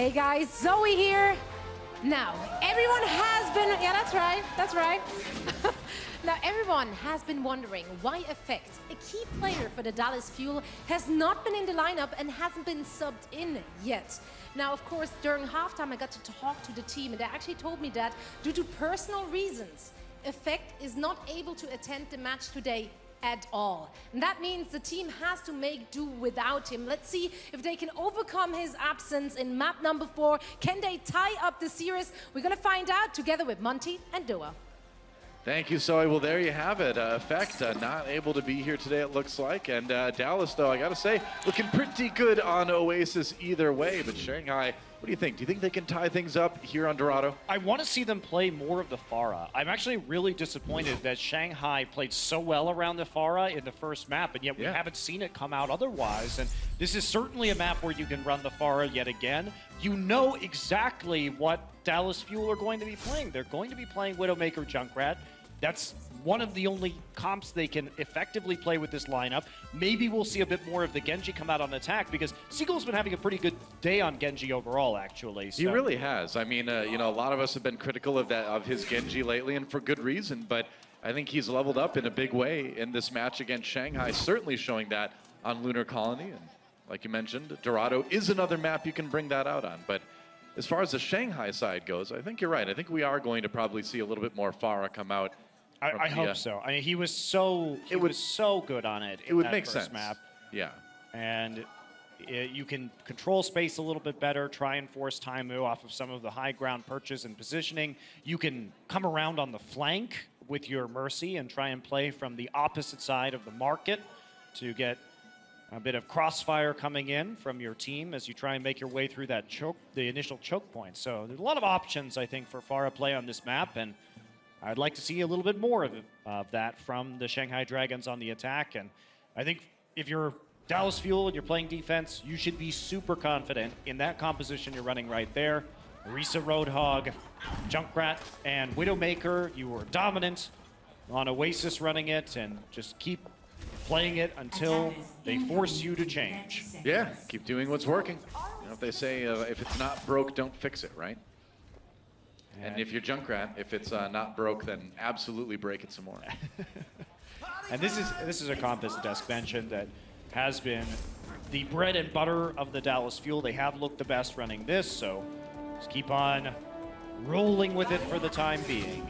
Speaker 10: Hey guys, Zoe here. Now, everyone has been, yeah, that's right. Now, everyone has been wondering why Effect, a key player for the Dallas Fuel, has not been in the lineup and hasn't been subbed in yet. Now, of course, during halftime, I got to talk to the team, and they actually told me that due to personal reasons, Effect is not able to attend the match today at all. And that means the team has to make do without him. Let's see if they can overcome his absence in map number 4. Can they tie up the series? We're gonna find out together with Monty and Dua.
Speaker 9: Thank you, Zoe. Well, there you have it. Effect not able to be here today, it looks like. And Dallas, though, I got to say, looking pretty good on Oasis either way. But Shanghai, what do you think? Do you think they can tie things up here on Dorado?
Speaker 4: I want to see them play more of the Pharah. I'm actually really disappointed that Shanghai played so well around the Pharah in the first map, and yet we haven't seen it come out otherwise. And this is certainly a map where you can run the Pharah yet again. You know exactly what Dallas Fuel are going to be playing. They're going to be playing Widowmaker Junkrat. That's one of the only comps they can effectively play with this lineup. Maybe we'll see a bit more of the Genji come out on attack, because Seagull's been having a pretty good day on Genji overall, actually. So.
Speaker 9: He really has. I mean, you know, a lot of us have been critical of his Genji lately, and for good reason, but I think he's leveled up in a big way in this match against Shanghai, certainly showing that on Lunar Colony. And like you mentioned, Dorado is another map you can bring that out on. But as far as the Shanghai side goes, I think you're right. I think we are going to probably see a little bit more Pharah come out.
Speaker 4: I hope so. I mean, he was so good on it.
Speaker 9: It would make sense.
Speaker 4: Map.
Speaker 9: Yeah.
Speaker 4: And you can control space a little bit better, try and force Taimu off of some of the high ground perches and positioning. You can come around on the flank with your Mercy and try and play from the opposite side of the market to get a bit of crossfire coming in from your team as you try and make your way through that choke, the initial choke point. So there's a lot of options, I think, for Pharah play on this map, and I'd like to see a little bit more of that from the Shanghai Dragons on the attack. And I think if you're Dallas Fuel and you're playing defense, you should be super confident in that composition you're running right there. Orisa Roadhog, Junkrat, and Widowmaker, you were dominant on Oasis running it, and just keep playing it until they force you to change.
Speaker 9: Yeah, keep doing what's working. You know, if they say if it's not broke, don't fix it, right? And if you're Junkrat, if it's not broke, then absolutely break it some more.
Speaker 4: And this is a comp, as Desk mentioned, that has been the bread and butter of the Dallas Fuel. They have looked the best running this, so just keep on rolling with it for the time being.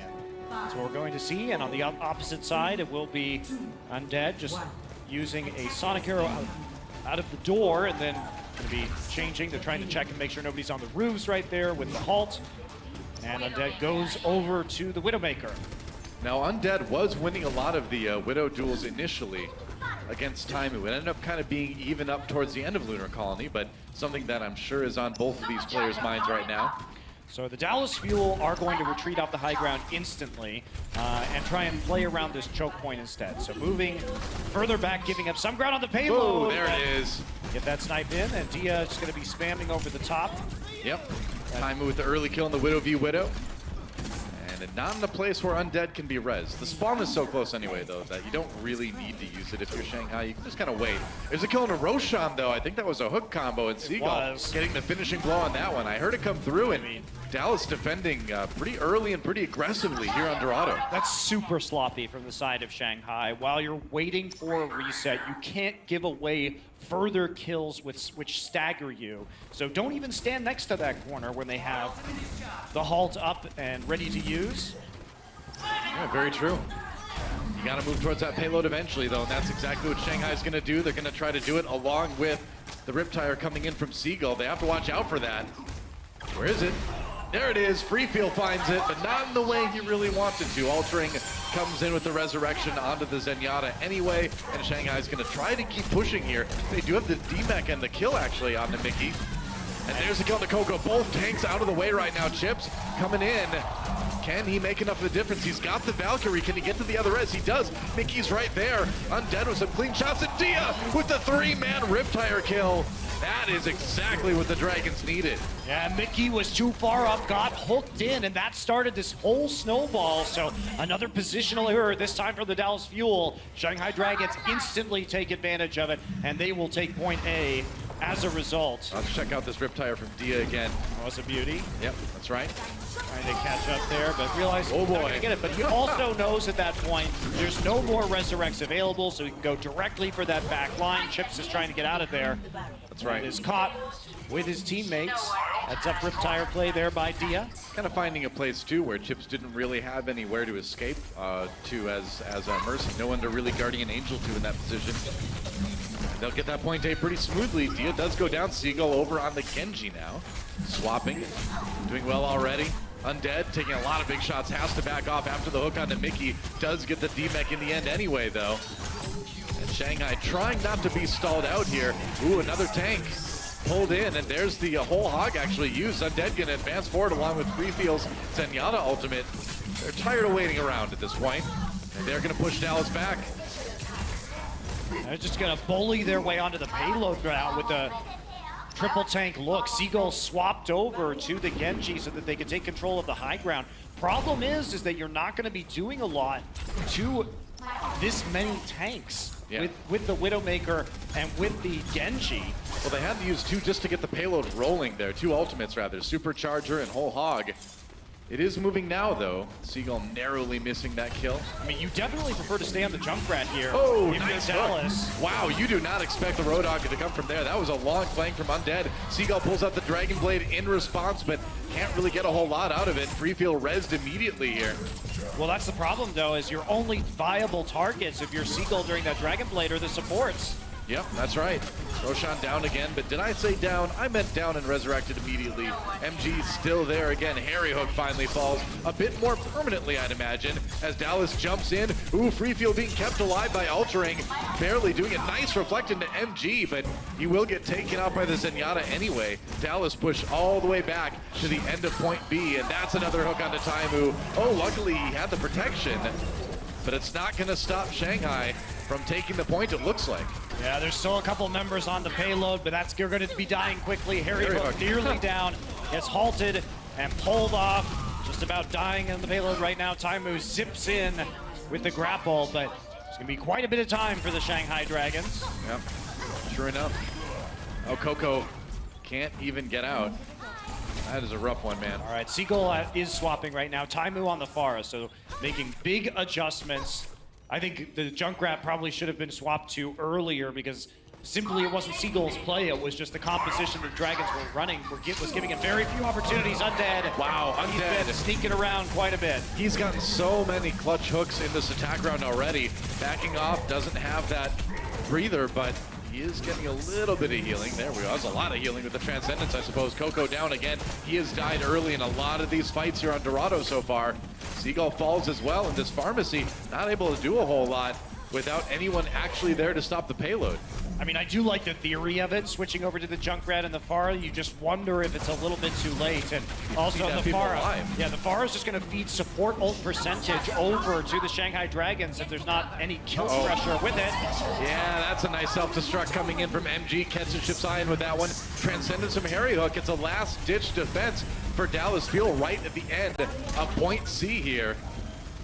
Speaker 4: That's what we're going to see. And on the opposite side, it will be Undead just using a Sonic Arrow out of the door, and then going to be changing. They're trying to check and make sure nobody's on the roofs right there with the halt. And Undead goes over to the Widowmaker.
Speaker 9: Now, Undead was winning a lot of the Widow duels initially against Taimu. It ended up kind of being even up towards the end of Lunar Colony, but something that I'm sure is on both of these players' minds right now.
Speaker 4: So the Dallas Fuel are going to retreat off the high ground instantly and try and play around this choke point instead. So moving further back, giving up some ground on the payload.
Speaker 9: Oh, there it is.
Speaker 4: Get that snipe in, and Dia is going to be spamming over the top.
Speaker 9: Yep. Taimu with the early kill on the Widow v Widow. And not in a place where Undead can be rezzed. The spawn is so close anyway, though, that you don't really need to use it if you're Shanghai. You can just kind of wait. There's a kill on a Roshan, though. I think that was a hook combo, and Seagull getting the finishing blow on that one. I heard it come through, and Dallas defending pretty early and pretty aggressively here on Dorado.
Speaker 4: That's super sloppy from the side of Shanghai. While you're waiting for a reset, you can't give away further kills which stagger you. So don't even stand next to that corner when they have the halt up and ready to use.
Speaker 9: Yeah, very true. You got to move towards that payload eventually, though, and that's exactly what Shanghai's going to do. They're going to try to do it along with the Riptire coming in from Seagull. They have to watch out for that. Where is it? There it is. Freefeel finds it, but not in the way he really wanted to. Altering comes in with the resurrection onto the Zenyatta anyway, and Shanghai's going to try to keep pushing here. They do have the D-Mech and the kill, actually, on the Mickey. And there's the kill to Coco. Both tanks out of the way right now. Chips coming in. Can he make enough of a difference? He's got the Valkyrie. Can he get to the other res? He does. Mickey's right there. Undead with some clean shots. And Dia with the three-man Riptire kill. That is exactly what the Dragons needed.
Speaker 4: Yeah, Mickey was too far up, got hooked in, and that started this whole snowball. So another positional error, this time for the Dallas Fuel. Shanghai Dragons instantly take advantage of it, and they will take point A as a result.
Speaker 9: Let's check out this Riptire from Dia again.
Speaker 4: Oh, it's a beauty.
Speaker 9: Yep, that's right.
Speaker 4: Trying to catch up there, but realize
Speaker 9: oh
Speaker 4: he's not
Speaker 9: boy,
Speaker 4: gonna get it. But he also knows at that point there's no more resurrects available, so he can go directly for that back line. Chips is trying to get out of there.
Speaker 9: That's right.
Speaker 4: And is caught with his teammates. That's up Riptire play there by Dia.
Speaker 9: Kind of finding a place too where Chips didn't really have anywhere to escape to as Mercy. No one to really Guardian Angel to in that position. They'll get that point A pretty smoothly. Dia does go down. Seagull over on the Genji now. Swapping. Doing well already. Undead taking a lot of big shots. Has to back off after the hook onto Mickey. Does get the D-Mech in the end anyway, though. And Shanghai trying not to be stalled out here. Ooh, another tank pulled in. And there's the whole hog actually used. Undead going to advance forward along with Freefield's Zenyatta ultimate. They're tired of waiting around at this point. And they're going to push Dallas back.
Speaker 4: They're just going to bully their way onto the payload route with the triple tank look. Seagull swapped over to the Genji so that they could take control of the high ground. Problem is that you're not going to be doing a lot to this many tanks with the Widowmaker and with the Genji.
Speaker 9: Well, they had to use two just to get the payload rolling there. Two ultimates, rather. Supercharger and Whole Hog. It is moving now, though. Seagull narrowly missing that kill.
Speaker 4: I mean, you definitely prefer to stay on the Junkrat here.
Speaker 9: Oh,
Speaker 4: if
Speaker 9: nice
Speaker 4: you're Dallas.
Speaker 9: Wow, you do not expect the Roadhog to come from there. That was a long flank from Undead. Seagull pulls out the Dragon Blade in response, but can't really get a whole lot out of it. Freefield rezzed immediately here.
Speaker 4: Well, that's the problem, though, is your only viable targets if you're Seagull during that Dragon Blade are the supports.
Speaker 9: Yep, that's right. Roshan down again, but did I say down? I meant down and resurrected immediately. MG still there again. Harry Hook finally falls a bit more permanently, I'd imagine, as Dallas jumps in. Ooh, Freefield being kept alive by Altering. Barely doing a nice reflect into MG, but he will get taken out by the Zenyatta anyway. Dallas push all the way back to the end of point B, and that's another hook onto Taimu. Oh, luckily he had the protection, but it's not going to stop Shanghai from taking the point, it looks like.
Speaker 4: Yeah, there's still a couple members on the payload, but that's going to be dying quickly. Harry Hook nearly down, gets halted and pulled off. Just about dying on the payload right now. Taimu zips in with the grapple, but it's going to be quite a bit of time for the Shanghai Dragons.
Speaker 9: Yep, sure enough. Oh, Coco can't even get out. That is a rough one, man.
Speaker 4: All right, Seagull is swapping right now. Taimu on the Pharah, so making big adjustments. I think the Junkrat probably should have been swapped to earlier because simply it wasn't Seagull's play, it was just the composition the Dragons were running was giving him very few opportunities. Undead.
Speaker 9: Wow, Undead.
Speaker 4: He's been sneaking around quite a bit.
Speaker 9: He's gotten so many clutch hooks in this attack round already. Backing off, doesn't have that breather, but he is getting a little bit of healing. There we go. That's a lot of healing with the Transcendence, I suppose. Coco down again. He has died early in a lot of these fights here on Dorado so far. Seagull falls as well in this pharmacy. Not able to do a whole lot without anyone actually there to stop the payload.
Speaker 4: I mean, I do like the theory of it, switching over to the Junkrat and the Pharah. You just wonder if it's a little bit too late. And also the Pharah. Yeah, the Pharah is just going to feed support ult percentage over to the Shanghai Dragons if there's not any kill pressure with it.
Speaker 9: Yeah, that's a nice self-destruct coming in from MG. Ketsuchip's Iron with that one. Transcendence from Harry Hook. It's a last-ditch defense for Dallas Fuel right at the end of point C here.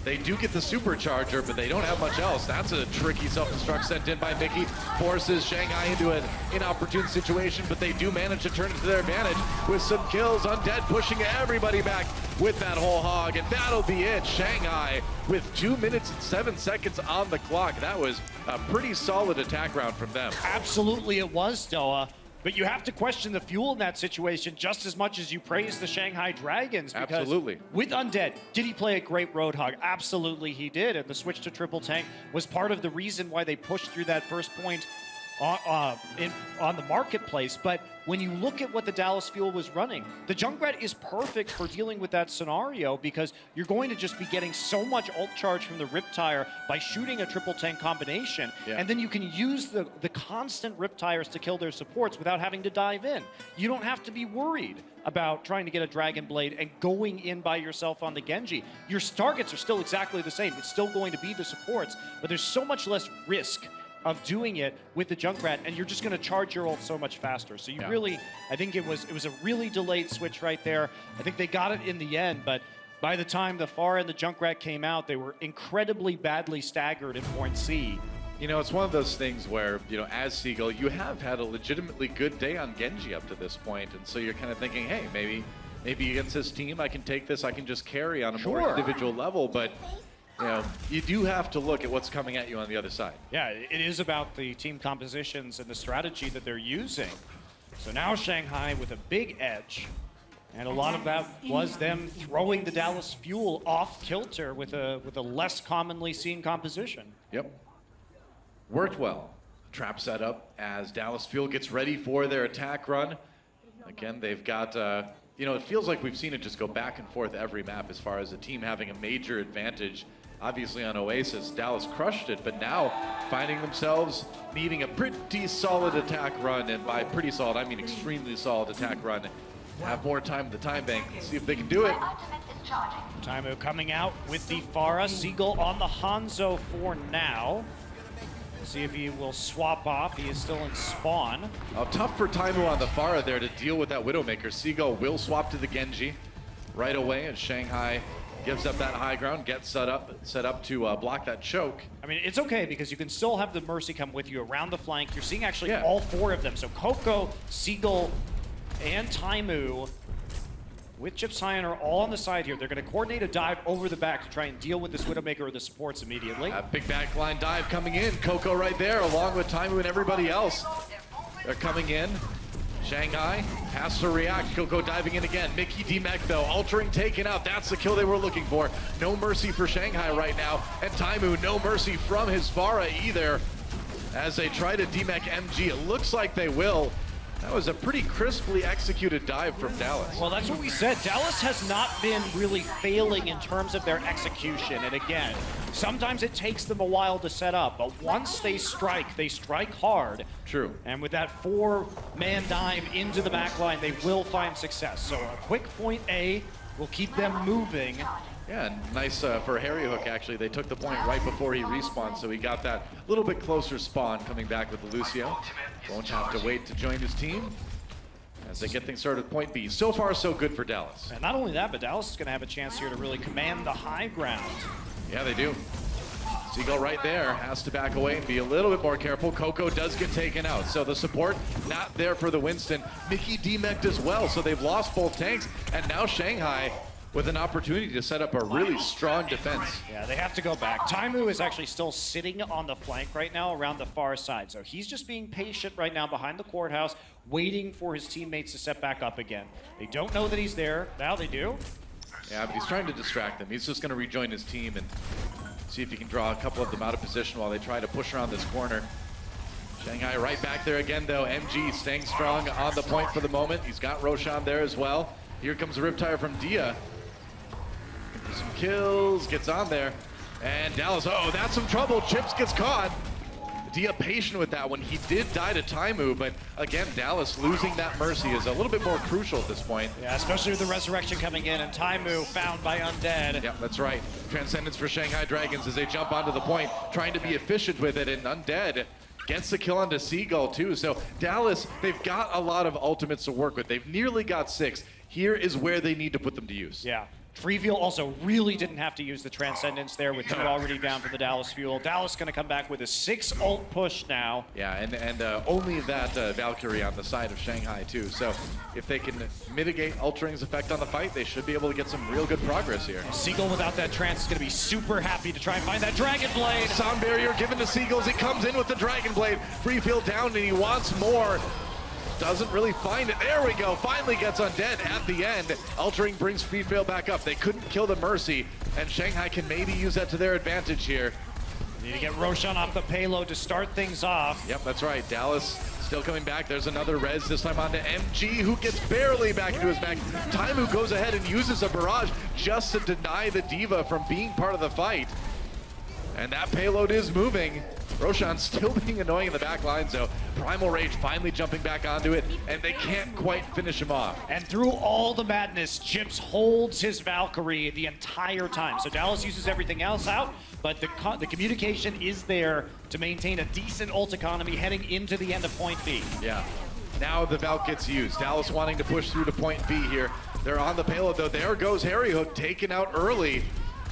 Speaker 9: They do get the supercharger, but they don't have much else. That's a tricky self-destruct sent in by Mickey. Forces Shanghai into an inopportune situation, but they do manage to turn it to their advantage with some kills. Undead pushing everybody back with that whole hog, and that'll be it. Shanghai with 2 minutes and 7 seconds on the clock. That was a pretty solid attack round from them.
Speaker 4: Absolutely it was, Doa. But you have to question the Fuel in that situation just as much as you praise the Shanghai Dragons. Because
Speaker 9: absolutely.
Speaker 4: With Undead, did he play a great Roadhog? Absolutely he did. And the switch to triple tank was part of the reason why they pushed through that first point on the marketplace. But when you look at what the Dallas Fuel was running, the Junkrat is perfect for dealing with that scenario because you're going to just be getting so much ult charge from the Riptire by shooting a triple tank combination. Yeah. And then you can use the constant Riptires to kill their supports without having to dive in. You don't have to be worried about trying to get a Dragon Blade and going in by yourself on the Genji. Your targets are still exactly the same. It's still going to be the supports, but there's so much less risk of doing it with the Junkrat, and you're just going to charge your ult so much faster. So you really, I think it was a really delayed switch right there. I think they got it in the end, but by the time the Pharah and the Junkrat came out, they were incredibly badly staggered in point C
Speaker 9: You know, it's one of those things where, you know, as Seagull, you have had a legitimately good day on Genji up to this point, and so you're kind of thinking, hey, maybe against this team I can take this, I can just carry on a more individual level, but you know, you do have to look at what's coming at you on the other side.
Speaker 4: Yeah, it is about the team compositions and the strategy that they're using. So now Shanghai with a big edge, and a lot of that was them throwing the Dallas Fuel off kilter with a less commonly seen composition.
Speaker 9: Yep. Worked well. Trap setup as Dallas Fuel gets ready for their attack run. Again, they've got, you know, it feels like we've seen it just go back and forth every map as far as a team having a major advantage. Obviously on Oasis, Dallas crushed it, but now finding themselves needing a pretty solid attack run, and by pretty solid, I mean extremely solid attack run. Have more time at the time bank, see if they can do it.
Speaker 4: Taimu coming out with the Pharah. Seagull on the Hanzo for now. See if he will swap off. He is still in spawn.
Speaker 9: Tough for Taimu on the Pharah there to deal with that Widowmaker. Seagull will swap to the Genji right away as Shanghai gives up that high ground, gets set up to block that choke.
Speaker 4: I mean, it's okay because you can still have the Mercy come with you around the flank. You're seeing actually all four of them. So Coco, Seagull, and Taimu with Chips Cyan are all on the side here. They're going to coordinate a dive over the back to try and deal with this Widowmaker or the supports immediately.
Speaker 9: A big backline dive coming in. Coco right there along with Taimu and everybody else. They're coming in. Shanghai has to react. Coco diving in again. Mickey D-Mech though, altering taken out. That's the kill they were looking for. No mercy for Shanghai right now. And Taimu, no mercy from his Pharah either. As they try to D-Mech MG, it looks like they will. That was a pretty crisply executed dive from Dallas.
Speaker 4: Well, that's what we said. Dallas has not been really failing in terms of their execution. And again, sometimes it takes them a while to set up, but once they strike hard.
Speaker 9: True.
Speaker 4: And with that 4-man dive into the backline, they will find success. So a quick point A will keep them moving.
Speaker 9: Yeah, nice for Harry Hook, actually. They took the point right before he respawned, so he got that little bit closer spawn coming back with the Lucio. Won't have to wait to join his team as they get things started with point B. So far, so good for Dallas.
Speaker 4: And not only that, but Dallas is going to have a chance here to really command the high ground.
Speaker 9: Yeah, they do. Seagull right there has to back away and be a little bit more careful. Coco does get taken out, so the support not there for the Winston. Mickey D-Mech as well, so they've lost both tanks, and now Shanghai with an opportunity to set up a really strong defense.
Speaker 4: Yeah, they have to go back. Taimu is actually still sitting on the flank right now around the far side. So he's just being patient right now behind the courthouse, waiting for his teammates to set back up again. They don't know that he's there. Now they do.
Speaker 9: Yeah, but he's trying to distract them. He's just going to rejoin his team and see if he can draw a couple of them out of position while they try to push around this corner. Shanghai right back there again, though. MG staying strong on the point for the moment. He's got Roshan there as well. Here comes the Riptire from Dia. Some kills, gets on there, and Dallas, oh, that's some trouble. Chips gets caught. Dia patient with that one. He did die to Taimu, but again, Dallas losing that mercy is a little bit more crucial at this point.
Speaker 4: Yeah, especially with the resurrection coming in and Taimu found by Undead.
Speaker 9: Yeah, that's right. Transcendence for Shanghai Dragons as they jump onto the point, trying to be efficient with it, and Undead gets the kill onto Seagull too. So Dallas, they've got a lot of ultimates to work with. They've nearly got 6. Here is where they need to put them to use.
Speaker 4: Yeah. Freefield also really didn't have to use the Transcendence there with 2 already down for the Dallas Fuel. Dallas going to come back with a 6 ult push now.
Speaker 9: Yeah, and only that Valkyrie on the side of Shanghai too. So if they can mitigate Ultraring's effect on the fight, they should be able to get some real good progress here.
Speaker 4: Seagull without that Trance is going to be super happy to try and find that Dragon Blade.
Speaker 9: Sound barrier given to Seagulls. He comes in with the Dragon Blade. Freefield down and he wants more. Doesn't really find it. There we go. Finally gets Undead at the end. Ultraring brings Freefield back up. They couldn't kill the Mercy, and Shanghai can maybe use that to their advantage here.
Speaker 4: Need to get Roshan off the payload to start things off.
Speaker 9: Yep, that's right. Dallas still coming back. There's another res, this time onto MG, who gets barely back into his back. Taimu goes ahead and uses a barrage just to deny the Diva from being part of the fight. And that payload is moving. Roshan still being annoying in the back line, so Primal Rage finally jumping back onto it, and they can't quite finish him off.
Speaker 4: And through all the madness, Chips holds his Valkyrie the entire time. So Dallas uses everything else out, but the communication is there to maintain a decent ult economy heading into the end of point B.
Speaker 9: Yeah. Now the Valk gets used. Dallas wanting to push through to point B here. They're on the payload, though. There goes Harry Hook, taken out early.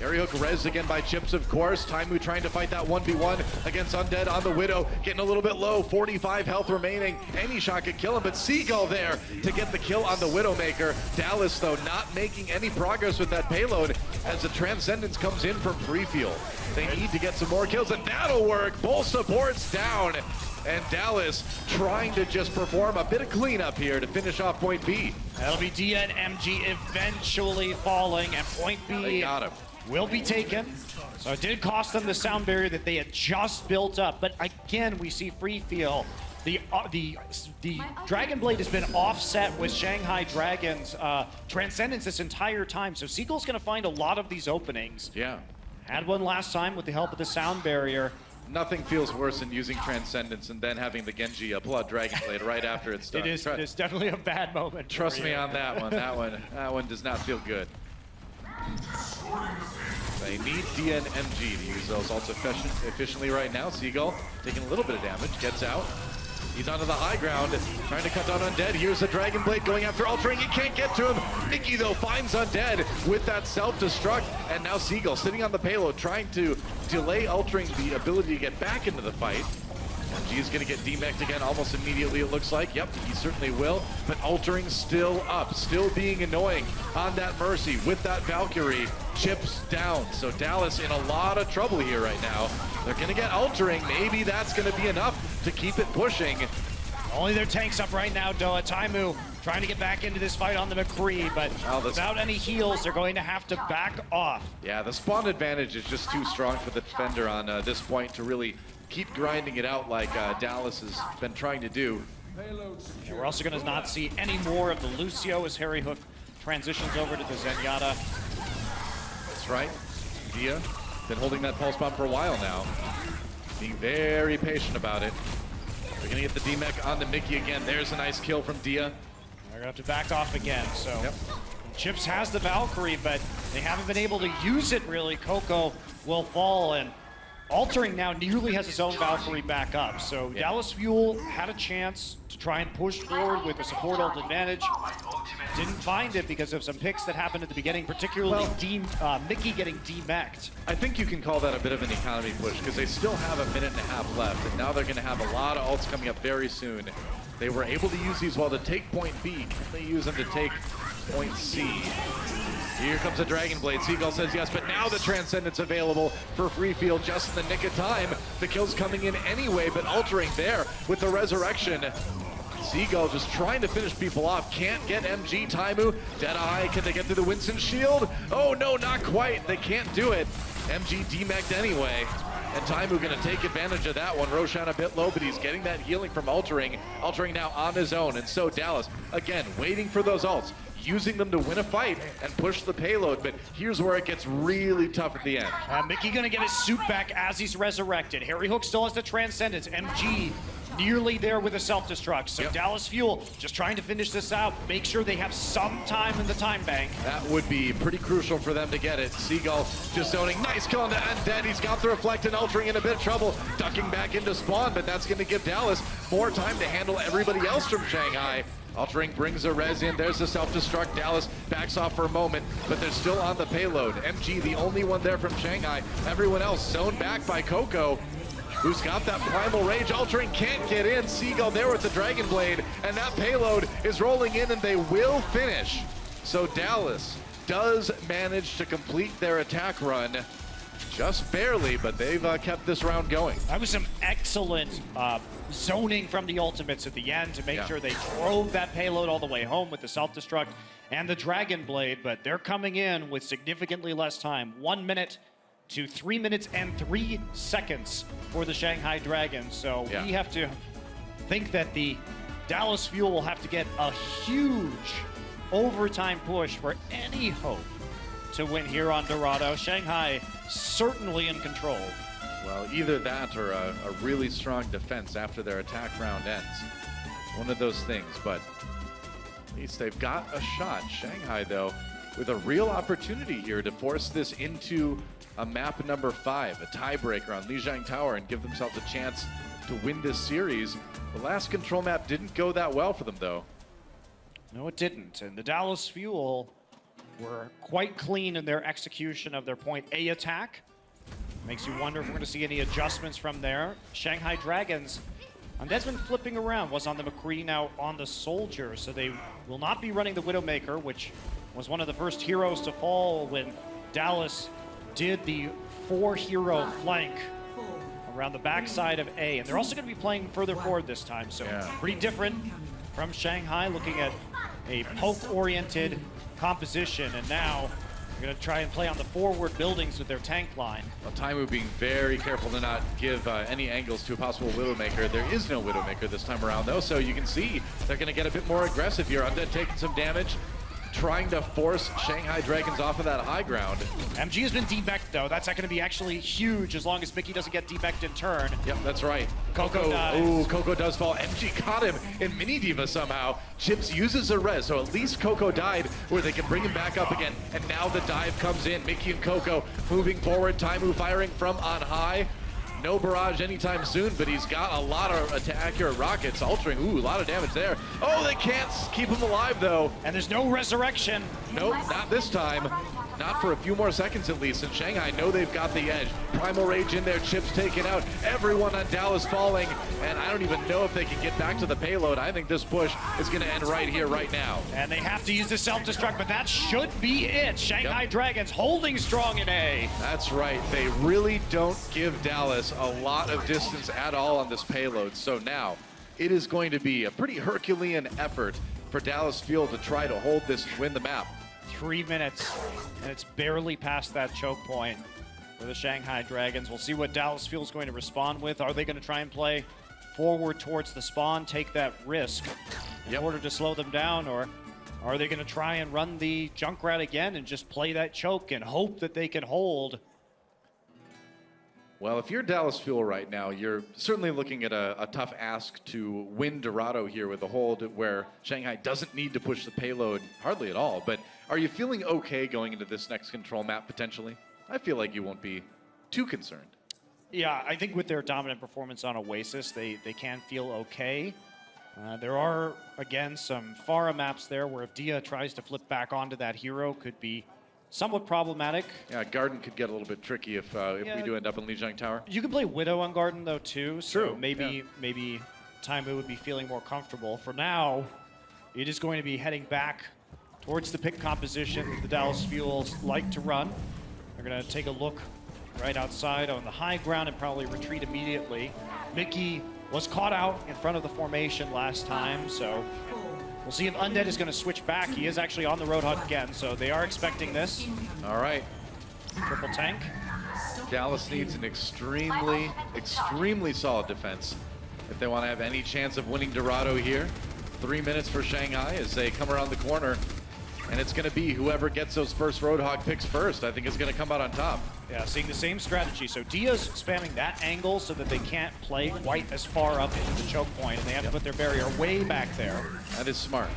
Speaker 9: Air hook res again by Chips, of course. Taimu trying to fight that 1v1 against Undead on the Widow. Getting a little bit low, 45 health remaining. Any shot could kill him, but Seagull there to get the kill on the Widowmaker. Dallas, though, not making any progress with that payload as the Transcendence comes in from free field. They need to get some more kills, and that'll work. Both supports down. And Dallas trying to just perform a bit of cleanup here to finish off point B.
Speaker 4: That'll be Dia and MG eventually falling, and point B
Speaker 9: They got him.
Speaker 4: will be taken. So it did cost them the sound barrier that they had just built up. But again, we see free feel. The Dragon Blade has been offset with Shanghai Dragon's Transcendence this entire time. So Seagull's going to find a lot of these openings.
Speaker 9: Yeah.
Speaker 4: Had one last time with the help of the sound barrier.
Speaker 9: Nothing feels worse than using Transcendence and then having the Genji pull out Dragon Blade right after it's done.
Speaker 4: It is definitely a bad moment.
Speaker 9: Trust me on that one. That one does not feel good. They need Dia and MG to use those ults efficiently right now. Seagull taking a little bit of damage, gets out. He's onto the high ground, trying to cut down Undead. Here's the Dragon Blade going after Altering. He can't get to him. Nikki, though, finds Undead with that self-destruct. And now Seagull sitting on the payload, trying to delay Altering the ability to get back into the fight. MG is going to get demeched again almost immediately, it looks like. Yep, he certainly will. But Altering still up, still being annoying on that Mercy with that Valkyrie. Chips down. So Dallas in a lot of trouble here right now. They're going to get Altering. Maybe that's going to be enough to keep it pushing.
Speaker 4: Only their tanks up right now, Doa. Taimu trying to get back into this fight on the McCree, but without any heals, they're going to have to back off.
Speaker 9: Yeah, the spawn advantage is just too strong for the defender on this point to really keep grinding it out like Dallas has been trying to do.
Speaker 4: And we're also going to not see any more of the Lucio as Harry Hook transitions over to the Zenyatta.
Speaker 9: That's right. Dia been holding that pulse bomb for a while now. Being very patient about it. They're going to get the D-Mech on the Mickey again. There's a nice kill from Dia.
Speaker 4: They're going to have to back off again, so. Chips has the Valkyrie, but they haven't been able to use it really. Coco will fall, and Altering now nearly has his own Valkyrie back up. So Dallas Fuel had a chance to try and push forward with a support ult advantage. Didn't find it because of some picks that happened at the beginning, particularly Mickey getting demeched.
Speaker 9: I think you can call that a bit of an economy push because they still have a minute and a half left, and now they're going to have a lot of ults coming up very soon. They were able to use these to take point B. Can they use them to take point C? Here comes a Dragon Blade. Seagull says yes, but now the Transcendence available for free field just in the nick of time. The kill's coming in anyway, but Altering there with the Resurrection. Seagull just trying to finish people off. Can't get MG. Taimu, Deadeye, can they get through the Winston shield? Oh no, not quite. They can't do it. MG demeched anyway. And Taimu going to take advantage of that one. Roshan a bit low, but he's getting that healing from Altering. Altering now on his own, and so Dallas, again, waiting for those ults, using them to win a fight and push the payload, but here's where it gets really tough at the end.
Speaker 4: Mickey going to get his suit back as he's resurrected. Harry Hook still has the Transcendence. MG nearly there with a self-destruct. So Dallas Fuel just trying to finish this out, make sure they have some time in the time bank.
Speaker 9: That would be pretty crucial for them to get it. Seagull just owning. Nice kill on the Undead. He's got the Reflect and Altering in a bit of trouble. Ducking back into spawn, but that's going to give Dallas more time to handle everybody else from Shanghai. Altering brings a res in. There's the self-destruct. Dallas backs off for a moment, but they're still on the payload. MG, the only one there from Shanghai. Everyone else zoned back by Coco, who's got that Primal Rage. Altering can't get in. Seagull there with the Dragon Blade, and that payload is rolling in, and they will finish. So Dallas does manage to complete their attack run. Just barely, but they've kept this round going.
Speaker 4: That was some excellent zoning from the ultimates at the end to make sure they drove that payload all the way home with the self-destruct and the Dragon Blade, but they're coming in with significantly less time. 1 minute to 3 minutes and 3 seconds for the Shanghai Dragons. So we have to think that the Dallas Fuel will have to get a huge overtime push for any hope to win here on Dorado. Shanghai certainly in control.
Speaker 9: Well, either that or a really strong defense after their attack round ends. One of those things, but at least they've got a shot. Shanghai, though, with a real opportunity here to force this into a map number 5, a tiebreaker on Lijiang Tower, and give themselves a chance to win this series. The last control map didn't go that well for them, though.
Speaker 4: No, it didn't. And the Dallas Fuel were quite clean in their execution of their point A attack. Makes you wonder if we're going to see any adjustments from there. Shanghai Dragons, Undead's been flipping around. Was on the McCree, now on the Soldier. So they will not be running the Widowmaker, which was one of the first heroes to fall when Dallas did the 4-hero flank around the backside of A. And they're also going to be playing further forward this time. So pretty different from Shanghai, looking at a poke-oriented composition. And now they're going to try and play on the forward buildings with their tank line.
Speaker 9: Well, Taimu being very careful to not give any angles to a possible Widowmaker. There is no Widowmaker this time around, though, so you can see they're going to get a bit more aggressive here. Undead taking some damage, trying to force Shanghai Dragons off of that high ground.
Speaker 4: MG has been debacked, though. That's not going to be actually huge as long as Mickey doesn't get debacked in turn.
Speaker 9: Yep, that's right.
Speaker 4: Coco dies.
Speaker 9: Ooh, Coco does fall. MG caught him in Mini Diva somehow. Chips uses a res, so at least Coco died where they can bring him back up again. And now the dive comes in. Mickey and Coco moving forward. Taimu firing from on high. No barrage anytime soon, but he's got a lot of accurate rockets. Altering, ooh, a lot of damage there. Oh, they can't keep him alive, though.
Speaker 4: And there's no resurrection.
Speaker 9: Nope, not this time. Not for a few more seconds, at least. And Shanghai know they've got the edge. Primal Rage in there, Chips taken out. Everyone on Dallas falling. And I don't even know if they can get back to the payload. I think this push is going to end right here, right now.
Speaker 4: And they have to use the self-destruct, but that should be it. Shanghai Dragons holding strong in A.
Speaker 9: That's right. They really don't give Dallas a lot of distance at all on this payload. So now it is going to be a pretty Herculean effort for Dallas Fuel to try to hold this and win the map.
Speaker 4: 3 minutes, and it's barely past that choke point for the Shanghai Dragons. We'll see what Dallas Fuel is going to respond with. Are they going to try and play forward towards the spawn, take that risk in order to slow them down, or are they going to try and run the Junkrat again and just play that choke and hope that they can hold?
Speaker 9: Well, if you're Dallas Fuel right now, you're certainly looking at a tough ask to win Dorado here with a hold where Shanghai doesn't need to push the payload hardly at all. But are you feeling okay going into this next control map potentially? I feel like you won't be too concerned.
Speaker 4: Yeah, I think with their dominant performance on Oasis, they can feel okay. There are, again, some Pharah maps there where if Dia tries to flip back onto that hero, could be somewhat problematic.
Speaker 9: Yeah, Garden could get a little bit tricky if we do end up in Lijiang Tower.
Speaker 4: You can play Widow on Garden, though, too. So maybe Taimu would be feeling more comfortable. For now, it is going to be heading back towards the pick composition that the Dallas Fuels like to run. They're going to take a look right outside on the high ground and probably retreat immediately. Mickey was caught out in front of the formation last time, so we'll see if Undead is going to switch back. He is actually on the Roadhog again, so they are expecting this.
Speaker 9: All right.
Speaker 4: Triple tank.
Speaker 9: Dallas needs an extremely, extremely solid defense if they want to have any chance of winning Dorado here. 3 minutes for Shanghai as they come around the corner. And it's going to be whoever gets those first Roadhog picks first, I think is going to come out on top.
Speaker 4: Yeah, seeing the same strategy. So Dia's spamming that angle so that they can't play quite as far up into the choke point, and they have to put their barrier way back there.
Speaker 9: That is smart.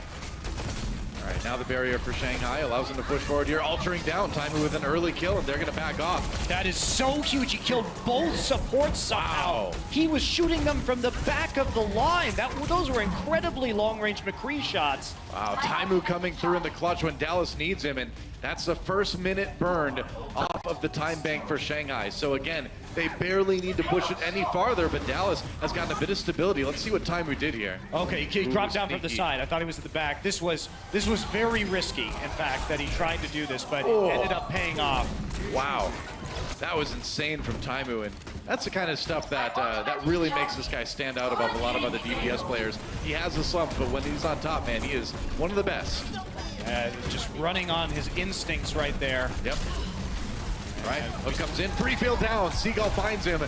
Speaker 9: All right, now the barrier for Shanghai allows them to push forward here, altering down. Taimu with an early kill, and they're going to back off.
Speaker 4: That is so huge. He killed both supports somehow. Wow. He was shooting them from the back of the line. Those were incredibly long-range McCree shots.
Speaker 9: Wow, Taimu coming through in the clutch when Dallas needs him, and that's the first minute burned off of the time bank for Shanghai. So again, they barely need to push it any farther, but Dallas has gotten a bit of stability. Let's see what Taimu did here.
Speaker 4: Okay, he dropped down from the side. I thought he was at the back. This was very risky, in fact, that he tried to do this, but it ended up paying off.
Speaker 9: Wow. That was insane from Taimu, and that's the kind of stuff that that really makes this guy stand out above a lot of other DPS players. He has a slump, but when he's on top, man, he is one of the best.
Speaker 4: Just running on his instincts right there.
Speaker 9: Yep. Right, Hook comes in, free field down. Seagull finds him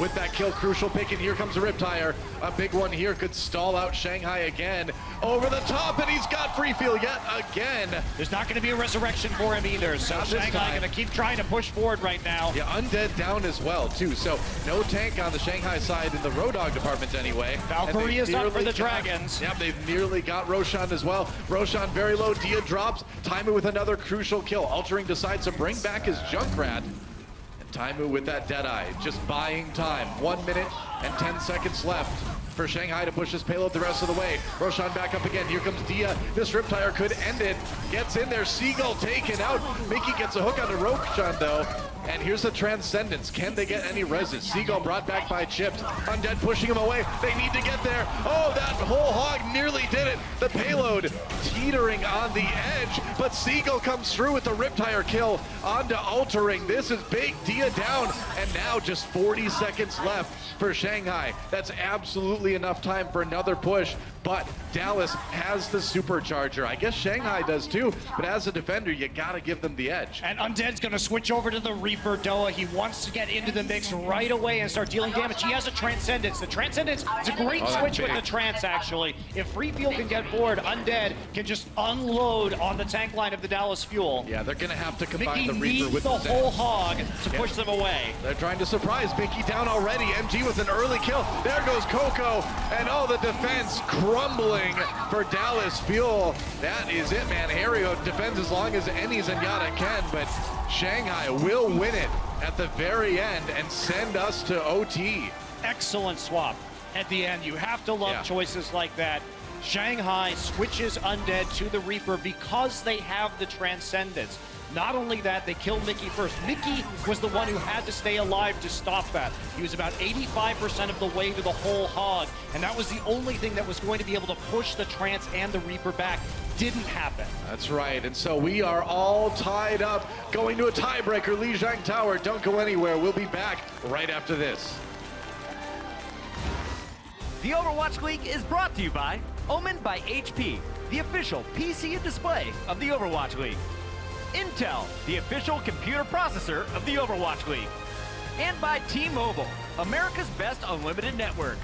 Speaker 9: with that kill. Crucial pick, and here comes a Riptire. A big one here could stall out Shanghai again. Over the top, and he's got free field yet again.
Speaker 4: There's not going to be a resurrection for him either, so Shanghai going to keep trying to push forward right now.
Speaker 9: Yeah, Undead down as well, too. So no tank on the Shanghai side in the Roadhog department anyway.
Speaker 4: Valkyrie is up for the Dragons.
Speaker 9: Yep, they've nearly got Roshan as well. Roshan very low, Dia drops. Taimu with another crucial kill. Altering decides to bring back his Junkrat. And Taimu with that Deadeye, just buying time. 1 minute and 10 seconds left. for Shanghai to push this payload the rest of the way. Roshan back up again. Here comes Dia. This Riptire could end it. Gets in there. Seagull taken out. Mickey gets a hook onto Roshan though. And here's the Transcendence. Can they get any resin? Seagull brought back by Chips. Undead pushing him away. They need to get there. Oh, that whole hog nearly did it. The payload teetering on the edge, but Seagull comes through with the Riptire kill onto Altering. This is big. Dia down, and now just 40 seconds left for Shanghai. That's absolutely enough time for another push, but Dallas has the supercharger. I guess Shanghai does too, but as a defender, you gotta give them the edge.
Speaker 4: And Undead's gonna switch over to the Reaper Doa. He wants to get into the mix right away and start dealing damage. He has a Transcendence. The Transcendence is a great switch with the Trance, actually. If Free Fuel can get bored, Undead can just unload on the tank line of the Dallas Fuel.
Speaker 9: Yeah, they're gonna have to combine
Speaker 4: Mickey
Speaker 9: the Reaper with
Speaker 4: the
Speaker 9: the
Speaker 4: whole hog to push them away.
Speaker 9: They're trying to surprise Mickey down already. MG with an early kill. There goes Coco, and all the defense crumbling for Dallas Fuel. That is it, man. Hario defends as long as any Zenyatta can, but Shanghai will win it at the very end and send us to OT.
Speaker 4: Excellent swap at the end. You have to love choices like that. Shanghai switches Undead to the Reaper because they have the Transcendence. Not only that, they kill Mickey first. Mickey was the one who had to stay alive to stop that. He was about 85% of the way to the whole hog, and that was the only thing that was going to be able to push the Trance and the Reaper back. Didn't happen.
Speaker 9: That's right, and so we are all tied up, going to a tiebreaker. Lijiang Tower, don't go anywhere. We'll be back right after this.
Speaker 7: The Overwatch League is brought to you by Omen by HP, the official PC and display of the Overwatch League. Intel, the official computer processor of the Overwatch League. And by T-Mobile, America's best unlimited network.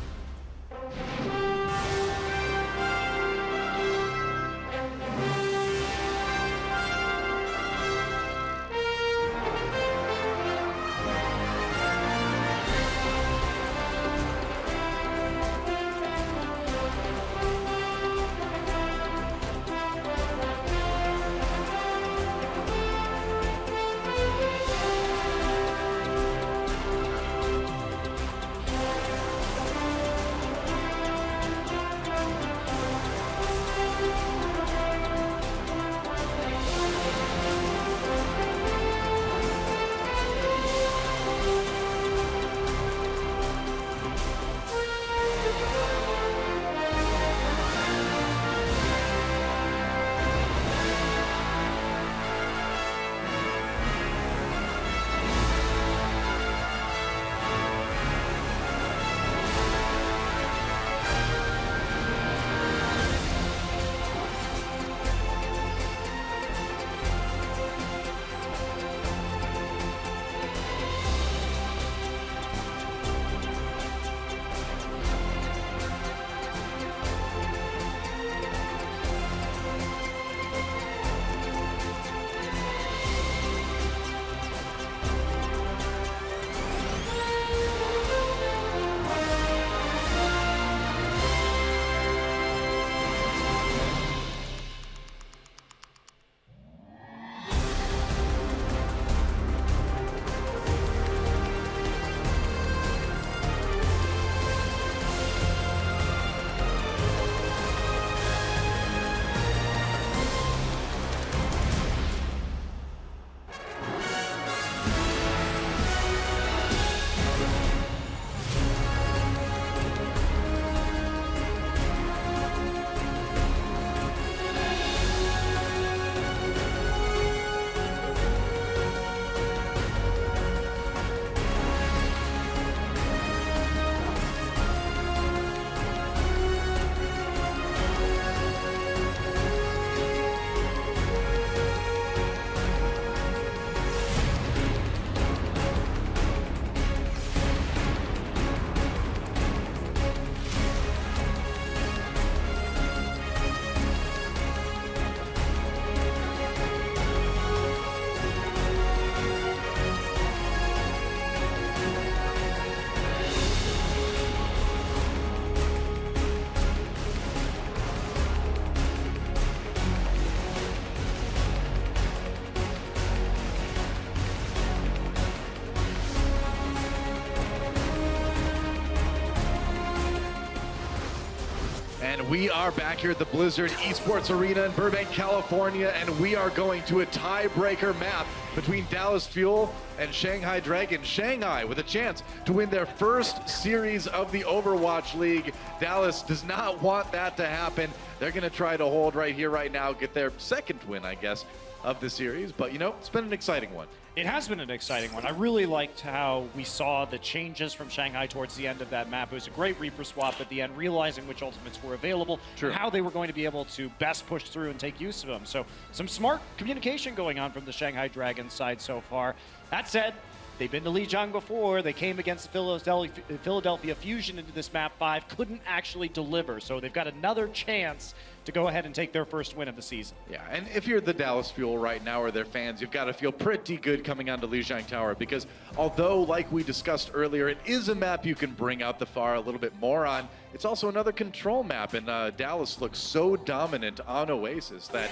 Speaker 9: We are back here at the Blizzard Esports Arena in Burbank, California, and we are going to a tiebreaker map between Dallas Fuel and Shanghai Dragon. Shanghai with a chance to win their first series of the Overwatch League. Dallas does not want that to happen. They're going to try to hold right here, right now, get their second win, I guess, of the series. But, you know, it's been an exciting one.
Speaker 4: It has been an exciting one. I really liked how we saw the changes from Shanghai towards the end of that map. It was a great Reaper swap at the end, realizing which ultimates were available, and how they were going to be able to best push through and take use of them. So some smart communication going on from the Shanghai Dragons side so far. That said, they've been to Lijiang before. They came against the Philadelphia Fusion into this map 5, couldn't actually deliver. So they've got another chance to go ahead and take their first win of the season.
Speaker 9: Yeah, and if you're the Dallas Fuel right now or their fans, you've got to feel pretty good coming onto Lijiang Tower, because although, like we discussed earlier, it is a map you can bring out the Pharah a little bit more on, it's also another control map, and Dallas looks so dominant on Oasis that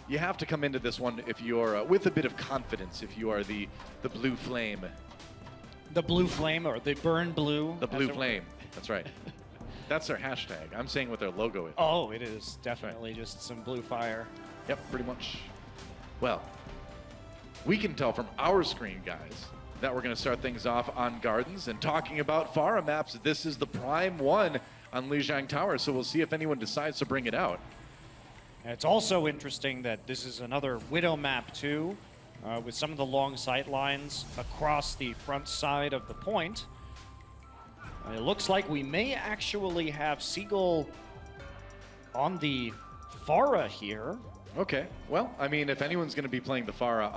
Speaker 9: you have to come into this one if you're with a bit of confidence, if you are the blue flame.
Speaker 4: The blue flame, or the burn blue.
Speaker 9: The blue flame, that's right. That's their hashtag. I'm saying what their logo is.
Speaker 4: Oh, it is definitely just some blue fire.
Speaker 9: Yep, pretty much. Well, we can tell from our screen, guys, that we're going to start things off on Gardens and talking about Pharah maps. This is the prime one on Lijiang Tower, so we'll see if anyone decides to bring it out.
Speaker 4: And it's also interesting that this is another Widow map too, with some of the long sight lines across the front side of the point. It looks like we may actually have Seagull on the Pharah here.
Speaker 9: Okay, well, I mean, if anyone's going to be playing the Pharah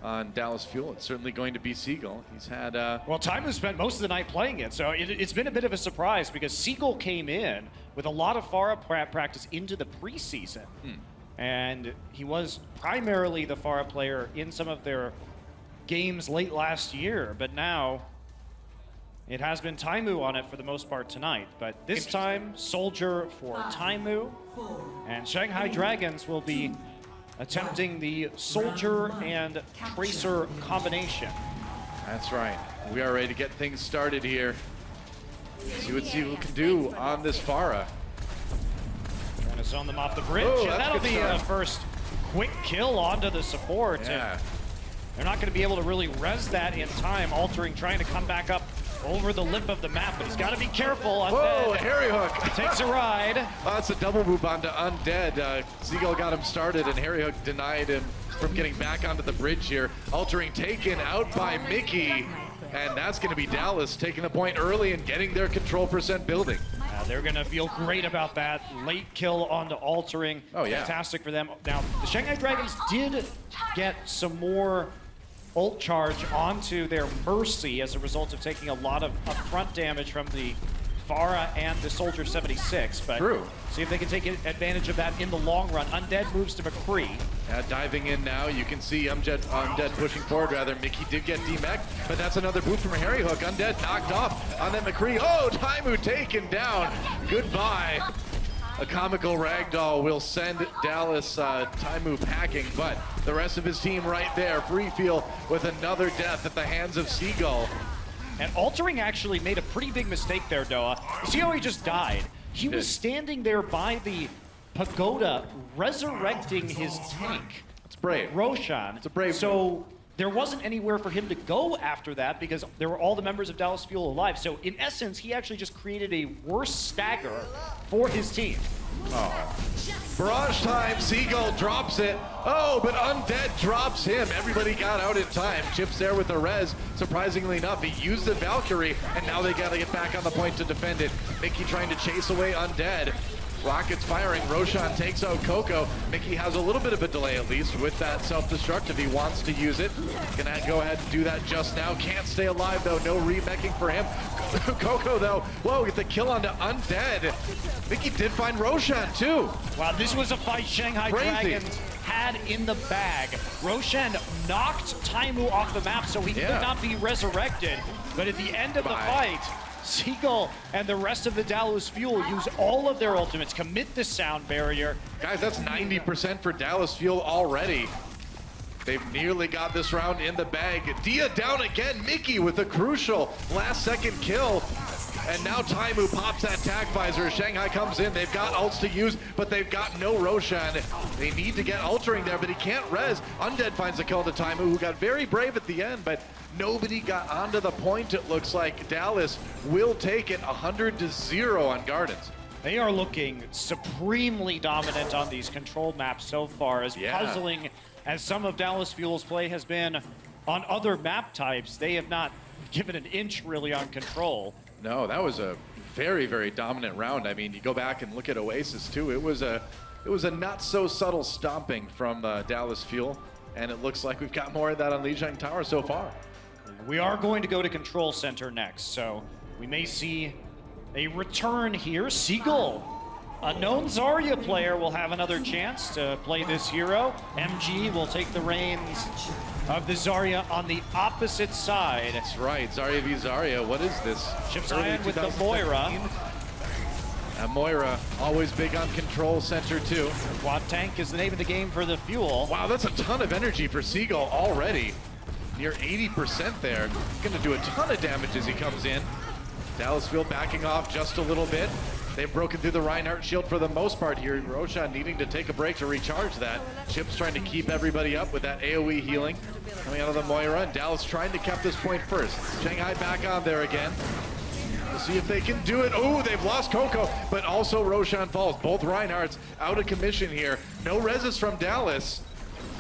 Speaker 9: on Dallas Fuel, it's certainly going to be Seagull. He's had...
Speaker 4: Well, Taimu spent most of the night playing it, so it's been a bit of a surprise because Seagull came in with a lot of Pharah practice into the preseason. And he was primarily the Pharah player in some of their games late last year, but now it has been Taimu on it for the most part tonight. But this time, Soldier for Taimu, and Shanghai Dragons will be attempting the Soldier and Tracer combination.
Speaker 9: That's right. We are ready to get things started here. See what Seagull can do on this Pharah.
Speaker 4: Trying to zone them off the bridge,
Speaker 9: Oh,
Speaker 4: and that'll be a first quick kill onto the support.
Speaker 9: Yeah.
Speaker 4: And they're not going to be able to really res that in time. Altering trying to come back up over the lip of the map, but he's got to be careful.
Speaker 9: Whoa, Harry Hook.
Speaker 4: Takes a ride.
Speaker 9: Oh, that's a double move onto Undead. Seagull got him started, and Harry Hook denied him from getting back onto the bridge here. Altering taken out by Mickey, and that's going to be Dallas taking a point early and getting their control percent building.
Speaker 4: They're going to feel great about that. Late kill onto Altering.
Speaker 9: Oh, yeah.
Speaker 4: Fantastic for them. Now, the Shanghai Dragons did get some more ult charge onto their Mercy as a result of taking a lot of upfront damage from the Pharah and the Soldier 76, but see if they can take advantage of that in the long run. Undead moves to McCree.
Speaker 9: Diving in now, you can see Undead pushing forward rather. Mickey did get DMEC, but that's another boot from Harry Hook. Undead knocked off on that McCree. Oh, Taimu taken down. Goodbye. A comical ragdoll will send Dallas Taimu packing, but the rest of his team right there. Free feel with another death at the hands of Seagull.
Speaker 4: And Altering actually made a pretty big mistake there, Doa. You see how he just died? He was standing there by the pagoda, resurrecting his tank.
Speaker 9: It's brave.
Speaker 4: Roshan.
Speaker 9: It's a brave
Speaker 4: So there wasn't anywhere for him to go after that because there were all the members of Dallas Fuel alive. So in essence, he actually just created a worse stagger for his team.
Speaker 9: Oh. Barrage time, Seagull drops it. Oh, but Undead drops him. Everybody got out in time. Chip's there with the res. Surprisingly enough, he used the Valkyrie, and now they gotta get back on the point to defend it. Mickey trying to chase away Undead. Rockets firing, Roshan takes out Coco. Mickey has a little bit of a delay at least with that self-destruct if he wants to use it. Gonna go ahead and do that just now. Can't stay alive though, no remeching for him. Coco though, whoa, get the kill onto Undead. Mickey did find Roshan too.
Speaker 4: Wow, this was a fight Shanghai Dragons had in the bag. Roshan knocked Taimu off the map so he could not be resurrected. But at the end of the fight, Seagull and the rest of the Dallas Fuel use all of their ultimates, commit the sound barrier.
Speaker 9: Guys, that's 90% for Dallas Fuel already. They've nearly got this round in the bag. Dia down again. Mickey with a crucial last-second kill. And now Taimu pops that tag visor. Shanghai comes in. They've got ults to use, but they've got no Roshan. They need to get altering there, but he can't res. Undead finds a kill to Taimu, who got very brave at the end, but nobody got onto the point. It looks like Dallas will take it 100-0 on Gardens.
Speaker 4: They are looking supremely dominant on these control maps so far, as puzzling as some of Dallas Fuel's play has been on other map types. They have not given an inch really on control.
Speaker 9: No, that was a very, very dominant round. I mean, you go back and look at Oasis too. It was a not so subtle stomping from Dallas Fuel, and it looks like we've got more of that on Lijiang Tower so far.
Speaker 4: We are going to go to Control Center next, so we may see a return here. Seagull, a known Zarya player, will have another chance to play this hero. MG will take the reins of the Zarya on the opposite side.
Speaker 9: That's right, Zarya v Zarya. What is this?
Speaker 4: Chipsian with the Moira.
Speaker 9: And Moira, always big on Control Center too.
Speaker 4: Quad Tank is the name of the game for the Fuel.
Speaker 9: Wow, that's a ton of energy for Seagull already. Near 80% there. Gonna do a ton of damage as he comes in. Dallas Fuel backing off just a little bit. They've broken through the Reinhardt shield for the most part here. Roshan needing to take a break to recharge that. Chip's trying to keep everybody up with that AoE healing coming out of the Moira, and Dallas trying to cap this point first. Shanghai back on there again. We'll see if they can do it. Oh, they've lost Coco, but also Roshan falls. Both Reinhardts out of commission here. No reses from Dallas.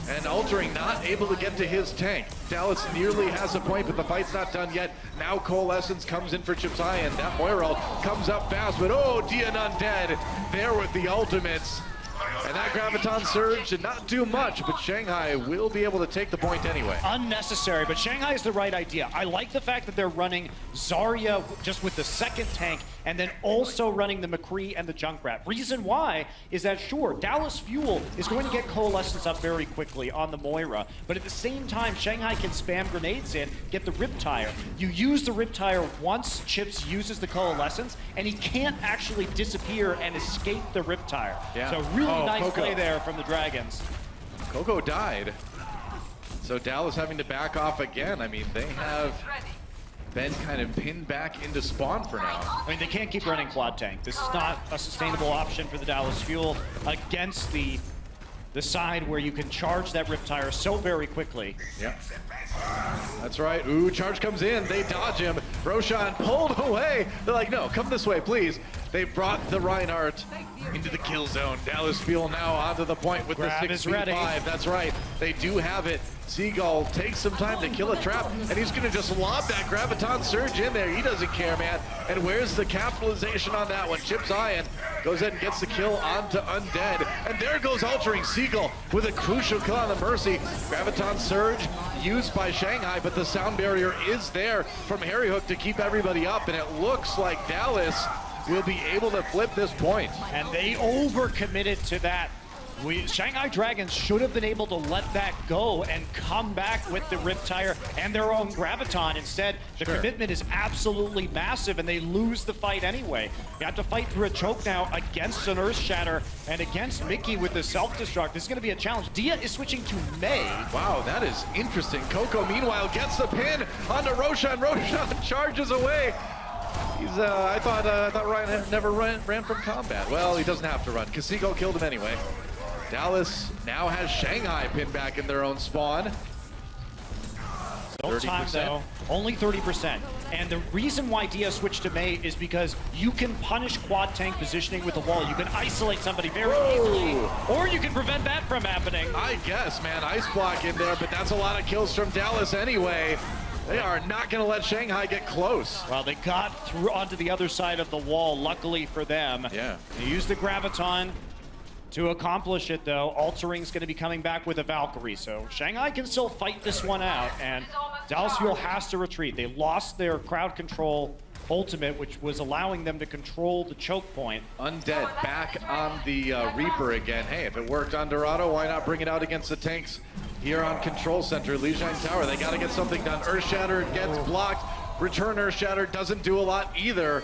Speaker 9: And Altering not able to get to his tank. Dallas nearly has a point, but the fight's not done yet. Now Coalescence comes in for Chipsian. That Moira ult comes up fast, but oh, Dian Undead there with the ultimates. And that Graviton Surge did not do much, but Shanghai will be able to take the point anyway.
Speaker 4: Unnecessary, but Shanghai is the right idea. I like the fact that they're running Zarya just with the second tank, and then also running the McCree and the Junkrat. Reason why is that, sure, Dallas Fuel is going to get Coalescence up very quickly on the Moira, but at the same time, Shanghai can spam grenades in, get the Riptire. You use the Riptire once Chips uses the Coalescence, and he can't actually disappear and escape the Riptire.
Speaker 9: Yeah.
Speaker 4: So really nice
Speaker 9: Coco.
Speaker 4: play there from the Dragons.
Speaker 9: Coco died. So Dallas having to back off again. I mean, they have been kind of pinned back into spawn for now.
Speaker 4: I mean, they can't keep running Quad Tank. This is not a sustainable option for the Dallas Fuel against the side where you can charge that Riptire so very quickly.
Speaker 9: Yeah. That's right. Ooh, charge comes in. They dodge him. Roshan pulled away. They're like, no, come this way, please. They brought the Reinhardt into the kill zone. Dallas Fuel now onto the point with
Speaker 4: Grab
Speaker 9: the
Speaker 4: is ready.
Speaker 9: 6v5. That's right. They do have it. Seagull takes some time to kill a trap, and he's going to just lob that Graviton Surge in there. He doesn't care, man. And where's the capitalization on that one? Chipsian goes ahead and gets the kill onto Undead. And there goes Altering Seagull with a crucial kill on the Mercy. Graviton Surge used by Shanghai, but the sound barrier is there from Harry Hook to keep everybody up, and it looks like Dallas will be able to flip this point.
Speaker 4: And they overcommitted to that. Shanghai Dragons should have been able to let that go and come back with the Riptire and their own Graviton. Instead, the commitment is absolutely massive, and they lose the fight anyway. You have to fight through a choke now against an Earth Shatter and against Mickey with the self-destruct. This is going to be a challenge. Dia is switching to Mei.
Speaker 9: Wow, that is interesting. Coco, meanwhile, gets the pin onto Roshan. Roshan charges away. He's, I thought Ryan never ran from combat. Well, he doesn't have to run, because Seagull killed him anyway. Dallas now has Shanghai pinned back in their own spawn.
Speaker 4: No time though, only 30%. And the reason why Dia switched to Mei is because you can punish Quad Tank positioning with the wall. You can isolate somebody very easily, or you can prevent that from happening.
Speaker 9: I guess, man, ice block in there, but that's a lot of kills from Dallas anyway. They are not going to let Shanghai get close.
Speaker 4: Well, they got through onto the other side of the wall, luckily for them.
Speaker 9: Yeah.
Speaker 4: They used the Graviton to accomplish it, though. Altering's going to be coming back with a Valkyrie, so Shanghai can still fight this one out, and Dallas Fuel has to retreat. They lost their crowd control ultimate, which was allowing them to control the choke point.
Speaker 9: Undead back on the Reaper again. Hey, if it worked on Dorado, why not bring it out against the tanks here on Control Center? Lijiang Tower, they got to get something done. Earth Shatter gets blocked. Return Earth Shatter doesn't do a lot either.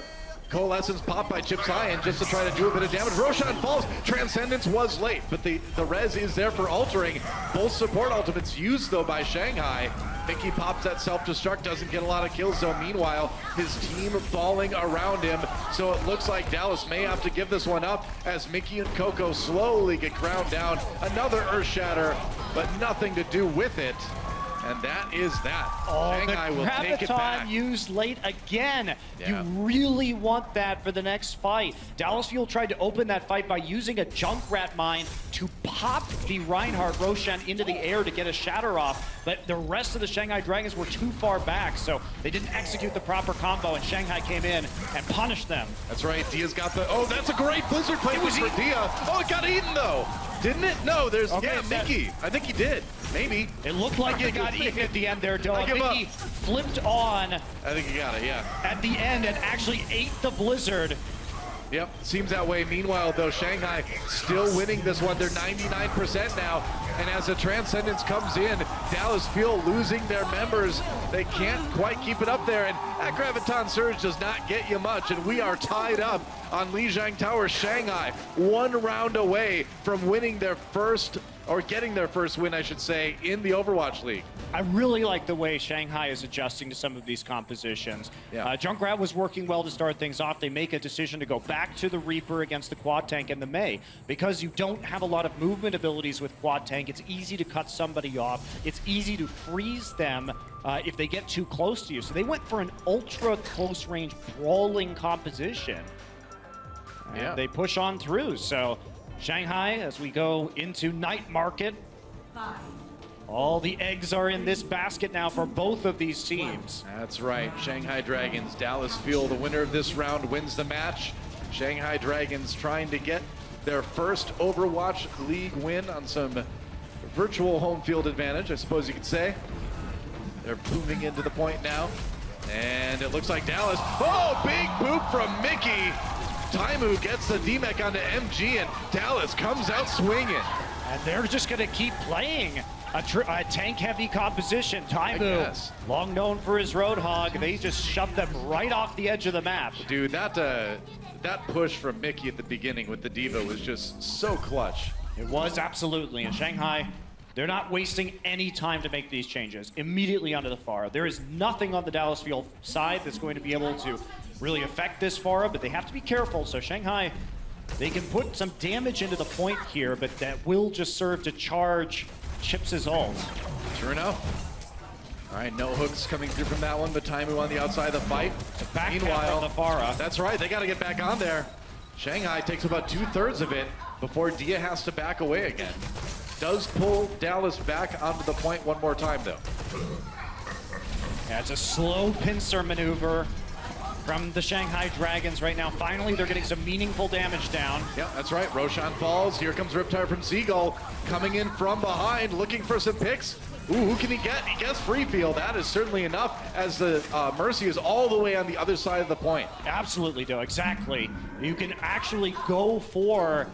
Speaker 9: Coalescence popped by Chips Iron just to try to do a bit of damage. Roshan falls. Transcendence was late, but the res is there for altering. Both support ultimates used, though, by Shanghai. Mickey pops that self-destruct, doesn't get a lot of kills, though. Meanwhile, his team falling around him, so it looks like Dallas may have to give this one up as Mickey and Coco slowly get ground down. Another Earth Shatter, but nothing to do with it. And that is that.
Speaker 4: Oh,
Speaker 9: Shanghai
Speaker 4: the
Speaker 9: will take it back.
Speaker 4: Graviton used late again.
Speaker 9: Yeah.
Speaker 4: You really want that for the next fight. Dallas Fuel tried to open that fight by using a Junkrat mine to pop the Reinhardt Roshan into the air to get a shatter off, but the rest of the Shanghai Dragons were too far back, so they didn't execute the proper combo, and Shanghai came in and punished them.
Speaker 9: That's right, Dia's got the, oh, that's a great Blizzard play for Dia. Oh, it got eaten though. Didn't it? No, there's,
Speaker 4: Okay,
Speaker 9: yeah, Mickey. I think he did, maybe.
Speaker 4: It looked like it got eaten at the end there, Doa.
Speaker 9: give
Speaker 4: Mickey flipped on
Speaker 9: I think he got it, yeah.
Speaker 4: at the end and actually ate the Blizzard.
Speaker 9: Yep, seems that way. Meanwhile, though, Shanghai still winning this one. They're 99% now. And as the Transcendence comes in, Dallas Fuel losing their members. They can't quite keep it up there. And that Graviton Surge does not get you much. And we are tied up on Lijiang Tower. Shanghai, 1 round away from winning their first, or getting their first win, I should say, in the Overwatch League.
Speaker 4: I really like the way Shanghai is adjusting to some of these compositions. Junkrat was working well to start things off. They make a decision to go back to the Reaper against the Quad Tank and the Mei. Because you don't have a lot of movement abilities with Quad Tank, it's easy to cut somebody off. It's easy to freeze them if they get too close to you. So they went for an ultra close range brawling composition. And they push on through. So Shanghai, as we go into night market, all the eggs are in this basket now for both of these teams.
Speaker 9: That's right. Shanghai Dragons, Dallas Fuel, the winner of this round wins the match. Shanghai Dragons trying to get their first Overwatch League win on some virtual home field advantage, I suppose you could say. They're moving into the point now. And it looks like Dallas. Oh, big boop from Mickey. Taimu gets the D-Mech onto MG, and Dallas comes out swinging.
Speaker 4: And they're just going to keep playing a tank-heavy composition. Taimu, long known for his Roadhog, they just shoved them right off the edge of the map.
Speaker 9: Dude, that push from Mickey at the beginning with the D.Va was just so clutch.
Speaker 4: It was, absolutely. And Shanghai, they're not wasting any time to make these changes. Immediately onto the Pharah. There is nothing on the Dallas Fuel side that's going to be able to really affect this Pharah, but they have to be careful. So Shanghai, they can put some damage into the point here, but that will just serve to charge Chips' ult.
Speaker 9: Sure enough. All right, no hooks coming through from that one, but Taimu on the outside of the fight.
Speaker 4: Meanwhile, the Pharah.
Speaker 9: That's right, they got to get back on there. Shanghai takes about 2/3 of it before Dia has to back away again. Does pull Dallas back onto the point one more time, though.
Speaker 4: Yeah, it's a slow pincer maneuver from the Shanghai Dragons right now. Finally, they're getting some meaningful damage down.
Speaker 9: Yeah, that's right. Roshan falls. Here comes Riptide from Seagull coming in from behind, looking for some picks. Ooh, who can he get? He gets free field. That is certainly enough as the Mercy is all the way on the other side of the point.
Speaker 4: Absolutely, though. Exactly. You can actually go for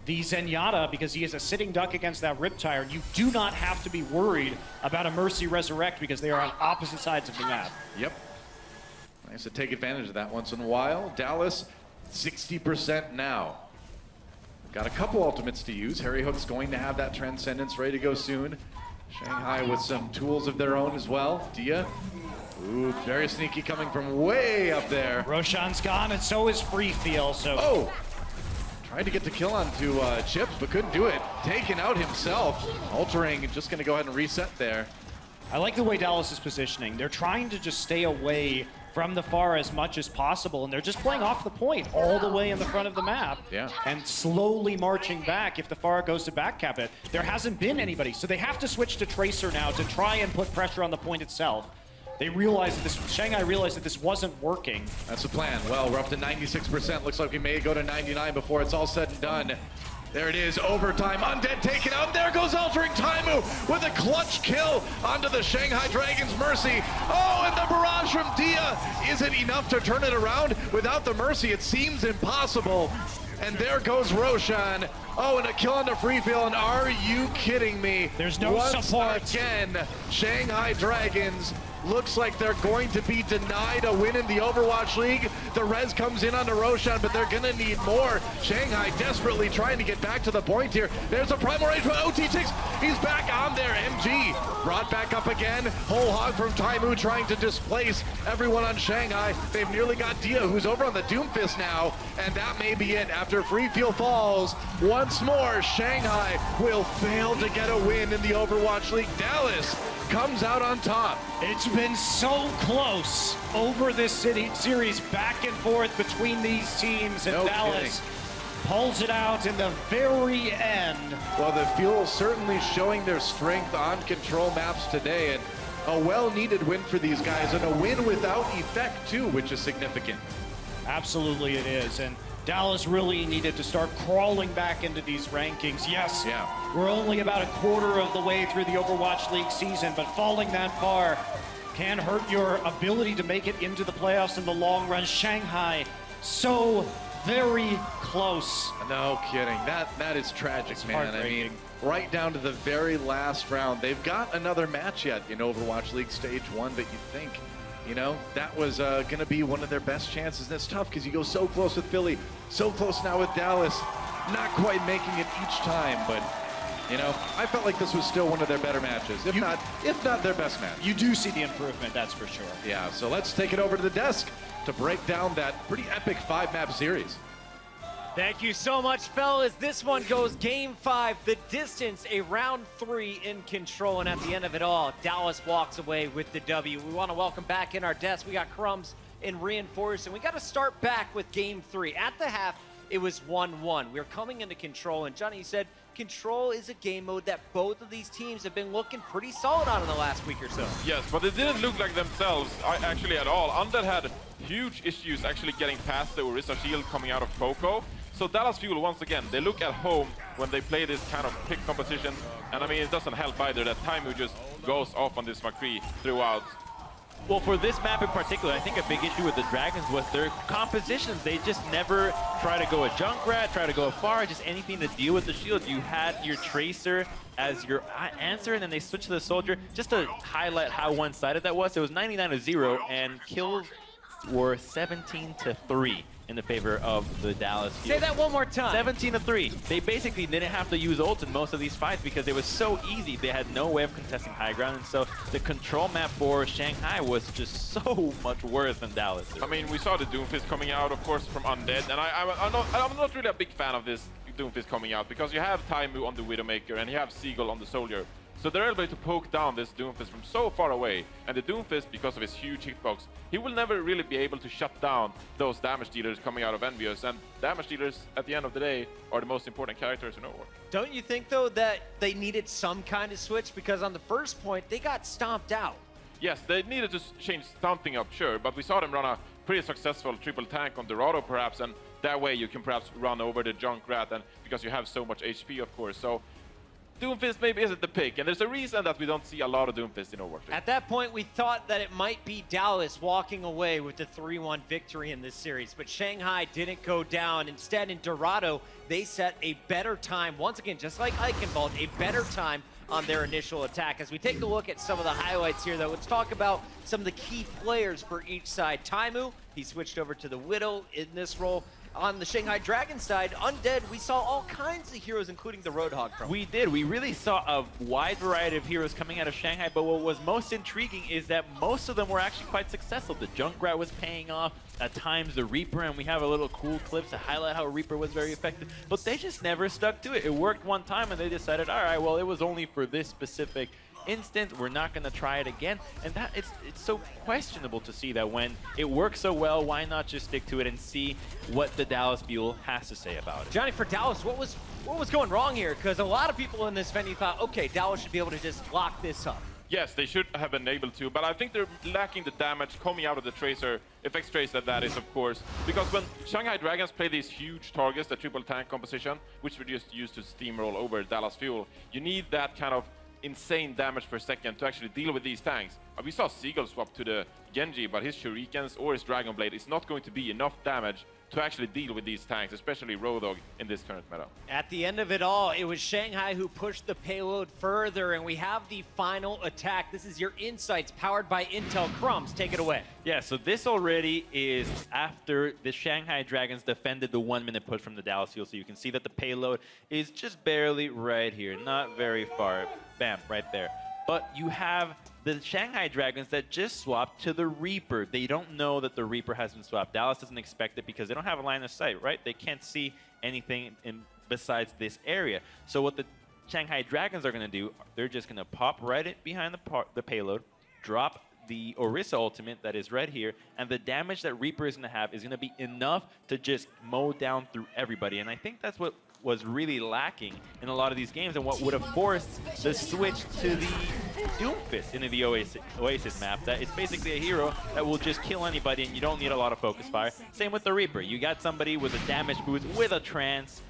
Speaker 4: the Zenyatta because he is a sitting duck against that Riptire. You do not have to be worried about a Mercy Resurrect because they are on opposite sides of the map.
Speaker 9: Yep. Nice to take advantage of that once in a while. Dallas, 60% now. Got a couple ultimates to use. Harry Hook's going to have that Transcendence ready to go soon. Shanghai with some tools of their own as well. Dia. Ooh, very sneaky coming from way up there.
Speaker 4: Roshan's gone, and so is Free Feel. So.
Speaker 9: Oh! Tried to get the kill onto Chips, but couldn't do it. Taken out himself. Altering, just going to go ahead and reset there.
Speaker 4: I like the way Dallas is positioning. They're trying to just stay away from the Pharah as much as possible, and they're just playing off the point all the way in the front of the map.
Speaker 9: Yeah.
Speaker 4: And slowly marching back if the Pharah goes to backcap it. There hasn't been anybody, so they have to switch to Tracer now to try and put pressure on the point itself. They realized that Shanghai realized that this wasn't working.
Speaker 9: That's the plan. Well, we're up to 96%. Looks like we may go to 99 before it's all said and done. There it is, overtime, Undead taken out. There goes Altering Taimu with a clutch kill onto the Shanghai Dragons Mercy. Oh, and the barrage from Dia. Is it enough to turn it around? Without the Mercy, it seems impossible. And there goes Roshan. Oh, and a kill on the free field. And are you kidding me?
Speaker 4: There's no support.
Speaker 9: Again, Shanghai Dragons looks like they're going to be denied a win in the Overwatch League. The res comes in on the Roshan, but they're gonna need more. Shanghai desperately trying to get back to the point here. There's a primal rage from OT6. He's back on there. MG brought back up again. Whole hog from Taimu trying to displace everyone on Shanghai. They've nearly got Dia, who's over on the Doomfist now, and that may be it. After Free Fuel falls, once more, Shanghai will fail to get a win in the Overwatch League. Dallas comes out on top.
Speaker 4: It's been so close over this series, back and forth between these teams, and
Speaker 9: No
Speaker 4: Dallas
Speaker 9: kidding.
Speaker 4: pulls it out in the very end.
Speaker 9: Well, the Fuel certainly showing their strength on control maps today, and a well-needed win for these guys, and a win without effect too, which is significant.
Speaker 4: Absolutely it is, and Dallas really needed to start crawling back into these rankings. Yes, we're only about a quarter of the way through the Overwatch League season, but falling that far can hurt your ability to make it into the playoffs in the long run. Shanghai, so very close.
Speaker 9: No kidding. That is tragic, man. I mean, right down to the very last round. They've got another match yet in Overwatch League Stage 1, but you think, you know, that was going to be one of their best chances. And it's tough because you go so close with Philly, so close now with Dallas. Not quite making it each time, but, you know, I felt like this was still one of their better matches, if not their best match.
Speaker 4: You do see the improvement, that's for sure.
Speaker 9: Yeah, so let's take it over to the desk to break down that pretty epic 5-map series.
Speaker 3: Thank you so much, fellas. This one goes Game 5, the distance, a round 3 in control, and at the end of it all, Dallas walks away with the W. We want to welcome back in our desk. We got Crumbs in Reinforce, and we got to start back with Game 3. At the half, it was 1-1. We were coming into control, and Johnny, you said control is a game mode that both of these teams have been looking pretty solid on in the last week or so.
Speaker 6: Yes, but it didn't look like themselves actually at all. Undead had huge issues actually getting past the Orisa shield coming out of Coco. So Dallas Fuel, once again, they look at home when they play this kind of pick composition. And I mean, it doesn't help either that Taimu just goes off on this McCree throughout.
Speaker 1: Well, for this map in particular, I think a big issue with the Dragons was their compositions. They just never try to go a Junkrat, try to go afar, just anything to deal with the shield. You had your Tracer as your answer, and then they switched to the Soldier. Just to highlight how one-sided that was, it was 99-0, and kills were 17-3. In the favor of the Dallas Fuel.
Speaker 3: Say that one more time.
Speaker 1: 17-3. They basically didn't have to use ult in most of these fights because it was so easy. They had no way of contesting high ground, and so the control map for Shanghai was just so much worse than Dallas.
Speaker 6: I mean, we saw the Doomfist coming out, of course, from Undead, and I'm not really a big fan of this Doomfist coming out because you have Taimu on the Widowmaker and you have Seagull on the Soldier. So they're able to poke down this Doomfist from so far away, and the Doomfist, because of his huge hitbox, he will never really be able to shut down those damage dealers coming out of Envious, and damage dealers, at the end of the day, are the most important characters in Overwatch.
Speaker 3: Don't you think, though, that they needed some kind of switch? Because on the first point, they got stomped out.
Speaker 6: Yes, they needed to change something up, sure, but we saw them run a pretty successful triple tank on Dorado, perhaps, and that way you can perhaps run over the Junkrat, and because you have so much HP, of course. So Doomfist maybe isn't the pick, and there's a reason that we don't see a lot of Doomfist in Overwatch.
Speaker 3: At that point, we thought that it might be Dallas walking away with the 3-1 victory in this series, but Shanghai didn't go down. Instead, in Dorado, they set a better time, once again, just like Ichenwalde, a better time on their initial attack. As we take a look at some of the highlights here, though, let's talk about some of the key players for each side. Taimu, he switched over to the Widow in this role. On the Shanghai Dragon side, Undead, we saw all kinds of heroes, including the Roadhog from.
Speaker 1: We did. We really saw a wide variety of heroes coming out of Shanghai, but what was most intriguing is that most of them were actually quite successful. The Junkrat was paying off, at times the Reaper, and we have a little cool clip to highlight how Reaper was very effective, but they just never stuck to it. It worked one time, and they decided, all right, well, it was only for this specific instant, we're not going to try it again. And that it's so questionable to see that when it works so well, why not just stick to it and see what the Dallas Fuel has to say about it.
Speaker 3: Johnny, for Dallas, what was going wrong here? Because a lot of people in this venue thought, okay, Dallas should be able to just lock this up.
Speaker 6: Yes, they should have been able to, but I think they're lacking the damage coming out of the Tracer, FX Tracer that is, of course, because when Shanghai Dragons play these huge targets, the triple tank composition, which we just used to steamroll over Dallas Fuel, you need that kind of insane damage per second to actually deal with these tanks. We saw Seagull swap to the Genji, but his Shurikens or his Dragon Blade is not going to be enough damage to actually deal with these tanks, especially Rodog in this current meta.
Speaker 3: At the end of it all, it was Shanghai who pushed the payload further, and we have the final attack. This is your insights powered by Intel. Crumbs, take it away.
Speaker 1: Yeah, so this already is after the Shanghai Dragons defended the 1-minute push from the Dallas Fuel. So you can see that the payload is just barely right here, not very far. Bam, right there. But you have the Shanghai Dragons that just swapped to the Reaper. They don't know that the Reaper has been swapped. Dallas doesn't expect it because they don't have a line of sight, right? They can't see anything besides this area. So what the Shanghai Dragons are going to do, they're just going to pop right behind the payload, drop the Orisa ultimate that is right here, and the damage that Reaper is going to have is going to be enough to just mow down through everybody. And I think that's what was really lacking in a lot of these games and what would have forced the switch to the Doomfist into the Oasis map. That it's basically a hero that will just kill anybody and you don't need a lot of focus fire. Same with the Reaper. You got somebody with a damage boost, with a trance,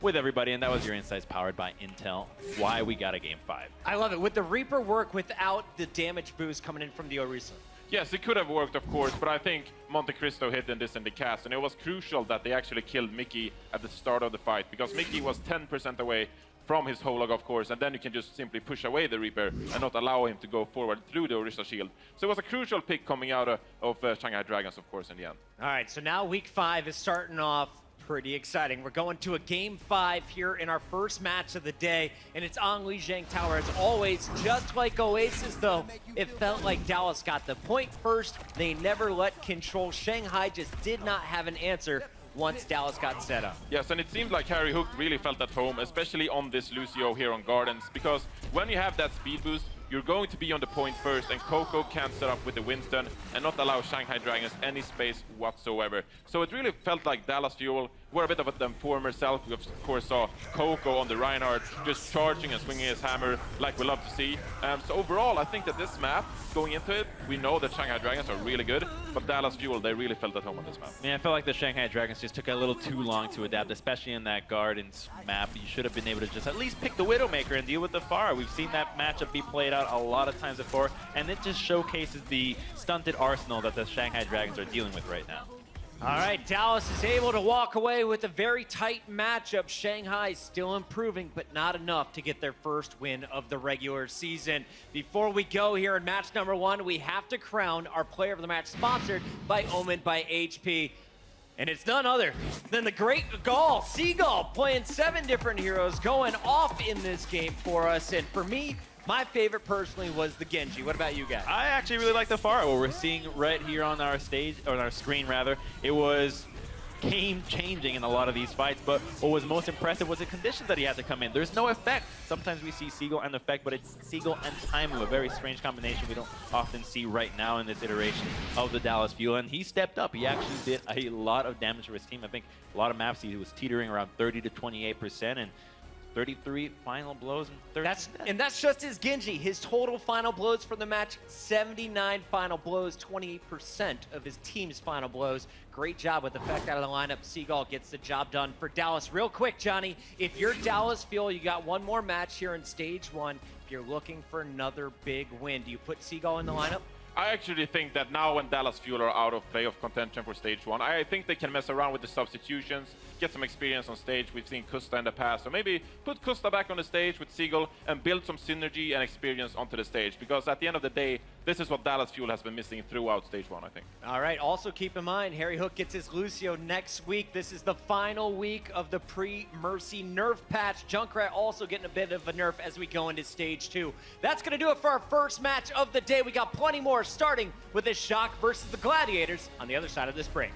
Speaker 1: with everybody, and that was your insights powered by Intel. Why we got a game 5.
Speaker 3: I love it. Would the Reaper work without the damage boost coming in from the Orisa?
Speaker 6: Yes, it could have worked, of course, but I think Monte Cristo hit in this in the cast, and it was crucial that they actually killed Mickey at the start of the fight, because Mickey was 10% away from his Holag, of course, and then you can just simply push away the Reaper and not allow him to go forward through the Orisa shield. So it was a crucial pick coming out of Shanghai Dragons, of course, in the end.
Speaker 3: All right, so now week 5 is starting off pretty exciting. We're going to a game 5 here in our first match of the day, and it's on Lijiang Tower. As always, just like Oasis, though, it felt like Dallas got the point first. They never let control. Shanghai just did not have an answer once Dallas got set up.
Speaker 6: Yes, and it seemed like Harry Hook really felt at home, especially on this Lucio here on Gardens, because when you have that speed boost, you're going to be on the point first, and Coco can't set up with the Winston and not allow Shanghai Dragons any space whatsoever. So it really felt like Dallas Fuel were a bit of a former self. We of course saw Coco on the Reinhardt just charging and swinging his hammer like we love to see. So overall, I think that this map, going into it, we know that Shanghai Dragons are really good, but Dallas Fuel, they really felt at home on this map.
Speaker 1: Yeah, I felt like the Shanghai Dragons just took a little too long to adapt, especially in that Gardens map. You should have been able to just at least pick the Widowmaker and deal with the Pharah. We've seen that matchup be played out a lot of times before, and it just showcases the stunted arsenal that the Shanghai Dragons are dealing with right now.
Speaker 3: All right, Dallas is able to walk away with a very tight matchup. Shanghai still improving, but not enough to get their first win of the regular season. Before we go here in match number 1, we have to crown our player of the match, sponsored by Omen by HP. And it's none other than the great Gaul, Seagull, playing 7 different heroes, going off in this game for us. And for me, my favorite personally was the Genji. What about you guys?
Speaker 1: I actually really like the Pharah. What we're seeing right here on our stage, or on our screen rather, it was game-changing in a lot of these fights, but what was most impressive was the conditions that he had to come in. There's no effect. Sometimes we see Seagull and effect, but it's Seagull and Taimu, a very strange combination we don't often see right now in this iteration of the Dallas Fuel, and he stepped up. He actually did a lot of damage for his team. I think a lot of maps he was teetering around 30 to 28%, and 33 final blows and 30.
Speaker 3: That's just his Genji. His total final blows for the match, 79 final blows, 28% of his team's final blows. Great job with effect out of the lineup. Seagull gets the job done for Dallas. Real quick, Johnny, if you're Dallas Fuel, you got one more match here in stage 1. If you're looking for another big win, do you put Seagull in the lineup?
Speaker 6: I actually think that now when Dallas Fuel are out of playoff contention for stage 1, I think they can mess around with the substitutions, get some experience on stage. We've seen Kusta in the past, so maybe put Kusta back on the stage with Seagull and build some synergy and experience onto the stage, because at the end of the day, this is what Dallas Fuel has been missing throughout stage 1, I think.
Speaker 3: All right, also keep in mind, Harry Hook gets his Lucio next week. This is the final week of the pre-Mercy nerf patch. Junkrat also getting a bit of a nerf as we go into stage 2. That's going to do it for our first match of the day. We got plenty more, starting with the Shock versus the Gladiators on the other side of this break.